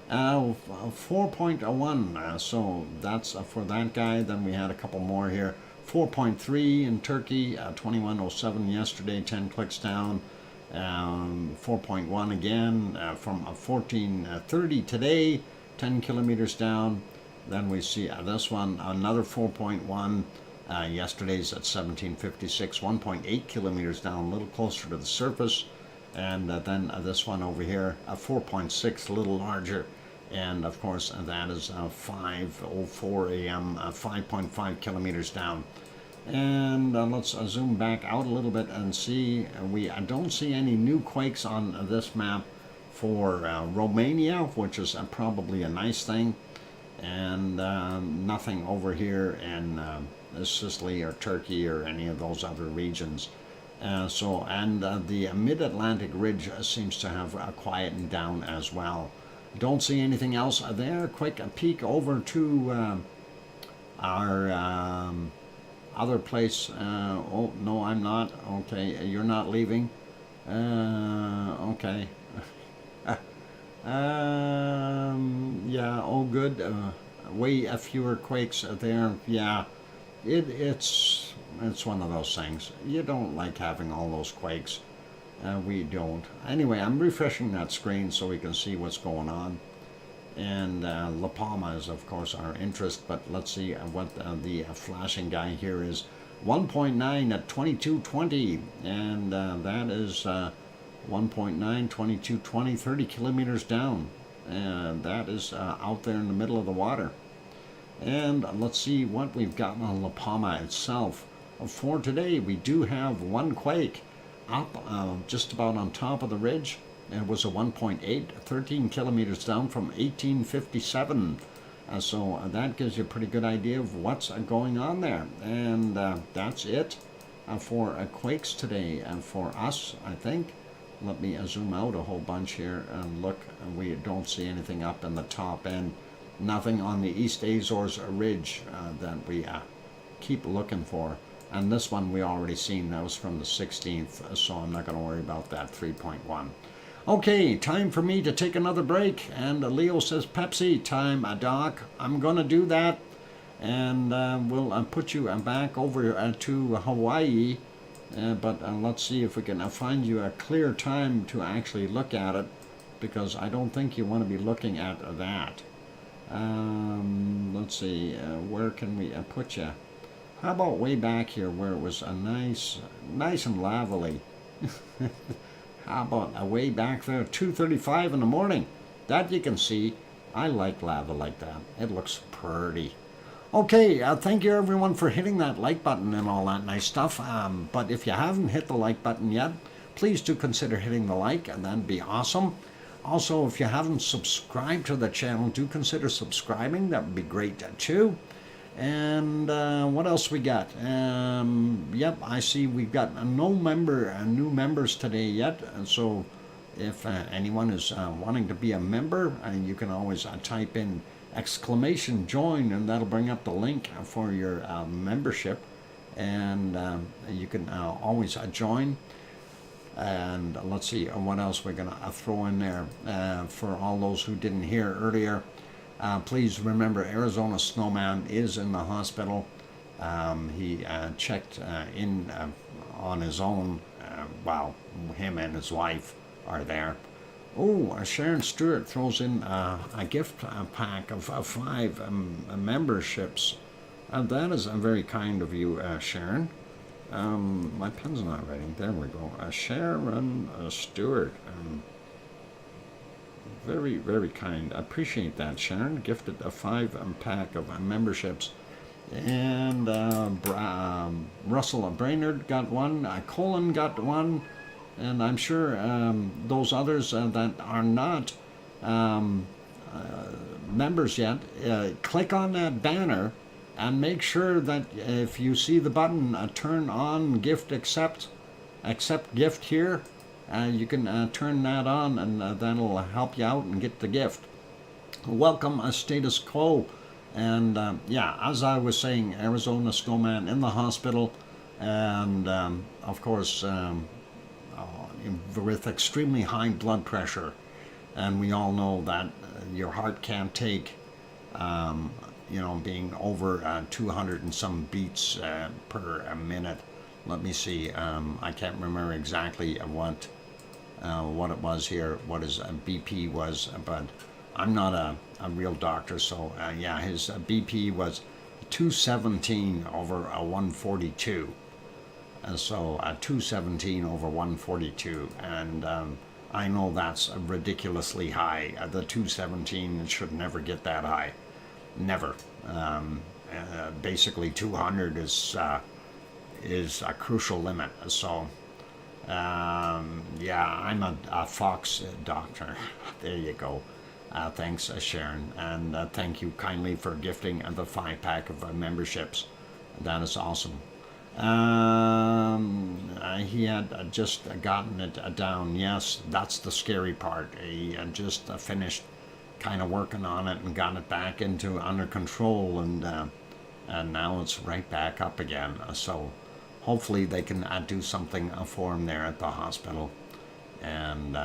4.1. So that's for that guy. Then we had a couple more here. 4.3 in Turkey. 2107 yesterday. 10 clicks down. 4.1 again from 1430 today, 10 kilometers down. Then we see this one, another 4.1. Yesterday's at 1756, 1.8 kilometers down, a little closer to the surface. And then this one over here, 4.6, a little larger. And of course, that is 5:04 a.m., 5.5 kilometers down. And let's zoom back out a little bit and see. We don't see any new quakes on this map for Romania, which is probably a nice thing, and nothing over here in Sicily or Turkey or any of those other regions. The mid-Atlantic ridge seems to have quietened down as well. Don't see anything else there. Quick peek over to our other place. Oh, no, I'm not. Okay, you're not leaving. Okay. Yeah, oh good. Way fewer quakes there. Yeah, it's one of those things. You don't like having all those quakes. We don't. Anyway, I'm refreshing that screen so we can see what's going on. And La Palma is, of course, our interest, but let's see what the flashing guy here is. 1.9 at 2220, and that is 1.9, 2220, 30 kilometers down. And that is out there in the middle of the water. And let's see what we've got on La Palma itself. For today, we do have one quake up just about on top of the ridge. It was a 1.8, 13 kilometers down from 1857. So that gives you a pretty good idea of what's going on there. And that's it for quakes today. And for us, I think, let me zoom out a whole bunch here and look. We don't see anything up in the top end. Nothing on the East Azores Ridge that we keep looking for. And this one we already seen, that was from the 16th, so I'm not going to worry about that 3.1. Okay, time for me to take another break. And Leo says, Pepsi time, Doc. I'm going to do that. And we'll put you back over to Hawaii. But let's see if we can find you a clear time to actually look at it, because I don't think you want to be looking at that. Let's see, where can we put you? How about way back here where it was a nice and lavely? How about way back there, 2:35 in the morning? That you can see. I like lava like that. It looks pretty. Okay, thank you everyone for hitting that like button and all that nice stuff. But if you haven't hit the like button yet, please do consider hitting the like, and that'd be awesome. Also, if you haven't subscribed to the channel, do consider subscribing. That would be great too. And what else we got? Yep, I see we've got no new members today yet. And so if anyone is wanting to be a member, you can always type in !join, and that'll bring up the link for your membership. And you can always join. And let's see what else we're going to throw in there for all those who didn't hear earlier. Please remember, Arizona Snowman is in the hospital. He checked in on his own while him and his wife are there. Oh, Sharon Stewart throws in a gift pack of 5 memberships. That is very kind of you, Sharon. My pen's not writing. There we go. Sharon Stewart. Very, very kind. I appreciate that, Sharon. Gifted a 5 pack of memberships. And Russell Brainerd got one. Colin got one. And I'm sure those others that are not members yet, click on that banner and make sure that if you see the button, turn on gift accept gift here. You can turn that on, and that'll help you out and get the gift. Welcome, Status Quo. And yeah, as I was saying, Arizona Snowman in the hospital, and of course with extremely high blood pressure. And we all know that your heart can't take being over 200 and some beats per minute. Let me see. I can't remember exactly what it was here, what his BP was, but I'm not a real doctor, so yeah, his BP was 217 over 142. And so 217 over 142, and I know that's ridiculously high. The 217 should never get that high, never. Basically, 200 is a crucial limit. So, yeah, I'm a Fox doctor. There you go. Thanks, Sharon, and thank you kindly for gifting the 5-pack of memberships. That is awesome. He had just gotten it down. Yes, that's the scary part. He had just finished kind of working on it and got it back under control, and now it's right back up again. So hopefully they can do something for him there at the hospital. And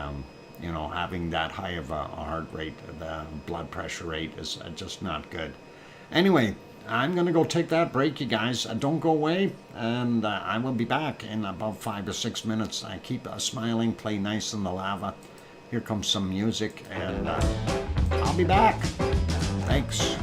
having that high of a heart rate, the blood pressure rate is just not good. Anyway, I'm going to go take that break, you guys. Don't go away, and I will be back in about 5 or 6 minutes. I keep smiling, play nice in the lava. Here comes some music, and I'll be back. Thanks.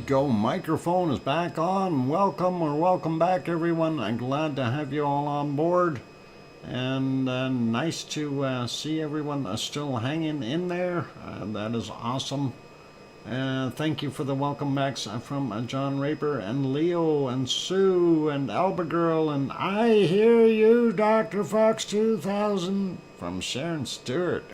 go. Microphone is back on. Welcome back, everyone. I'm glad to have you all on board. And nice to see everyone still hanging in there. That is awesome. Thank you for the welcome backs from John Raper and Leo and Sue and Alba Girl and I hear you, DrFox2000 from Sharon Stewart.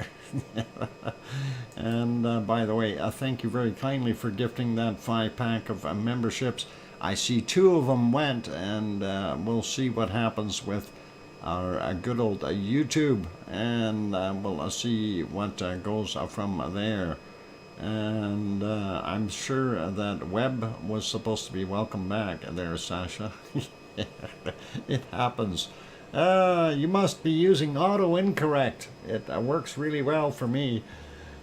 And by the way, thank you very kindly for gifting that 5-pack of memberships. I see 2 of them went, and we'll see what happens with our good old YouTube, and we'll see what goes from there. And I'm sure that Webb was supposed to be welcome back there, Sasha. It happens. You must be using auto incorrect. It works really well for me.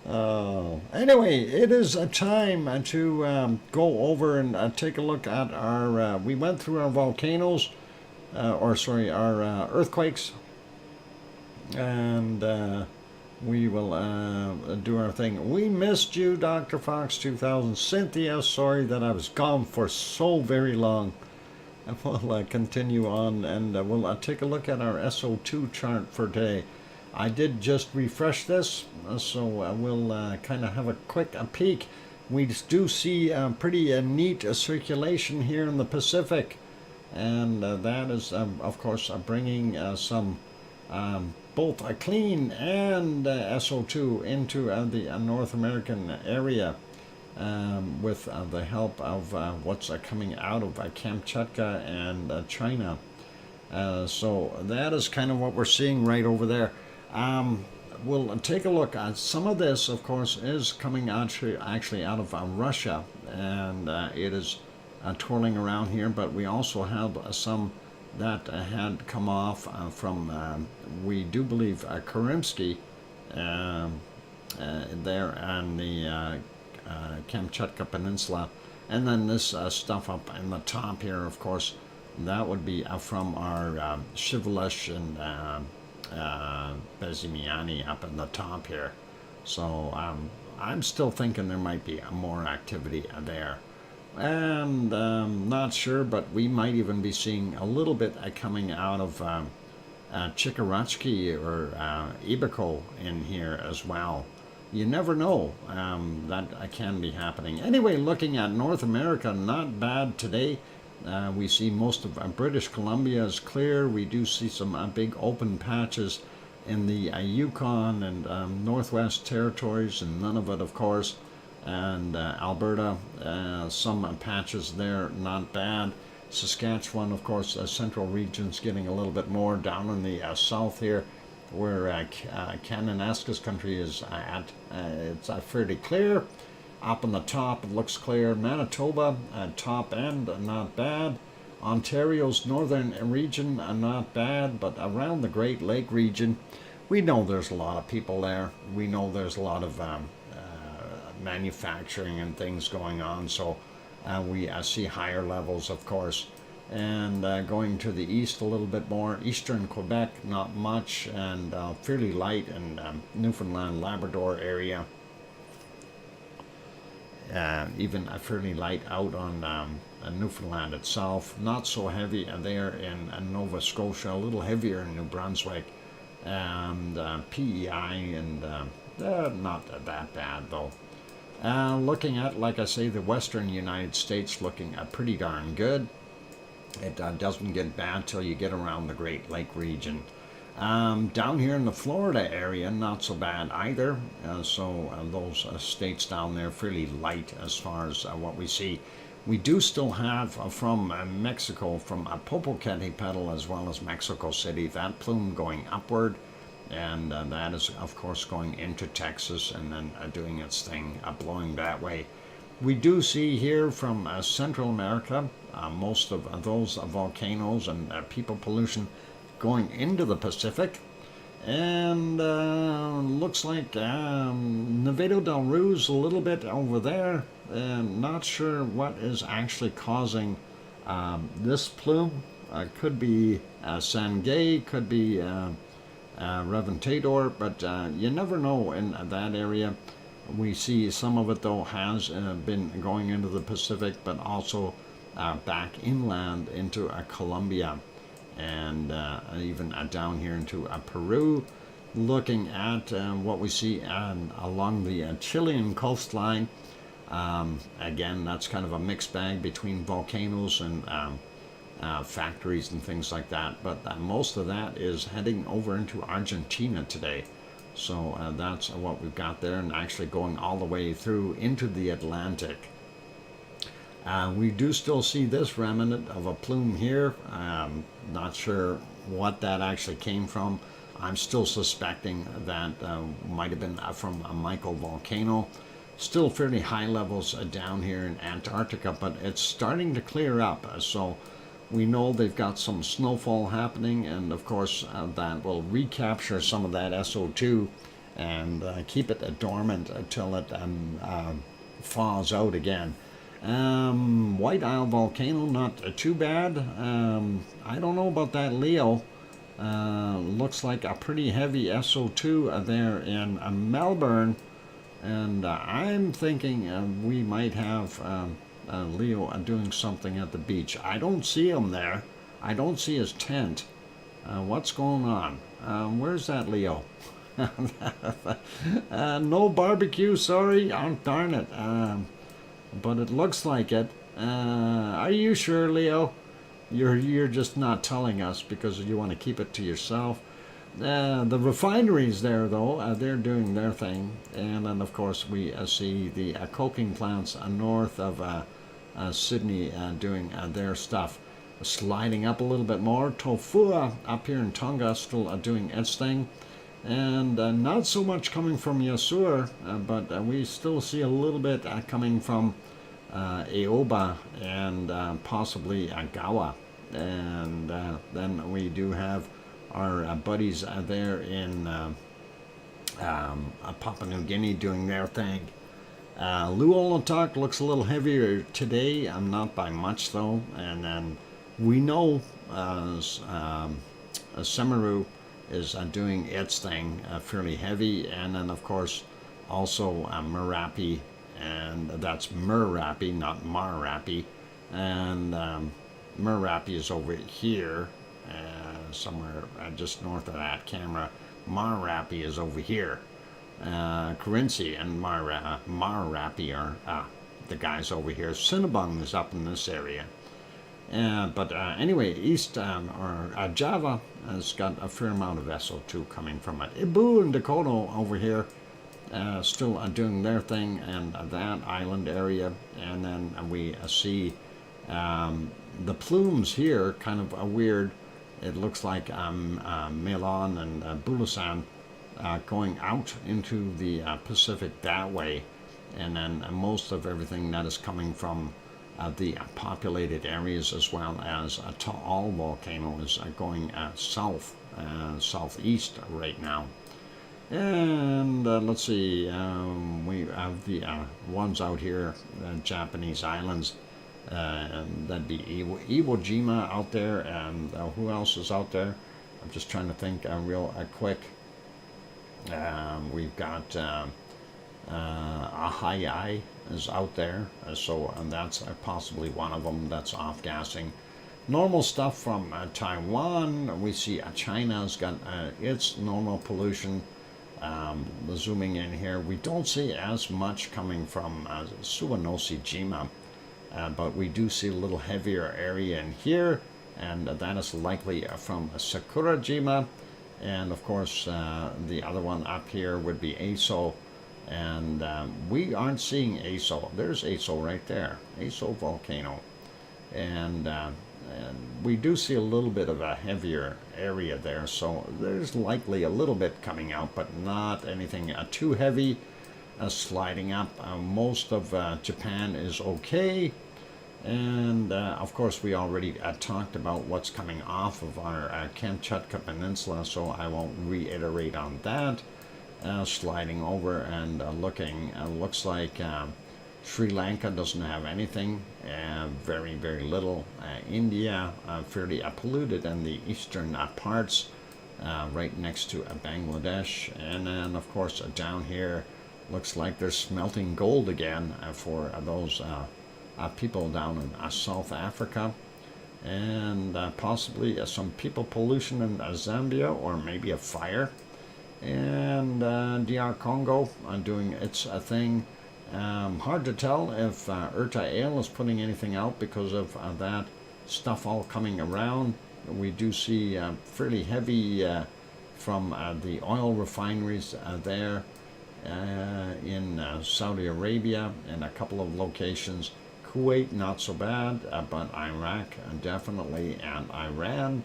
Anyway, it is a time to go over and take a look at our, we went through our volcanoes, our earthquakes, and we will do our thing. We missed you, Dr. Fox2000. Cynthia, sorry that I was gone for so very long. And we'll continue on, and we'll take a look at our SO2 chart for today. I did just refresh this, so we'll kind of have a quick peek. We do see a pretty neat circulation here in the Pacific, and that is, of course, bringing some both a clean and SO2 into the North American area. With the help of what's coming out of Kamchatka and China. So that is kind of what we're seeing right over there. We'll take a look at some of this, of course, is coming actually out of Russia, and it is twirling around here, but we also have some that had come off from, we do believe, Kurimsky there on the Kamchatka Peninsula, and then this stuff up in the top here, of course, that would be from our Shivalesh and Bezimiani up in the top here. So I'm still thinking there might be more activity there, and not sure, but we might even be seeing a little bit coming out of Chikaratsky or Ibiko in here as well. You never know, that can be happening. Anyway, looking at North America, not bad today. We see most of British Columbia is clear. We do see some big open patches in the Yukon and Northwest Territories, and Nunavut, of course, and Alberta. Some patches there, not bad. Saskatchewan, of course, central region's getting a little bit more down in the south here, where Kananaskis country is at. It's fairly clear. Up on the top, it looks clear. Manitoba, top end, not bad. Ontario's northern region, not bad, but around the Great Lake region, we know there's a lot of people there. We know there's a lot of manufacturing and things going on, so we see higher levels, of course. And going to the east a little bit more, eastern Quebec, not much, and fairly light in Newfoundland, Labrador area. Even fairly light out on Newfoundland itself, not so heavy there in Nova Scotia, a little heavier in New Brunswick, and PEI, and not that bad though. Looking at, like I say, the western United States looking pretty darn good. It doesn't get bad till you get around the Great Lake region. Down here in the Florida area, not so bad either. So those states down there fairly light as far as what we see. We do still have from Mexico, from Popocatépetl as well as Mexico City, that plume going upward. And that is, of course, going into Texas and then doing its thing, blowing that way. We do see here from Central America, most of those volcanoes and people pollution going into the Pacific. And looks like Nevado del Ruiz a little bit over there. Not sure what is actually causing this plume. Could be Sangay, could be Reventador, but you never know in that area. We see some of it though has been going into the Pacific, but also back inland into Colombia, and even down here into Peru. Looking at what we see along the Chilean coastline. Again, that's kind of a mixed bag between volcanoes and factories and things like that, but most of that is heading over into Argentina today. So that's what we've got there, and actually going all the way through into the Atlantic. We do still see this remnant of a plume here. Not sure what that actually came from. I'm still suspecting that might have been from a microvolcano. Still fairly high levels down here in Antarctica, but it's starting to clear up. So we know they've got some snowfall happening, and of course that will recapture some of that SO2 and keep it dormant until it thaws out again. White Isle volcano, not too bad. I don't know about that Leo. Looks like a pretty heavy SO2 there in Melbourne, and I'm thinking we might have Leo doing something at the beach. I don't see him there. I don't see his tent. What's going on? Where's that Leo? No barbecue, sorry. Oh, darn it. But it looks like it. Are you sure, Leo? You're just not telling us because you want to keep it to yourself. The refineries there, though, they're doing their thing. And then, of course, we see the coking plants north of Sydney doing their stuff. Sliding up a little bit more. Tofua up here in Tonga still doing its thing. And not so much coming from Yasur, but we still see a little bit coming from Aoba and possibly Agawa. And then we do have our buddies there in Papua New Guinea doing their thing. Luolatak looks a little heavier today, not by much though. And then we know Semeru is doing its thing fairly heavy, and then of course also Merapi, and that's Merapi, not Marapi, and Merapi is over here somewhere just north of that camera. Marapi is over here. Carinci and Marapi are the guys over here. Cinnabung is up in this area. But anyway, East or Java has got a fair amount of SO2 coming from it. Ibu and Dakota over here still doing their thing, and that island area. And then we see the plumes here, kind of weird. It looks like Milan and Bulasan going out into the Pacific that way. And then most of everything that is coming from the populated areas, as well as Taal volcano is going south, southeast right now. And let's see, we have the ones out here, Japanese islands, and that'd be Iwo Jima out there, and who else is out there? I'm just trying to think real quick. We've got Ahai is out there, so that's possibly one of them that's off-gassing. Normal stuff from Taiwan. We see China's got its normal pollution. Zooming in here, we don't see as much coming from Suwanosi Jima, but we do see a little heavier area in here, and that is likely from Sakura Jima. And of course, the other one up here would be ASO. And we aren't seeing ASO. There's ASO right there, ASO volcano. And we do see a little bit of a heavier area there, so there's likely a little bit coming out, but not anything too heavy. Sliding up, most of Japan is okay. And of course, we already talked about what's coming off of our Kamchatka Peninsula, so I won't reiterate on that. Sliding over and looking, looks like Sri Lanka doesn't have anything, very, very little. India, fairly polluted in the eastern parts, right next to Bangladesh. And then, of course, down here, Looks like they're smelting gold again for those people down in South Africa, and possibly some people pollution in Zambia, or maybe a fire. And DR Congo doing its thing. Hard to tell if RTVE is putting anything out because of that stuff all coming around. We do see fairly heavy from the oil refineries there in Saudi Arabia in a couple of locations. Kuwait, not so bad, but Iraq definitely, and Iran.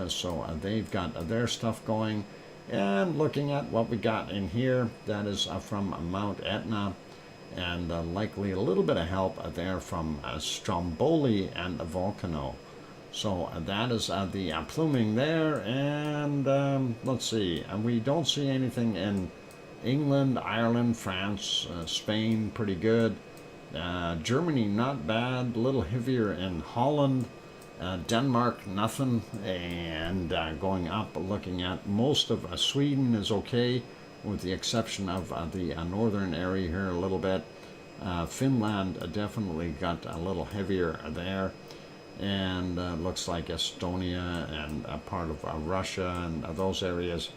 So they've got their stuff going. And looking at what we got in here, that is from Mount Etna, and likely a little bit of help there from Stromboli and Volcano. So that is the pluming there, and let's see, and we don't see anything in England, Ireland, France, Spain, pretty good. Germany, not bad, a little heavier in Holland. Denmark, nothing, and going up, looking at most of Sweden is okay, with the exception of the northern area here a little bit. Finland definitely got a little heavier there, and looks like Estonia and part of Russia and those areas.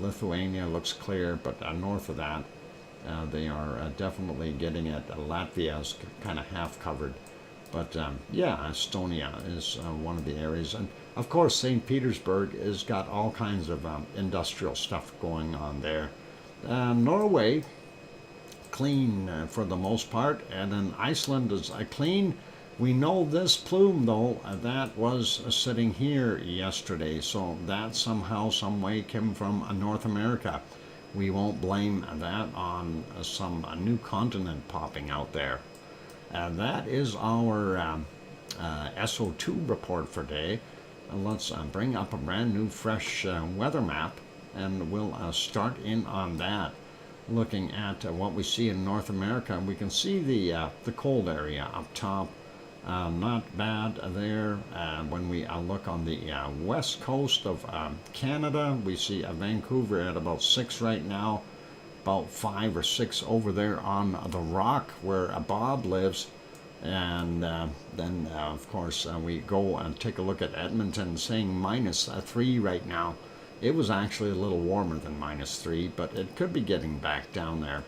Lithuania looks clear, but north of that, they are definitely getting it. Latvia is kind of half covered. But yeah, Estonia is one of the areas. And of course, St. Petersburg has got all kinds of industrial stuff going on there. Norway, clean for the most part. And then Iceland is clean. We know this plume, though, that was sitting here yesterday. So that somehow, some way came from North America. We won't blame that on some new continent popping out there. That is our SO2 report for today. Let's bring up a brand new fresh weather map, and we'll start in on that. Looking at what we see in North America, we can see the cold area up top. Not bad there. When we look on the west coast of Canada, we see Vancouver at about 6 right now. About 5 or 6 over there on the rock where Bob lives. And then of course we go and take a look at Edmonton, saying -3 right now. It was actually a little warmer than -3, but it could be getting back down there.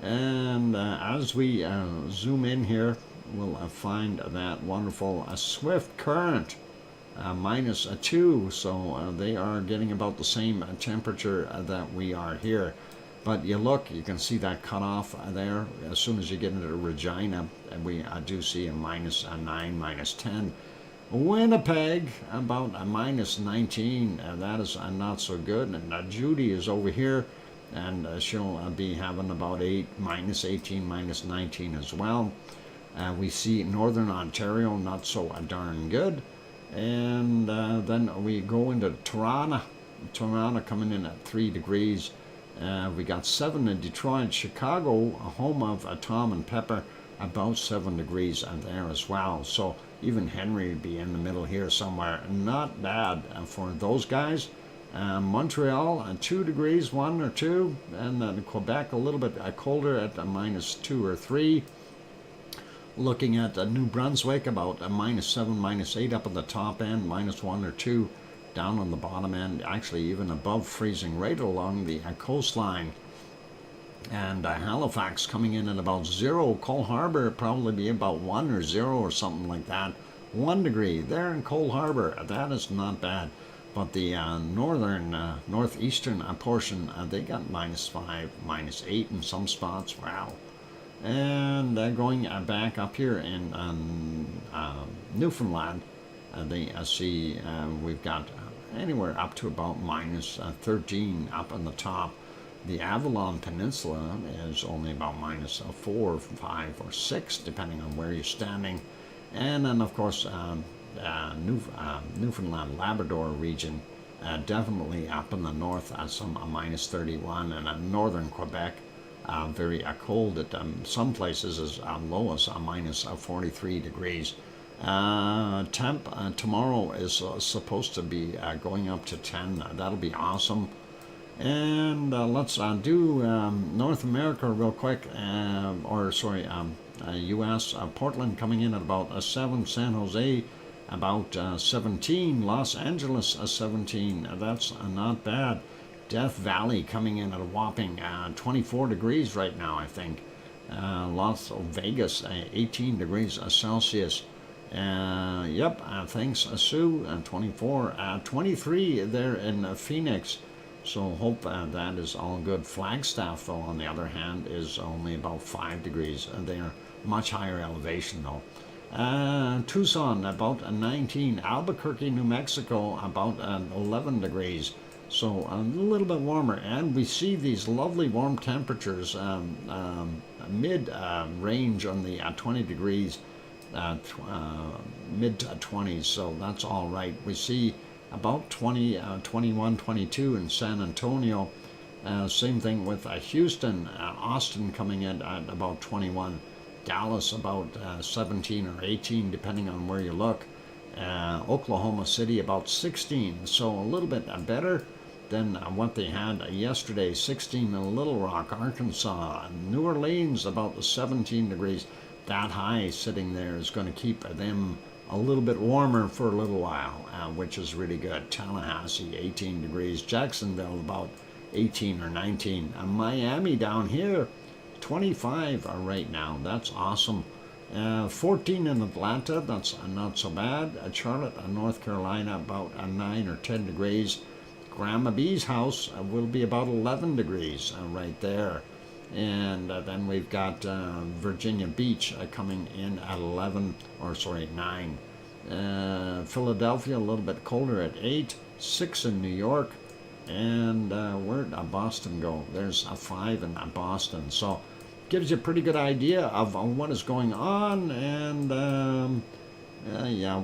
And as we zoom in here, we'll find that wonderful swift current, -2, so they are getting about the same temperature that we are here. But you look, you can see that cutoff there. As soon as you get into Regina, we do see a -9, -10. Winnipeg, about a -19, that is not so good. And Judy is over here, and she'll be having about -18, -19 as well. We see Northern Ontario, not so darn good. And then we go into Toronto. Toronto coming in at 3 degrees. We got 7 in Detroit. Chicago, home of Tom and Pepper, about 7 degrees there as well. So even Henry would be in the middle here somewhere. Not bad for those guys. Montreal, 2 degrees, 1 or 2. And then Quebec, a little bit colder at -2 or 3. Looking at New Brunswick, about -7, -8 up at the top end, -1 or 2 down on the bottom end, actually even above freezing right along the coastline. And Halifax coming in at about 0. Cole Harbour probably be about 1 or 0 or something like that. 1 degree there in Cole Harbour, that is not bad. But the northeastern portion, they got -5, -8 in some spots. Wow. And going back up here in Newfoundland, they see we've got anywhere up to about -13 up on the top. The Avalon Peninsula is only about -4, 5, or 6, depending on where you're standing. And then, of course, Newfoundland, Labrador region, definitely up in the north at some -31, and northern Quebec, very cold at some places as low as -43 degrees. Temp tomorrow is supposed to be going up to 10. That'll be awesome. And let's do North America real quick, U.S. Portland coming in at about 7, San Jose about 17, Los Angeles 17. That's not bad. Death Valley coming in at a whopping 24 degrees right now, I think. Las Vegas 18 degrees Celsius. Thanks, Sue. 24, 23 there in Phoenix. So hope that is all good. Flagstaff, though, on the other hand, is only about 5 degrees. They're much higher elevation, though. Tucson, about 19. Albuquerque, New Mexico, about 11 degrees. So a little bit warmer. And we see these lovely warm temperatures, mid-range on the 20 degrees, mid-20s. So that's all right. We see about 20, 21, 22 in San Antonio. Same thing with Houston, Austin coming in at about 21. Dallas about 17 or 18, depending on where you look. Oklahoma City about 16, so a little bit better than what they had yesterday. 16 in Little Rock, Arkansas. New Orleans about 17 degrees. That high sitting there is going to keep them a little bit warmer for a little while, which is really good. Tallahassee 18 degrees. Jacksonville about 18 or 19. Miami down here 25 right now. That's awesome. 14 in Atlanta. That's not so bad. Charlotte, North Carolina, about 9 or 10 degrees. Grandma B's house will be about 11 degrees right there. And then we've got Virginia Beach coming in at 9. Philadelphia, a little bit colder at 8. 6 in New York. And where'd Boston go? There's a 5 in Boston. So gives you a pretty good idea of what is going on. And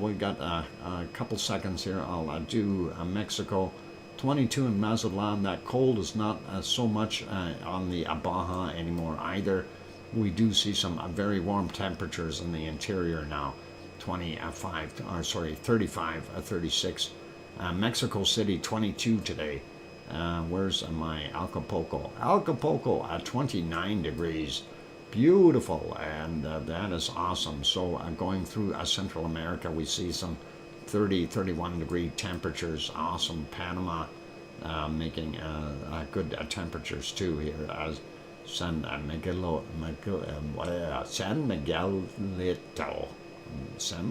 we've got a couple seconds here. I'll do Mexico. 22 in Mazatlan. That cold is not so much on the Baja anymore either. We do see some very warm temperatures in the interior now. 35, 36. Mexico City 22 today. Where's my Acapulco? Acapulco at 29 degrees. Beautiful, and that is awesome. So going through Central America, we see some 30, 31 degree temperatures. Awesome. Panama making good temperatures too here. San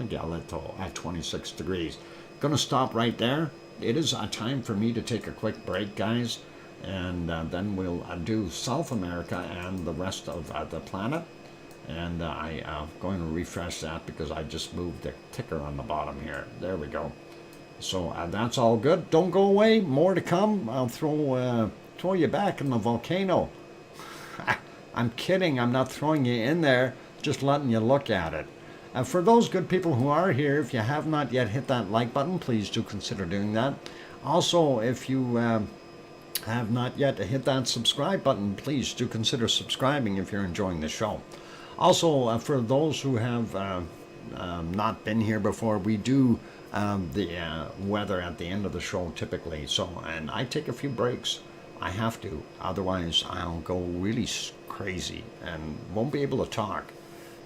Miguelito at 26 degrees. Gonna stop right there. It is time for me to take a quick break, guys, and then we'll do South America and the rest of the planet. And I'm going to refresh that because I just moved the ticker on the bottom here. There we go. So that's all good. Don't go away. More to come. I'll throw you back in the volcano. I'm kidding. I'm not throwing you in there. Just letting you look at it. For those good people who are here, if you have not yet hit that like button, please do consider doing that. Also, if you have not yet hit that subscribe button, please do consider subscribing if you're enjoying the show. Also, for those who have not been here before, we do the weather at the end of the show typically. So, and I take a few breaks. I have to, otherwise I'll go really crazy and won't be able to talk.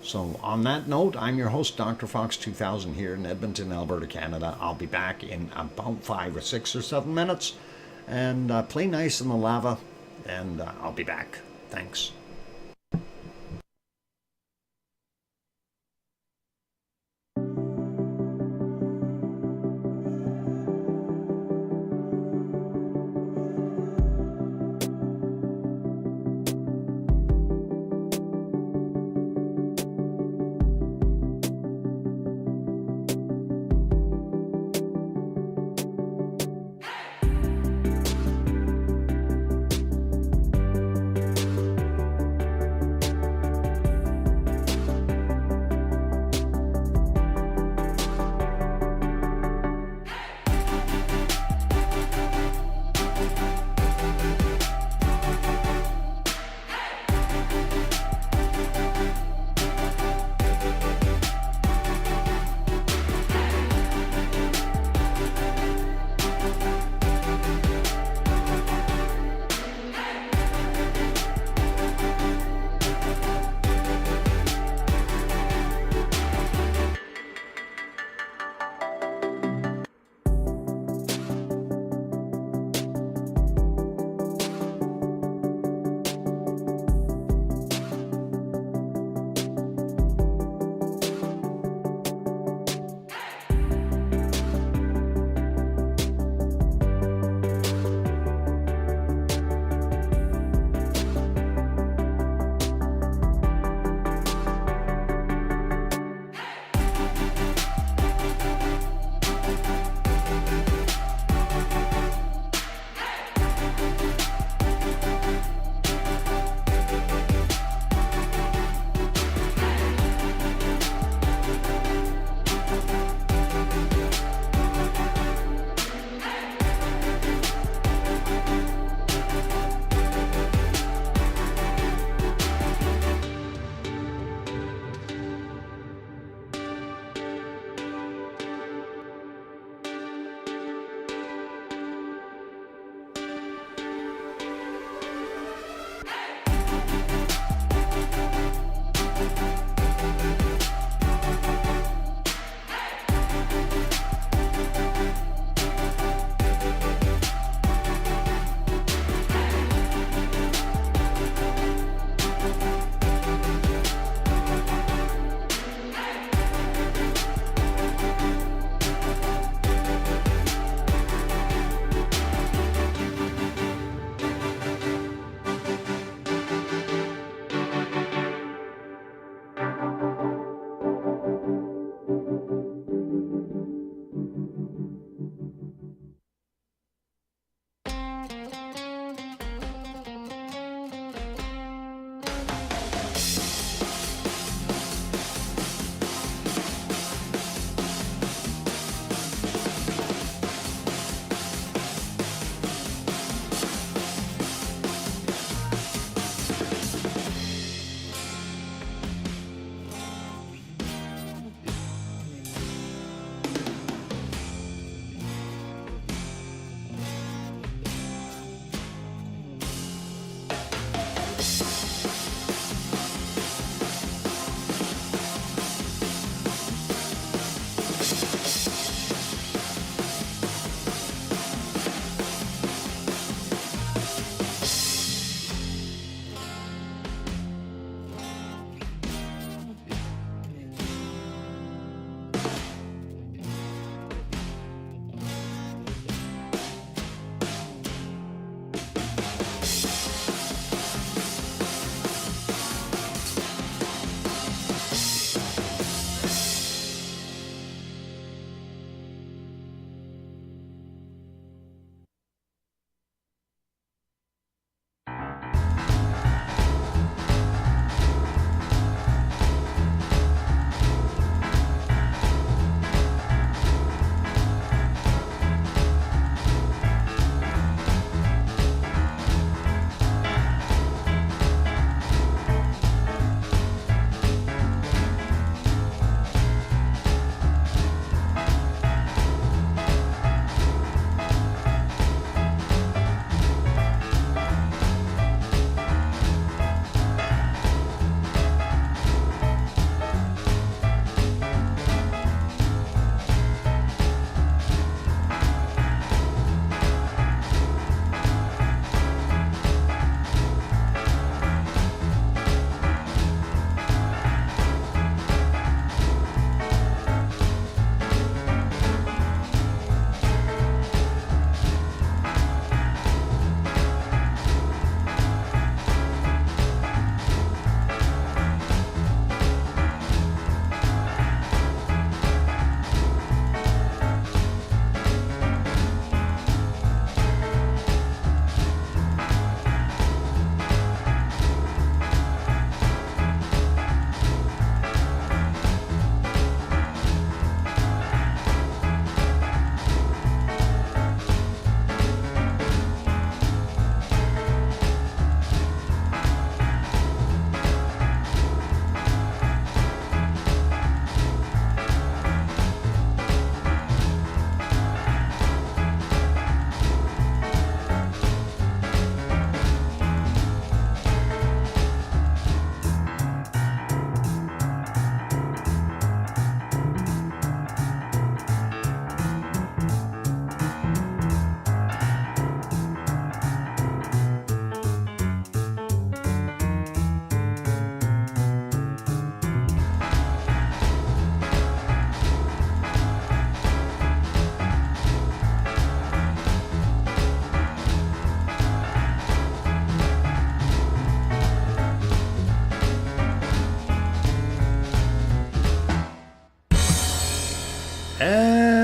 So on that note, I'm your host, DrFox2000 here in Edmonton, Alberta, Canada. I'll be back in about 5 or 6 or 7 minutes, and play nice in the lava, and I'll be back. Thanks.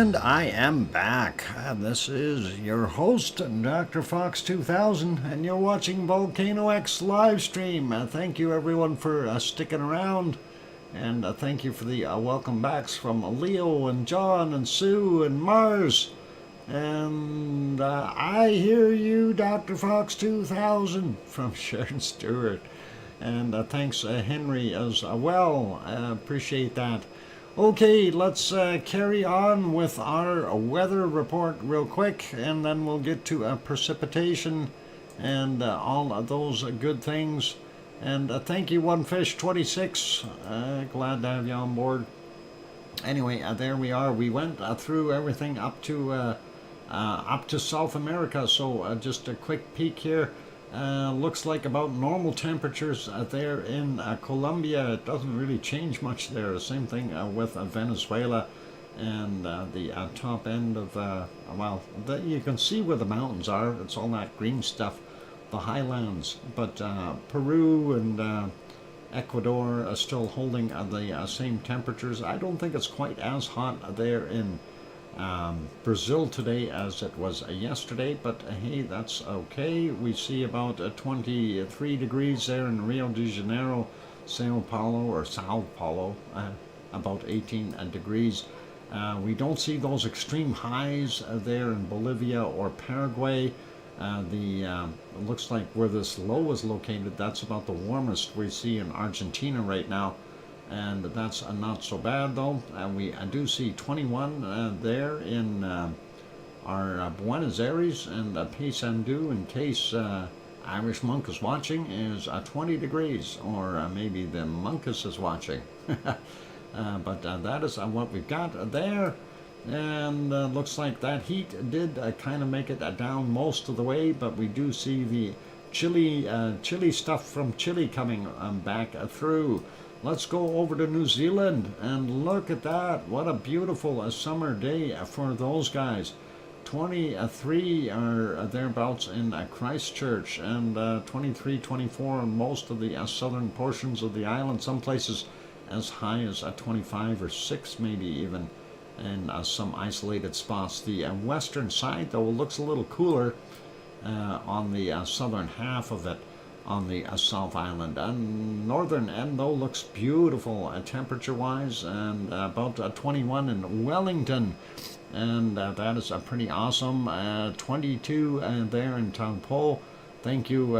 And I am back. This is your host, DrFox2000, and you're watching VolcanoX live stream. Thank you everyone for sticking around, and thank you for the welcome backs from Leo and John and Sue and Mars. And I hear you, DrFox2000, from Sharon Stewart. And thanks, Henry, as well. I appreciate that. Okay, let's carry on with our weather report real quick, and then we'll get to precipitation and all of those good things. And thank you, OneFish26. Glad to have you on board. Anyway, there we are. We went through everything up to South America, so just a quick peek here. Looks like about normal temperatures there in Colombia. It doesn't really change much there. Same thing with Venezuela, and the top end of, you can see where the mountains are. It's all that green stuff, the highlands. But Peru and Ecuador are still holding the same temperatures. I don't think it's quite as hot there in Brazil today as it was yesterday, but hey, that's okay. We see about 23 degrees there in Rio de Janeiro, Sao Paulo, about 18 degrees. We don't see those extreme highs there in Bolivia or Paraguay. Looks like where this low is located, that's about the warmest we see in Argentina right now. And that's not so bad though. We do see 21 there in our Buenos Aires, and Paysandú, in case Irish Monk is watching, is 20 degrees, or maybe the Monkus is watching. But that is what we've got there. And looks like that heat did kind of make it down most of the way, but we do see the chilly stuff from Chile coming back through. Let's go over to New Zealand and look at that. What a beautiful summer day for those guys. 23 or thereabouts in Christchurch, and 23, 24 in most of the southern portions of the island. Some places as high as 25 or 6 maybe even in some isolated spots. The western side though looks a little cooler on the southern half of it, on the South Island. And northern end though looks beautiful temperature wise, and about 21 in Wellington, and that is pretty awesome. 22 there in Taupo. Thank you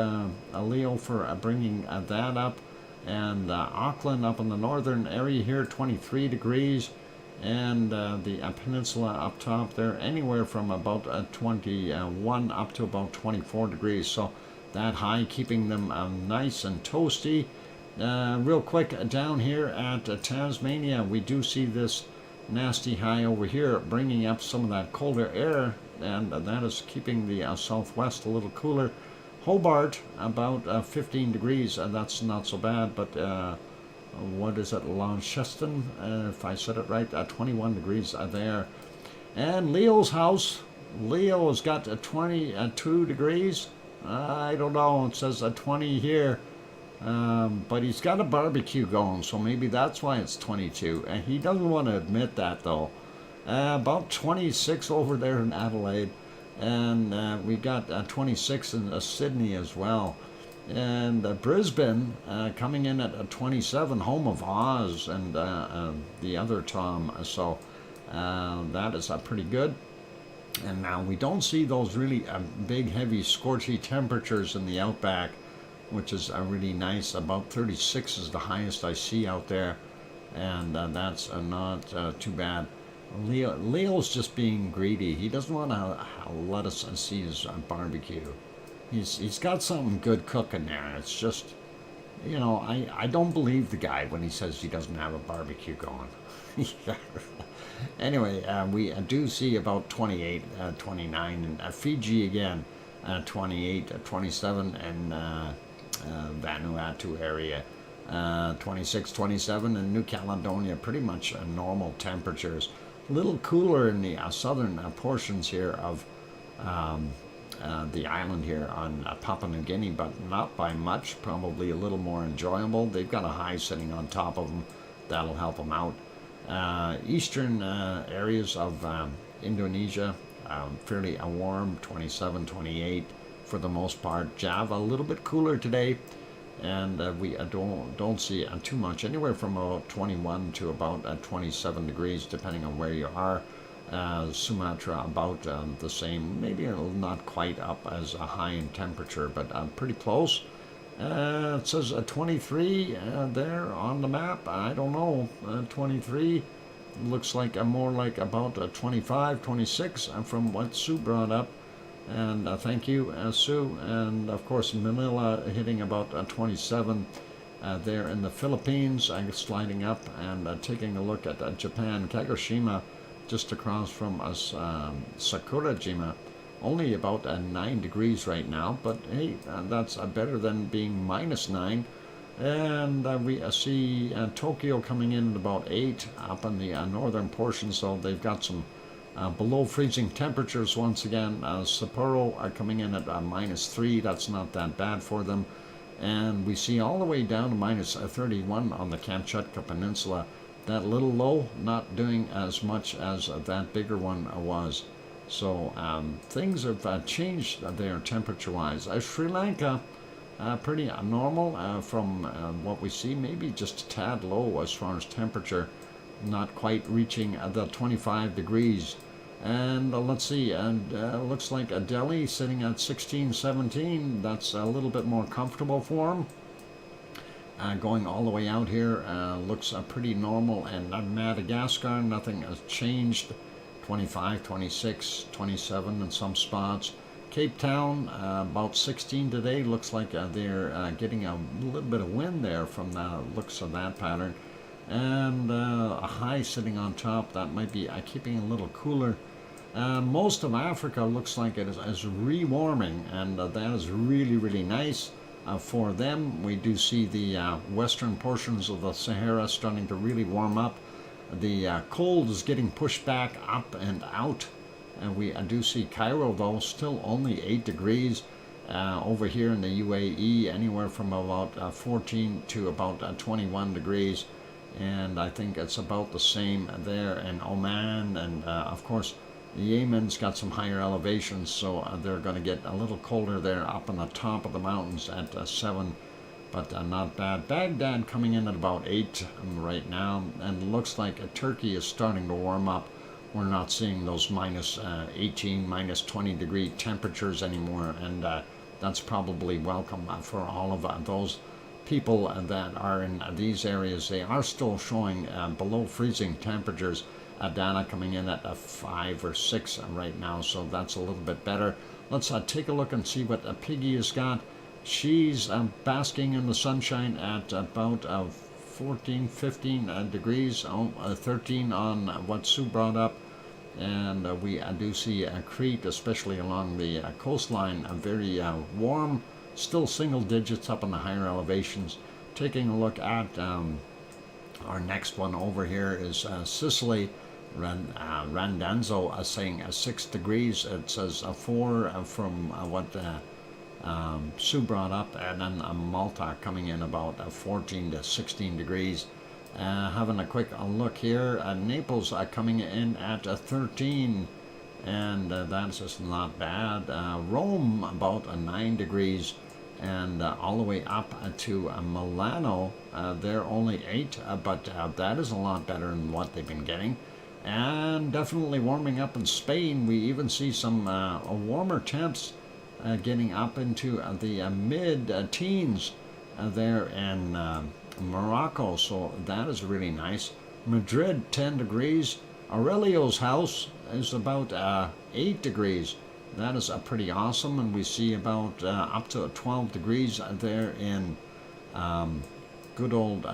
Leo for bringing that up. And Auckland up in the northern area here, 23 degrees, and the peninsula up top there anywhere from about 21 up to about 24 degrees. So that high keeping them nice and toasty. Real quick, down here at Tasmania, we do see this nasty high over here bringing up some of that colder air, and that is keeping the southwest a little cooler. Hobart about 15 degrees, that's not so bad, but what is it, Launceston, if I said it right, 21 degrees there. And Leo's house, Leo has got 22 degrees. I don't know, it says 20 here, but he's got a barbecue going, so maybe that's why it's 22, and he doesn't want to admit that though. About 26 over there in Adelaide, and we got 26 in Sydney as well, and Brisbane coming in at 27, home of Oz and the other Tom, so that is pretty good. And now we don't see those really big, heavy, scorchy temperatures in the outback, which is really nice. About 36 is the highest I see out there, and that's not too bad. Leo's just being greedy. He doesn't want to let us see his barbecue. He's got something good cooking there. It's just, you know, I don't believe the guy when he says he doesn't have a barbecue going. Anyway, we do see about 28, 29 in Fiji again, 28, 27 in Vanuatu area, 26, 27 in New Caledonia, pretty much normal temperatures. A little cooler in the southern portions here of the island here on Papua New Guinea, but not by much, probably a little more enjoyable. They've got a high sitting on top of them. That'll help them out. Eastern areas of Indonesia, fairly warm, 27, 28 for the most part. Java a little bit cooler today, and we don't see too much, anywhere from about 21 to about 27 degrees depending on where you are. Sumatra about the same, maybe not quite up as a high in temperature, but pretty close. It says 23 there on the map. I don't know, 23 looks like more like about 25, 26 from what Sue brought up. And thank you, Sue. And of course, Manila hitting about 27 there in the Philippines, sliding up and taking a look at Japan, Kagoshima, just across from us, Sakurajima, only about 9 degrees right now, but hey, that's better than being -9. And we see Tokyo coming in at about 8 up in the northern portion, so they've got some below freezing temperatures once again. Sapporo coming in at -3, that's not that bad for them. And we see all the way down to -31 on the Kamchatka Peninsula. That little low not doing as much as that bigger one was. So things have changed there temperature-wise. Sri Lanka, pretty normal from what we see, maybe just a tad low as far as temperature, not quite reaching the 25 degrees. And let's see, and looks like Delhi sitting at 16, 17. That's a little bit more comfortable for them. Going all the way out here looks pretty normal, and Madagascar, nothing has changed. 25, 26, 27 in some spots. Cape Town, about 16 today. Looks like they're getting a little bit of wind there from the looks of that pattern. And a high sitting on top. That might be keeping a little cooler. Most of Africa looks like it is re-warming, and that is really, really nice. For them, we do see the western portions of the Sahara starting to really warm up. The cold is getting pushed back up and out, and we do see Cairo though still only 8 degrees. Over here in the UAE, anywhere from about 14 to about 21 degrees, and I think it's about the same there in Oman, and of course Yemen's got some higher elevations, so they're going to get a little colder there up on the top of the mountains at 7, but not bad. Baghdad coming in at about 8 right now, and looks like Turkey is starting to warm up. We're not seeing those -18, -20 degree temperatures anymore, and that's probably welcome for all of those people that are in these areas. They are still showing below freezing temperatures. Adana coming in at 5 or 6 right now, so that's a little bit better. Let's take a look and see what Piggy has got. She's basking in the sunshine at about 14, 15 degrees, 13 on what Sue brought up. And we do see Crete, especially along the coastline, very warm, still single digits up on the higher elevations. Taking a look at our next one over here is Sicily. Randanzo saying 6 degrees. It says 4 from what Sue brought up, and then Malta coming in about 14 to 16 degrees. Having a quick look here, Naples coming in at 13, and that's just not bad. Rome about 9 degrees, and all the way up to Milano, they're only 8, but that is a lot better than what they've been getting. And definitely warming up in Spain. We even see some warmer temps getting up into the mid-teens there in Morocco, so that is really nice. Madrid 10 degrees. Aurelio's house is about 8 degrees. That is pretty awesome, and we see about up to 12 degrees there in good old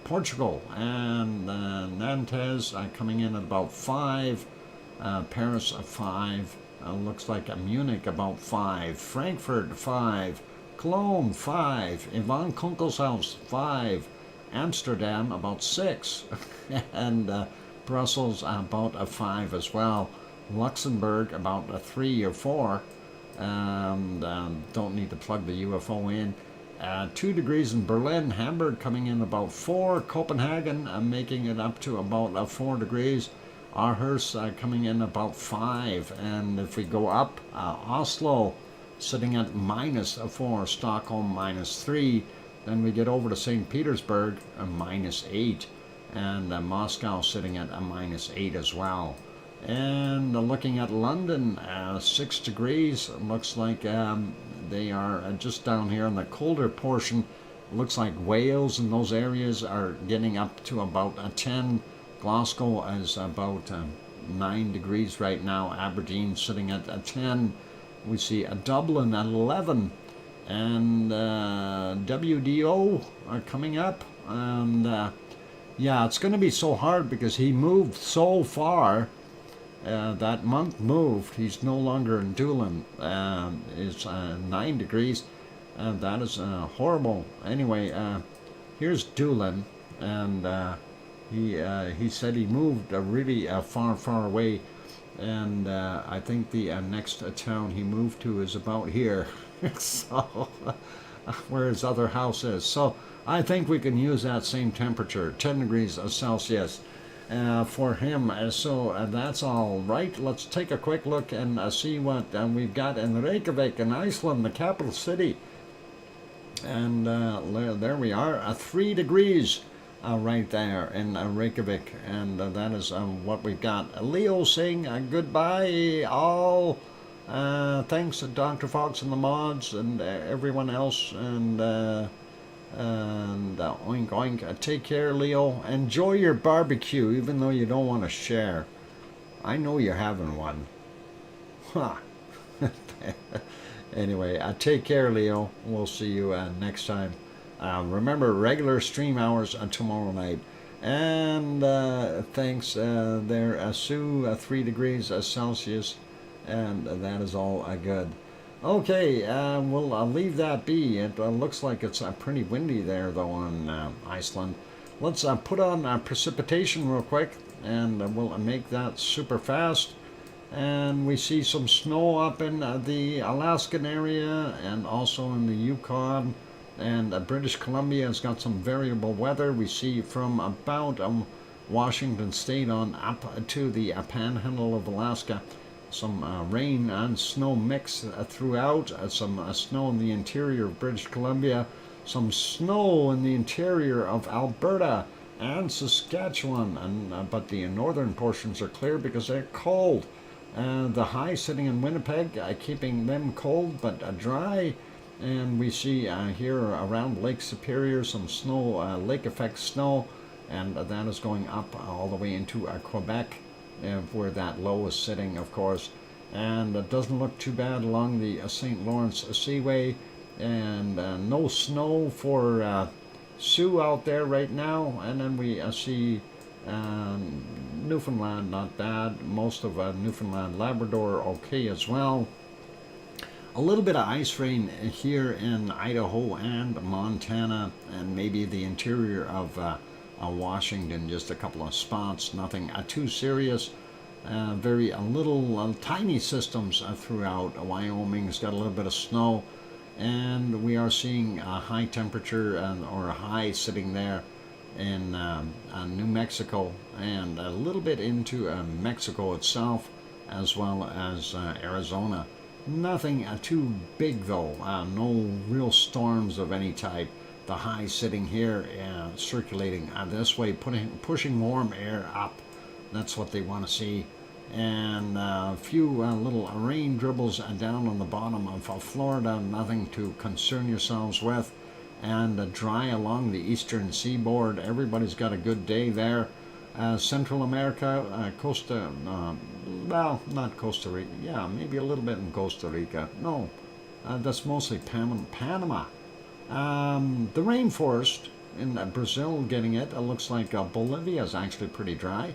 Portugal. And Nantes coming in at about 5, Paris 5, looks like Munich about 5, Frankfurt 5, Cologne 5, Yvonne Kunkel's house 5, Amsterdam about 6, and Brussels about a 5 as well. Luxembourg about a 3 or 4. Don't need to plug the UFO in. 2 degrees in Berlin. Hamburg coming in about 4. Copenhagen making it up to about 4 degrees. Aarhus coming in about 5. And if we go up, Oslo sitting at -4. Stockholm -3. Then we get over to St. Petersburg, -8. And Moscow sitting at -8 as well. And looking at London, 6 degrees. It looks like they are just down here in the colder portion. It looks like Wales and those areas are getting up to about 10. Glasgow is about 9 degrees right now. Aberdeen sitting at 10. We see Dublin at 11. And WDO are coming up. And yeah, it's going to be so hard because he moved so far. That month moved. He's no longer in Doolin. It's 9 degrees. That is horrible. Anyway, here's Doolin, and he said he moved really far away, and I think the next town he moved to is about here. So where his other house is. So I think we can use that same temperature, 10 degrees Celsius. For him. So that's all right. Let's take a quick look and see what we've got in Reykjavik in Iceland, the capital city. And there we are, 3 degrees right there in Reykjavik. And that is what we've got. Leo saying goodbye all. Thanks to Dr. Fox and the mods and everyone else. And oink oink. Take care, Leo. Enjoy your barbecue, even though you don't want to share. I know you're having one. Huh. Anyway, take care, Leo. We'll see you next time. Remember, regular stream hours tomorrow night. And thanks there, Sue, 3 degrees Celsius. And that is all good. Okay, we'll leave that be. It looks like it's pretty windy there, though, in Iceland. Let's put on precipitation real quick, and we'll make that super fast. And we see some snow up in the Alaskan area and also in the Yukon. And British Columbia has got some variable weather. We see from about Washington State on up to the panhandle of Alaska. Some rain and snow mix throughout, some snow in the interior of British Columbia, some snow in the interior of Alberta and Saskatchewan, and but the northern portions are clear because they're cold. The high sitting in Winnipeg, keeping them cold but dry. And we see here around Lake Superior some snow, lake effect snow, and that is going up all the way into Quebec. Where that low is sitting, of course, and it doesn't look too bad along the St. Lawrence Seaway, and no snow for Sue out there right now. And then we see Newfoundland, not bad. Most of Newfoundland, Labrador, okay as well. A little bit of ice rain here in Idaho and Montana, and maybe the interior of Washington, just a couple of spots, nothing too serious. Very little tiny systems throughout. Wyoming's got a little bit of snow, and we are seeing a high temperature or a high sitting there in New Mexico, and a little bit into Mexico itself, as well as Arizona. Nothing too big though, no real storms of any type. The high sitting here, circulating this way, pushing warm air up. That's what they want to see. And a few little rain dribbles down on the bottom of Florida, nothing to concern yourselves with. And dry along the eastern seaboard. Everybody's got a good day there. Central America, well, not Costa Rica. Yeah, maybe a little bit in Costa Rica. No, that's mostly Panama. The rainforest in Brazil getting it. It looks like Bolivia is actually pretty dry.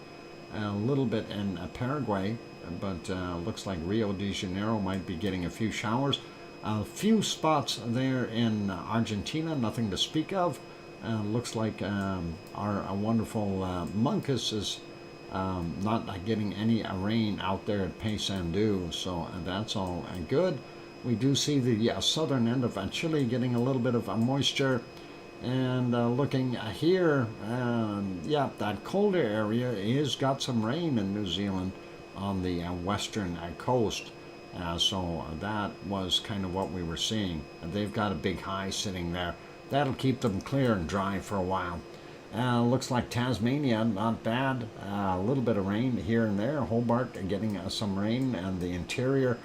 A little bit in Paraguay, but looks like Rio de Janeiro might be getting a few showers. A few spots there in Argentina, nothing to speak of. Looks like our wonderful Muncus is not getting any rain out there at Paysandú, so that's all good. We do see the southern end of Chile getting a little bit of moisture. And looking here, yeah, that colder area is got some rain in New Zealand on the western coast. So that was kind of what we were seeing. They've got a big high sitting there. That'll keep them clear and dry for a while. Looks like Tasmania, not bad. A little bit of rain here and there. Hobart getting some rain, and the interior.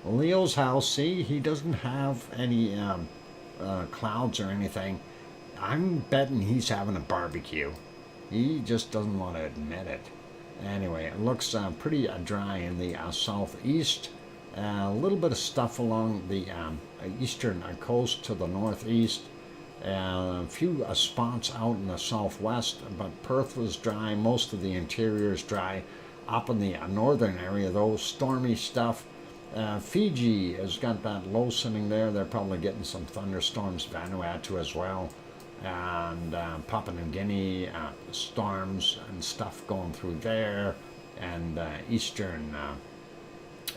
Leo's house, see, he doesn't have any clouds or anything. I'm betting he's having a barbecue. He just doesn't want to admit it. Anyway, it looks pretty dry in the southeast. A little bit of stuff along the eastern coast to the northeast. A few spots out in the southwest, but Perth was dry. Most of the interior is dry. Up in the northern area, though, stormy stuff. Fiji has got that low sitting there. They're probably getting some thunderstorms. Vanuatu as well. And Papua New Guinea, storms and stuff going through there. And eastern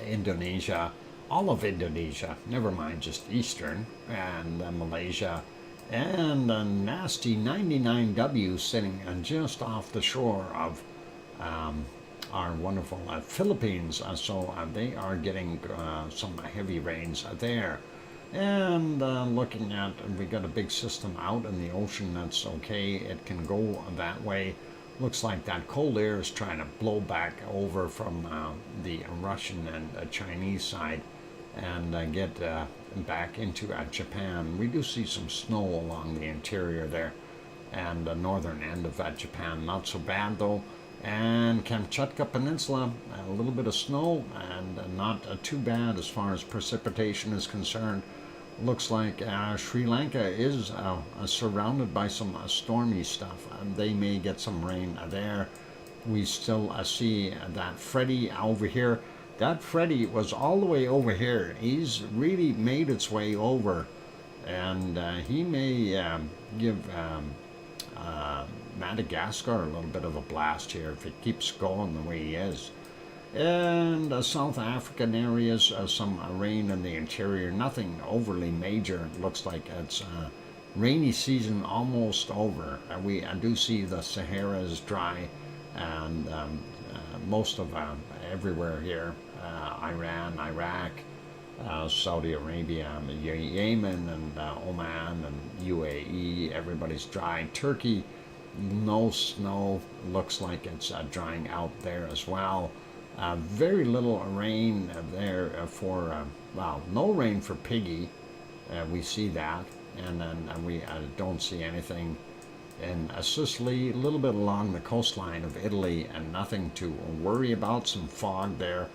Indonesia. All of Indonesia. Never mind just eastern. And Malaysia. And a nasty 99W sitting just off the shore of our wonderful Philippines. So they are getting some heavy rains there. And looking at, we got a big system out in the ocean. That's okay. It can go that way. Looks like that cold air is trying to blow back over from the Russian and Chinese side and get back into Japan. We do see some snow along the interior there and the northern end of Japan. Not so bad though. And Kamchatka Peninsula, a little bit of snow and not too bad as far as precipitation is concerned. Looks like Sri Lanka is surrounded by some stormy stuff. They may get some rain there. We still see that Freddy over here. That Freddy was all the way over here. He's really made its way over. And he may give Madagascar a little bit of a blast here if it keeps going the way he is. And South African areas, some rain in the interior, nothing overly major. It looks like it's rainy season almost over. We do see the Sahara is dry, and most of everywhere here, Iran, Iraq, Saudi Arabia, Yemen, and Oman, and UAE, everybody's dry. Turkey, no snow, looks like it's drying out there as well. Very little rain there for, well, no rain for Piggy. We see that. And then we don't see anything in Sicily, a little bit along the coastline of Italy, and nothing to worry about. Some fog there.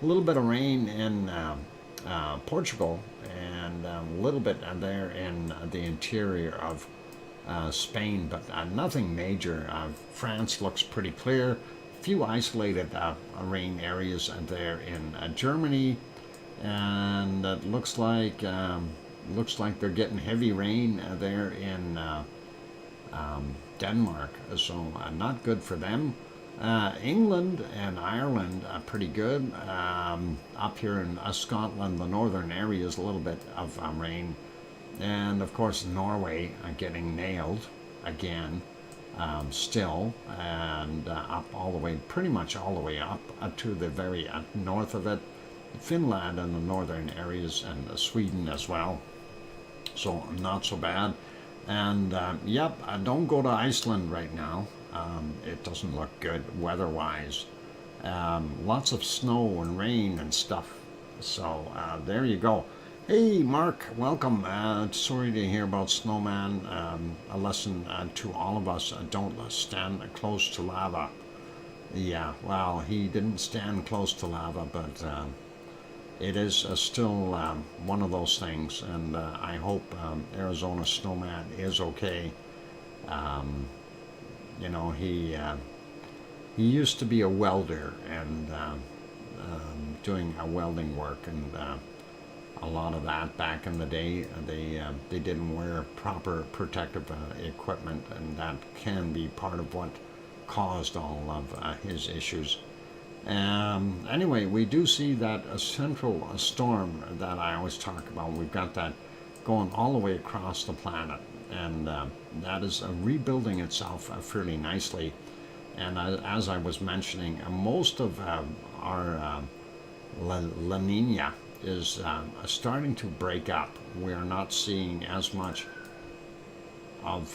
A little bit of rain in Portugal, and a little bit there in the interior of Spain, but nothing major. France looks pretty clear. Few isolated rain areas there in Germany, and it looks like they're getting heavy rain there in Denmark, so not good for them. England and Ireland are pretty good. Up here in Scotland, the northern areas, a little bit of rain, and of course Norway getting nailed again. Still, and up all the way, pretty much all the way up to the very north of it. Finland and the northern areas, and Sweden as well. So not so bad. And yep, don't go to Iceland right now. It doesn't look good weather-wise. Lots of snow and rain and stuff. So there you go. Hey, Mark, welcome. Sorry to hear about Snowman. A lesson to all of us, don't stand close to lava. Yeah, well, he didn't stand close to lava, but it is still one of those things, and I hope Arizona Snowman is okay. You know, he used to be a welder and doing welding work, and a lot of that back in the day, they didn't wear proper protective equipment, and that can be part of what caused all of his issues. Anyway, we do see that a central storm that I always talk about. We've got that going all the way across the planet, and that is rebuilding itself fairly nicely. And as I was mentioning, most of our La Nina is starting to break up. We are not seeing as much of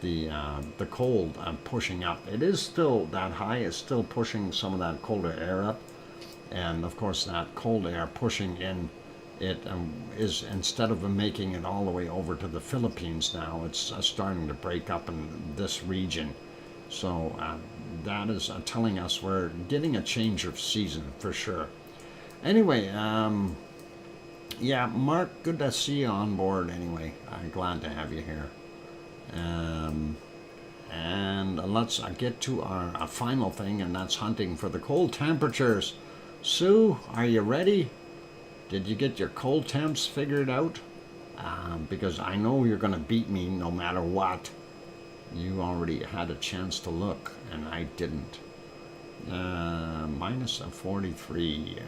the cold pushing up. It is still, that high is still pushing some of that colder air up, and of course that cold air pushing in it is, instead of making it all the way over to the Philippines now, it's starting to break up in this region. So that is telling us we're getting a change of season for sure. Anyway, yeah, Mark, good to see you on board anyway. I'm glad to have you here. And let's get to our final thing, and that's hunting for the cold temperatures. Sue, are you ready? Did you get your cold temps figured out? Because I know you're going to beat me no matter what. You already had a chance to look, and I didn't. Minus 43.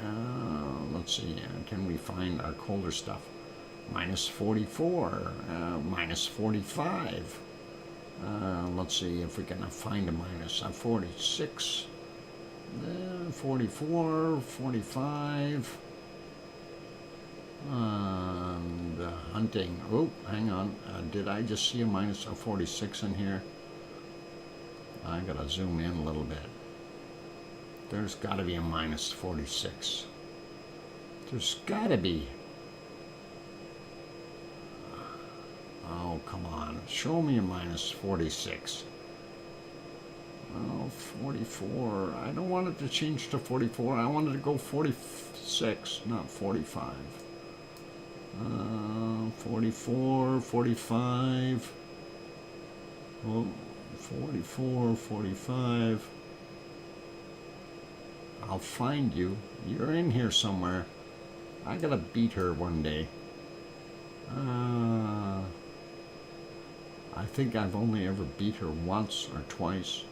Let's see, can we find our colder stuff? Minus 44, minus 45. Let's see if we can find a minus 46, 44, 45. And hunting. Oh, hang on. Did I just see a minus 46 in here? I gotta zoom in a little bit. There's gotta be a minus 46. There's gotta be. Oh, come on. Show me a minus 46. Oh, 44. I don't want it to change to 44. I wanted to go 46, not 45. 44, 45. Oh, 44, 45. I'll find you. You're in here somewhere. I gotta beat her one day. I think I've only ever beat her once or twice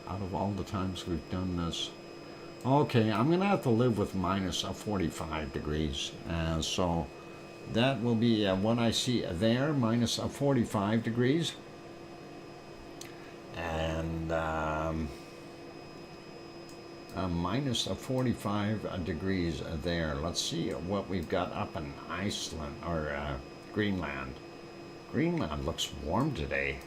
out of all the times we've done this. Okay, I'm going to have to live with minus 45 degrees. So that will be what I see there, minus 45 degrees. And minus 45 degrees there. Let's see what we've got up in Iceland, or Greenland. Greenland looks warm today.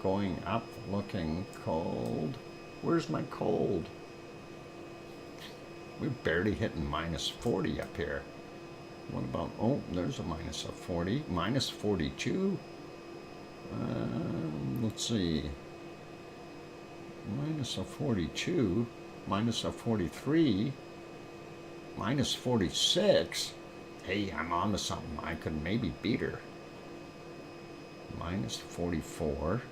Going up, looking cold. Where's my cold? We're barely hitting minus 40 up here. What about, oh, there's a minus 40, minus 42. Let's see. Minus 42, minus 43, minus 46. Hey, I'm on to something. I could maybe beat her. Minus 44.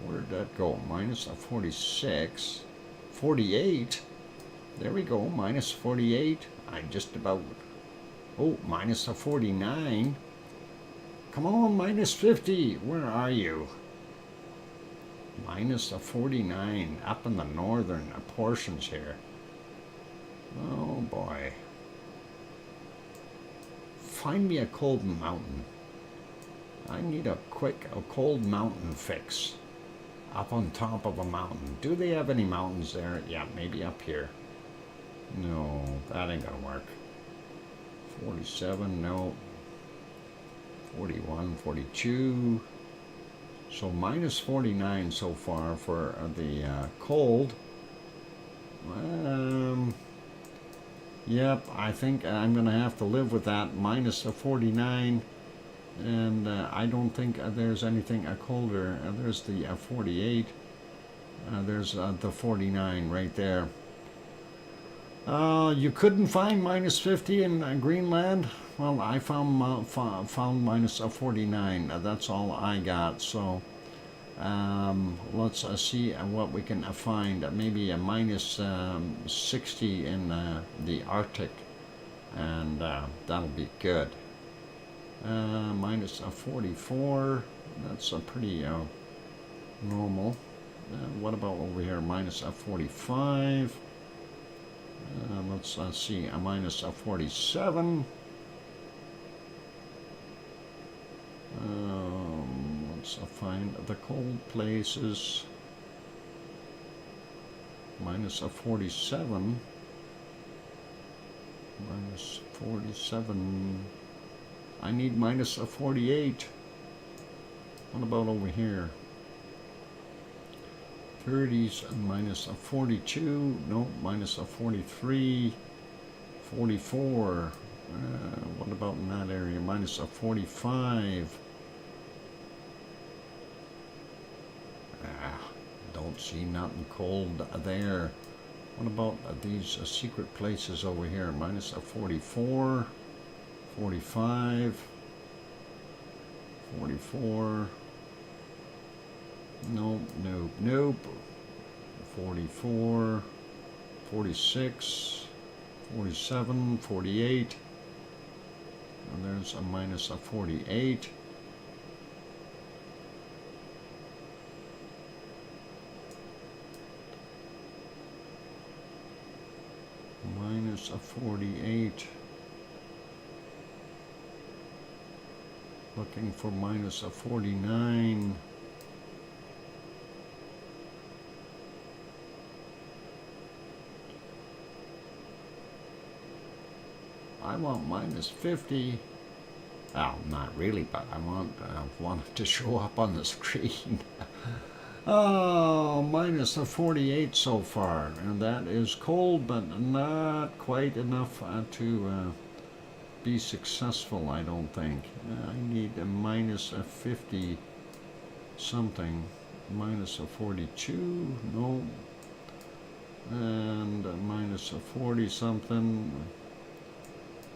Where did that go? Minus 46. 48. There we go. Minus 48. I just about... Oh, minus 49. Come on, minus 50. Where are you? Minus 49. Up in the northern portions here. Oh boy. Find me a cold mountain. I need a cold mountain fix. Up on top of a mountain. Do they have any mountains there? Yeah, maybe up here. No, that ain't gonna work. 47, no. 41, 42. So minus 49 so far for the cold. Yep, I think I'm going to have to live with that, minus 49, and I don't think there's anything colder. There's the 48, there's the 49 right there. You couldn't find minus 50 in Greenland? Well, I found minus 49. That's all I got, so let's see what we can find. Maybe a minus 60 in the Arctic, and that'll be good. Minus 44, that's a pretty normal. What about over here? Minus 45. Let's see, a minus 47. Let's find the cold places. Minus 47. Minus 47. I need minus 48. What about over here? 30s and minus 42. No, minus 43. 44. What about in that area? Minus 45. Don't see nothing cold there. What about these secret places over here? Minus 44. 45. 44. Nope, nope, nope. 44. 46. 47. 48. And there's a minus 48. Minus 48. Looking for minus 49. I want minus 50. Oh, not really, but I want it to show up on the screen. Oh, minus 48 so far, and that is cold, but not quite enough to be successful, I don't think. I need a minus 50 something. Minus 42, no. And minus 40 something.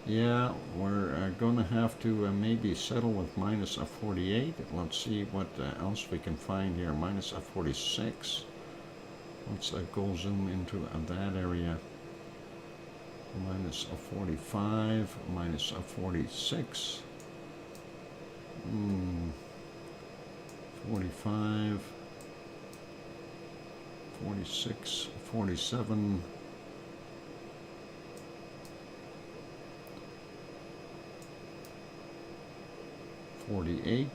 Yeah, we're going to have to maybe settle with minus 48. Let's see what else we can find here. Minus 46. Let's go zoom into that area. Minus 45. Minus 46. 45. 46. 47. 48,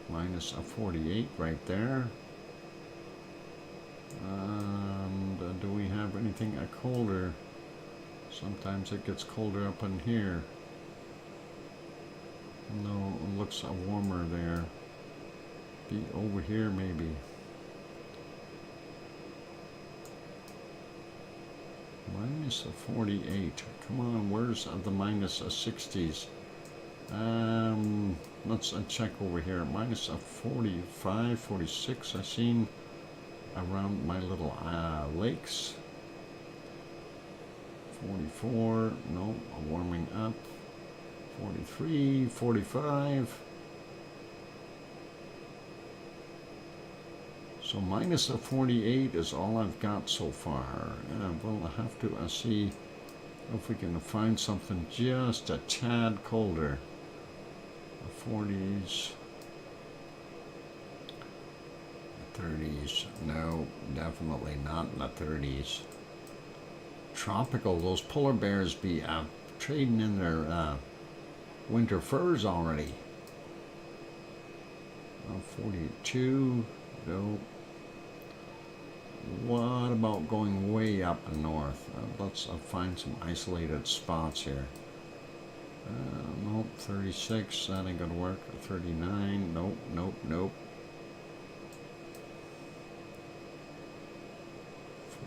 minus 48 right there. And do we have anything colder? Sometimes it gets colder up in here. No, it looks warmer there. Be over here maybe. Minus 48. Come on, where's the minus 60s? Let's check over here. Minus 45, 46 I've seen around my little lakes. 44, no, warming up. 43, 45. So minus 48 is all I've got so far. We'll have to see if we can find something just a tad colder. 40s, 30s, no, definitely not in the 30s. Tropical, those polar bears be trading in their winter furs already. 42, no. What about going way up north? Let's find some isolated spots here. Nope, 36, that ain't gonna work. 39, nope, nope, nope.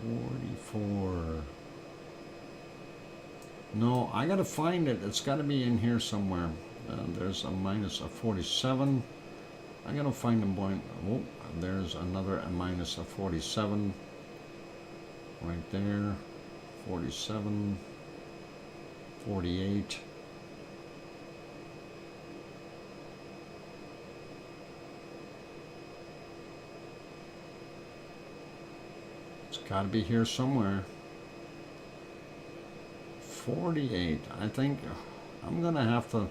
44. No, I gotta find it. It's gotta be in here somewhere. There's a minus 47. I gotta find them point. Oh, there's another minus 47. Right there. 47. 48. Got to be here somewhere. 48. I think I'm gonna have to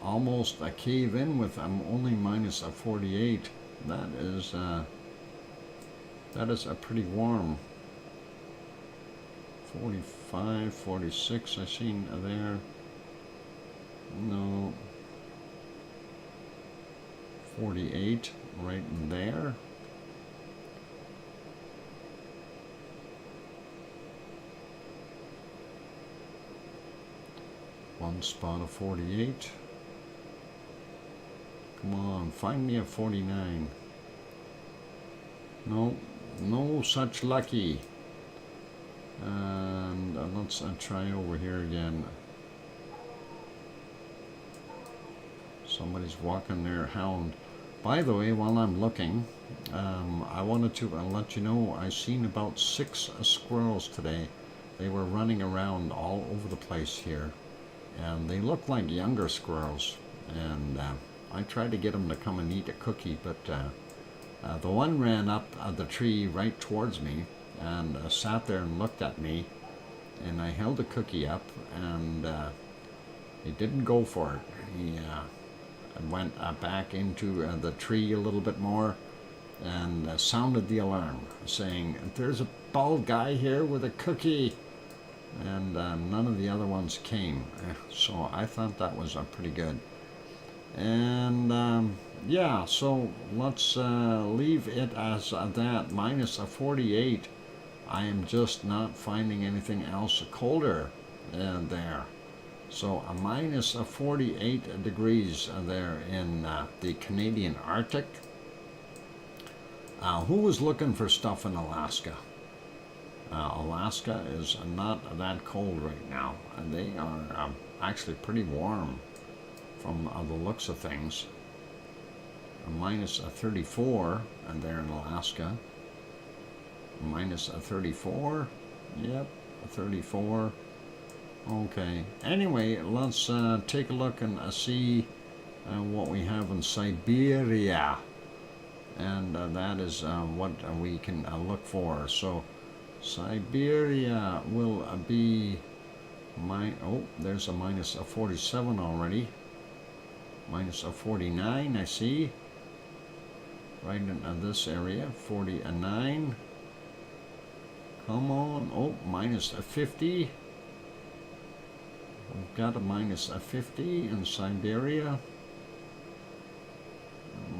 almost a cave in with only minus a 48. That is a pretty warm. 45, 46 I seen there. No. 48 right in there. One spot of 48. Come on, find me a 49. No, no such lucky. And let's try over here again. Somebody's walking their hound. By the way, while I'm looking, I wanted to let you know I seen about 6 squirrels today. They were running around all over the place here, and they look like younger squirrels. And I tried to get them to come and eat a cookie, but the one ran up the tree right towards me and sat there and looked at me, and I held a cookie up, and he didn't go for it. He went back into the tree a little bit more and sounded the alarm, saying, "There's a bald guy here with a cookie," and none of the other ones came. So I thought that was pretty good. And yeah, so let's leave it as that, minus a 48. I am just not finding anything else colder there. So a minus a 48 degrees there in the Canadian Arctic. Who was looking for stuff in Alaska? Alaska is not that cold right now. They are actually pretty warm from the looks of things. A minus a 34 there in Alaska. Minus a 34. Yep, a 34. Okay. Anyway, let's take a look and see what we have in Siberia. And that is what we can look for. So Siberia will be there's a minus a 47 already. Minus a 49, I see. Right in this area, 49. Come on. Minus a 50. We've got a minus a 50 in Siberia.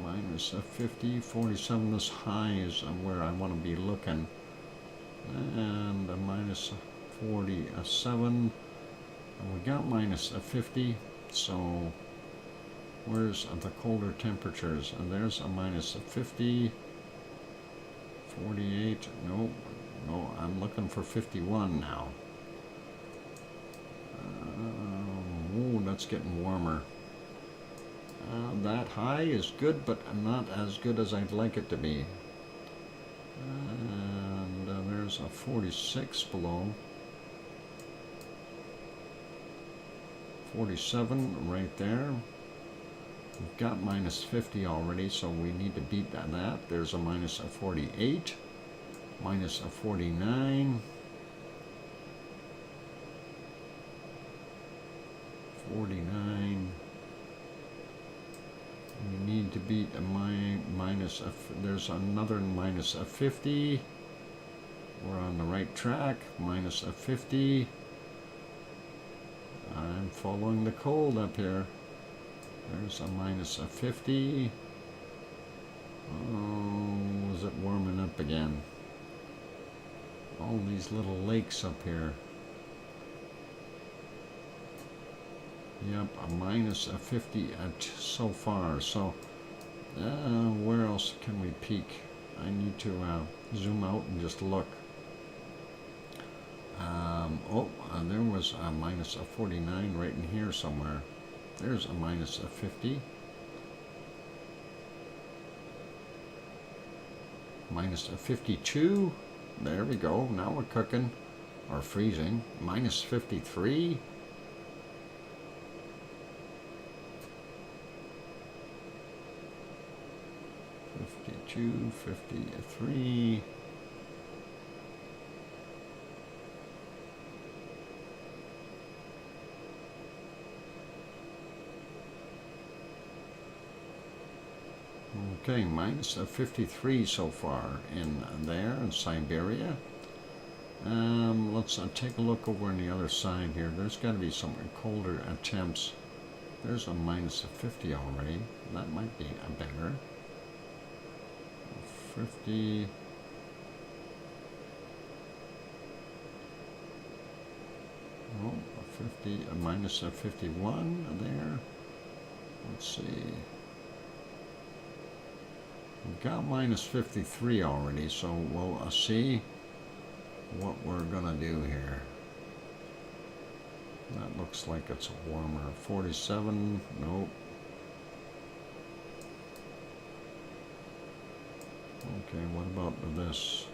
Minus a 50, 47. This high is where I want to be looking. And a minus 47. And we got minus a 50. So where's the colder temperatures? And there's a minus a 50. 48. No, I'm looking for 51 now. That's getting warmer. That high is good, but not as good as I'd like it to be. And there's a 46 below. 47 right there. We've got minus 50 already, so we need to beat that. There's a minus a 48. Minus a 49. 49. We need to beat a there's another minus a 50. We're on the right track. Minus a 50. I'm following the cold up here. There's a minus a 50. Oh, is it warming up again? All these little lakes up here. Yep, a minus a 50 so far. So, where else can we peek? I need to zoom out and just look. There was a minus a 49 right in here somewhere. There's a minus a 50. Minus a 52. There we go. Now we're cooking. Or freezing. Minus 53. 53. Okay, minus 53 so far in there in Siberia. Let's take a look over on the other side here. There's got to be some colder temps. There's a minus 50 already. That might be a better. 50. Oh, 50, a minus 51 there. Let's see. We've got minus 53 already, so we'll see what we're gonna do here. That looks like it's warmer. 47, nope. Okay, what about this?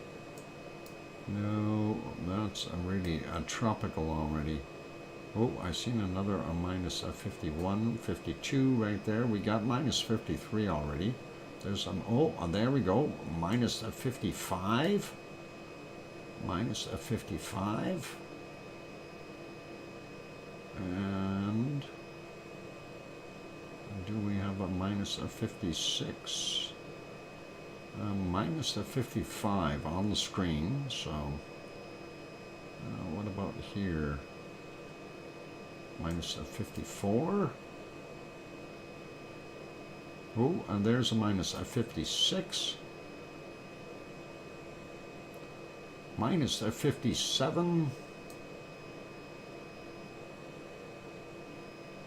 No, that's really tropical already. Oh, I seen another minus 51, 52 right there. We got minus 53 already. There's some, oh, there we go. Minus 55. Minus 55. And do we have a minus 56? Minus 55 on the screen. So, what about here? Minus 54. Oh, and there's a minus 56. Minus 57.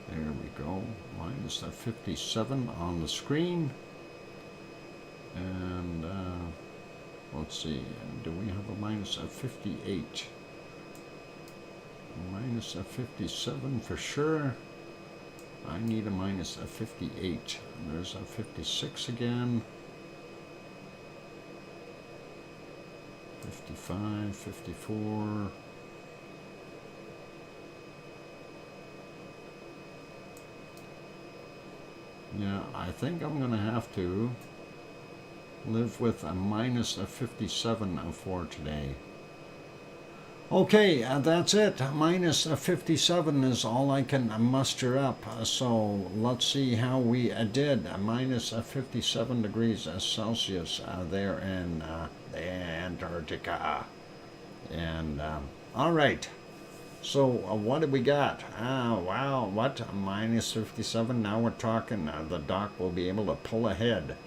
There we go. Minus 57 on the screen. And let's see. Do we have a minus 58? Minus 57 for sure. I need a minus 58. There's a 56 again. 55, 54. Yeah, I think I'm going to have to live with a minus 57 for today. Okay, that's it. Minus 57 is all I can muster up. So let's see how we did. Minus 57 degrees Celsius there in Antarctica. And all right. So what did we got? Wow, what? Minus 57. Now we're talking. The dock will be able to pull ahead.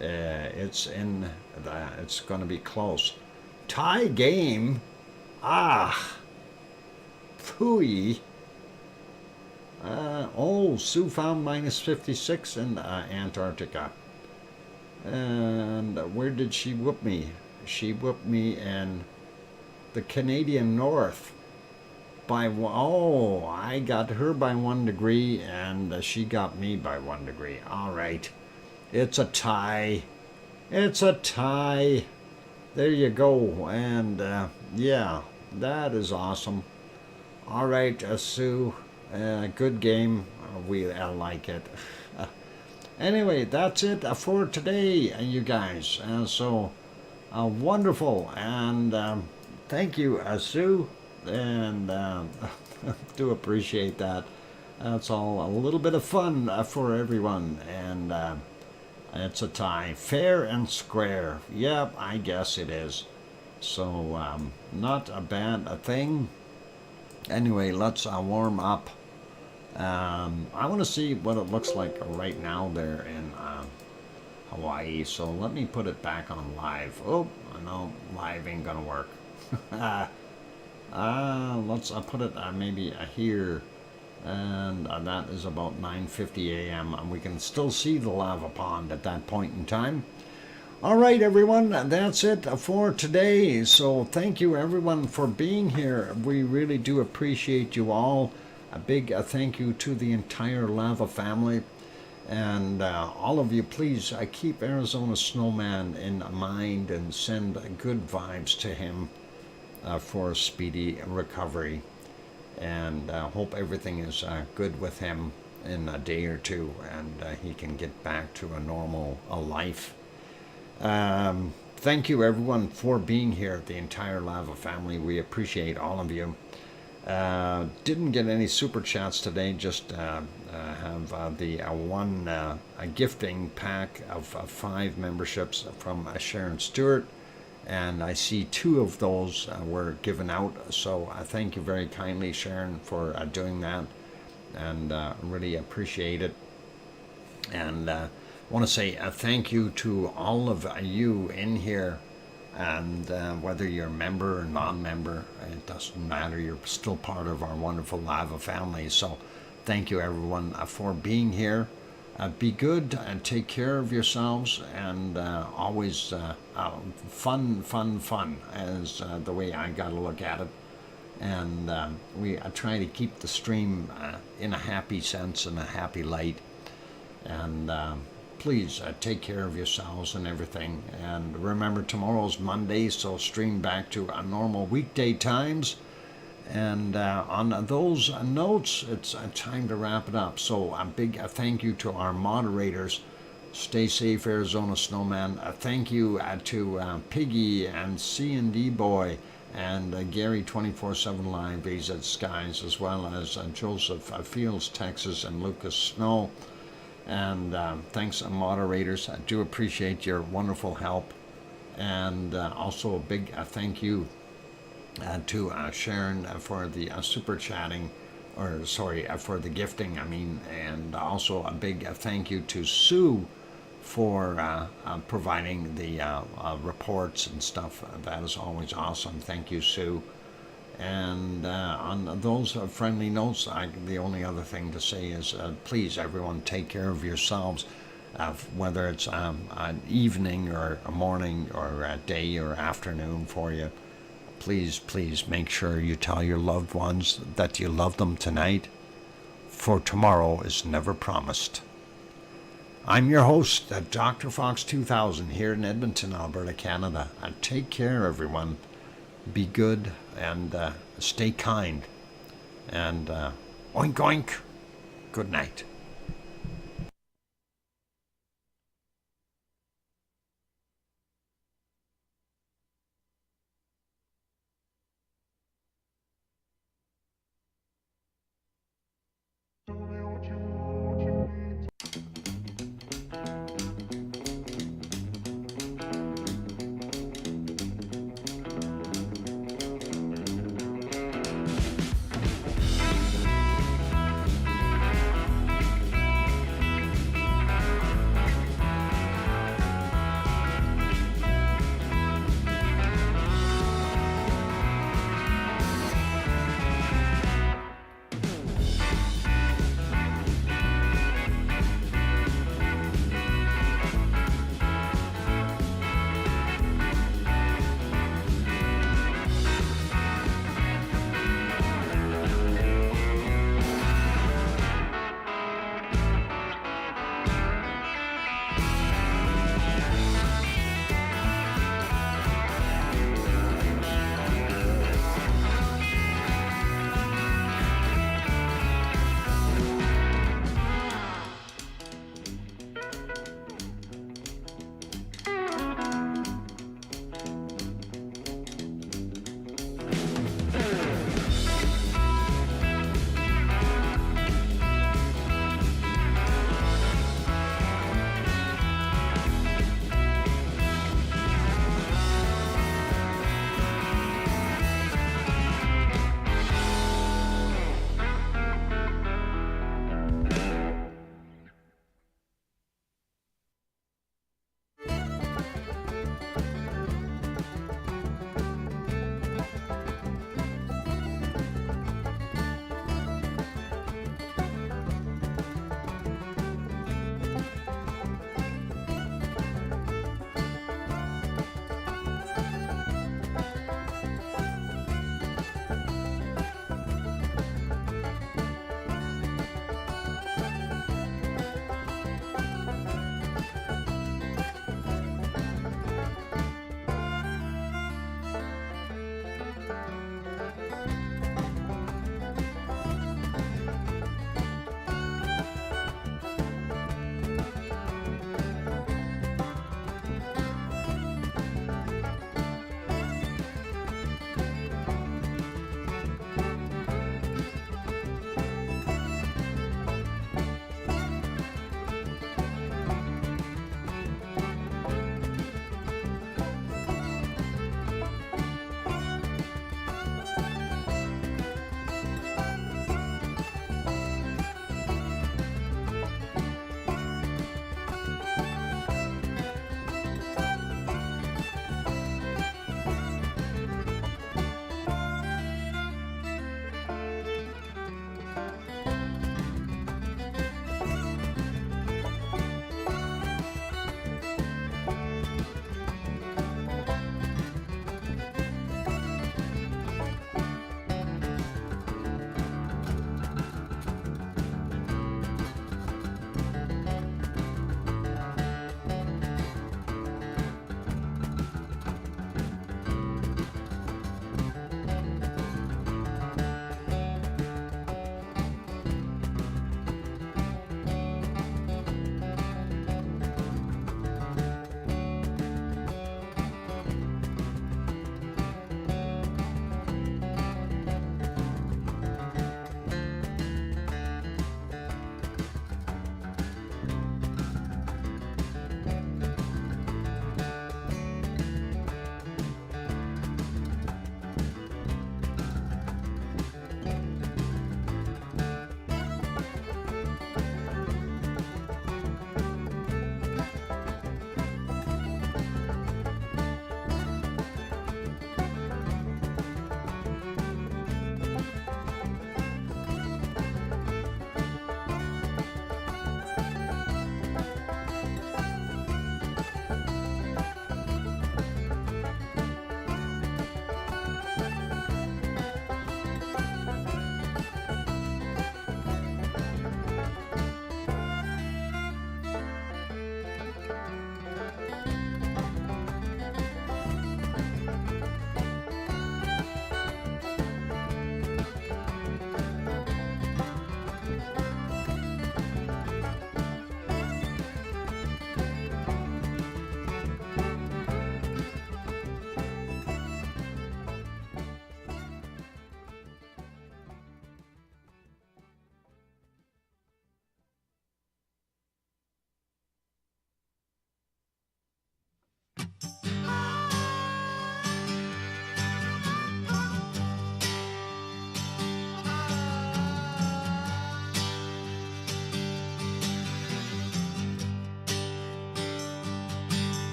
It's going to be close. Tie game. Phooey. Sue found minus 56 in Antarctica. And where did she whoop me? She whooped me in the Canadian North. I got her by 1 degree, and she got me by 1 degree. All right. It's a tie. It's a tie. There you go. And yeah, that is awesome. All right, Sue, good game. We like it. Anyway, that's it for today, you guys. So wonderful, and thank you, Sue, and do appreciate that. That's all a little bit of fun for everyone, and it's a tie, fair and square. Yep, I guess it is. So not a bad thing. Anyway, let's warm up. I want to see what it looks like right now there in Hawaii. So let me put it back on live. Oh, no, live ain't gonna work. Let's put it maybe here. And that is about 9:50 a.m. and we can still see the lava pond at that point in time. All right, everyone, that's it for today. So thank you, everyone, for being here. We really do appreciate you all. A big thank you to the entire lava family. And all of you, please keep Arizona Snowman in mind and send good vibes to him for a speedy recovery. And hope everything is good with him in a day or two, and he can get back to a normal life. Thank you, everyone, for being here, the entire lava family. We appreciate all of you. Didn't get any super chats today, just have the one a gifting pack of 5 memberships from Sharon Stewart, and I see 2 of those were given out, so thank you very kindly, Sharon, for doing that, and really appreciate it. And I want to say thank you to all of you in here, and whether you're a member or non-member, it doesn't matter, you're still part of our wonderful Lava family. So thank you everyone for being here. Be good and take care of yourselves, and always fun is the way I gotta look at it. And I try to keep the stream in a happy sense and a happy light. And please take care of yourselves and everything. And remember, tomorrow's Monday, so stream back to normal weekday times. And on those notes, it's time to wrap it up. So a big thank you to our moderators. Stay safe, Arizona Snowman. Thank you to Piggy and C&D Boy and Gary 24/7 Live, AZ Skies, as well as Joseph Fields, Texas, and Lucas Snow. And thanks, moderators. I do appreciate your wonderful help. And also a big thank you to Sharon for the super chatting, or sorry, for the gifting, I mean. And also a big thank you to Sue for providing the reports and stuff. That is always awesome. Thank you, Sue. And on those friendly notes, the only other thing to say is please, everyone, take care of yourselves, whether it's an evening or a morning or a day or afternoon for you. Please make sure you tell your loved ones that you love them tonight, for tomorrow is never promised. I'm your host, DrFox2000, here in Edmonton, Alberta, Canada. Take care, everyone. Be good and stay kind. And oink oink. Good night.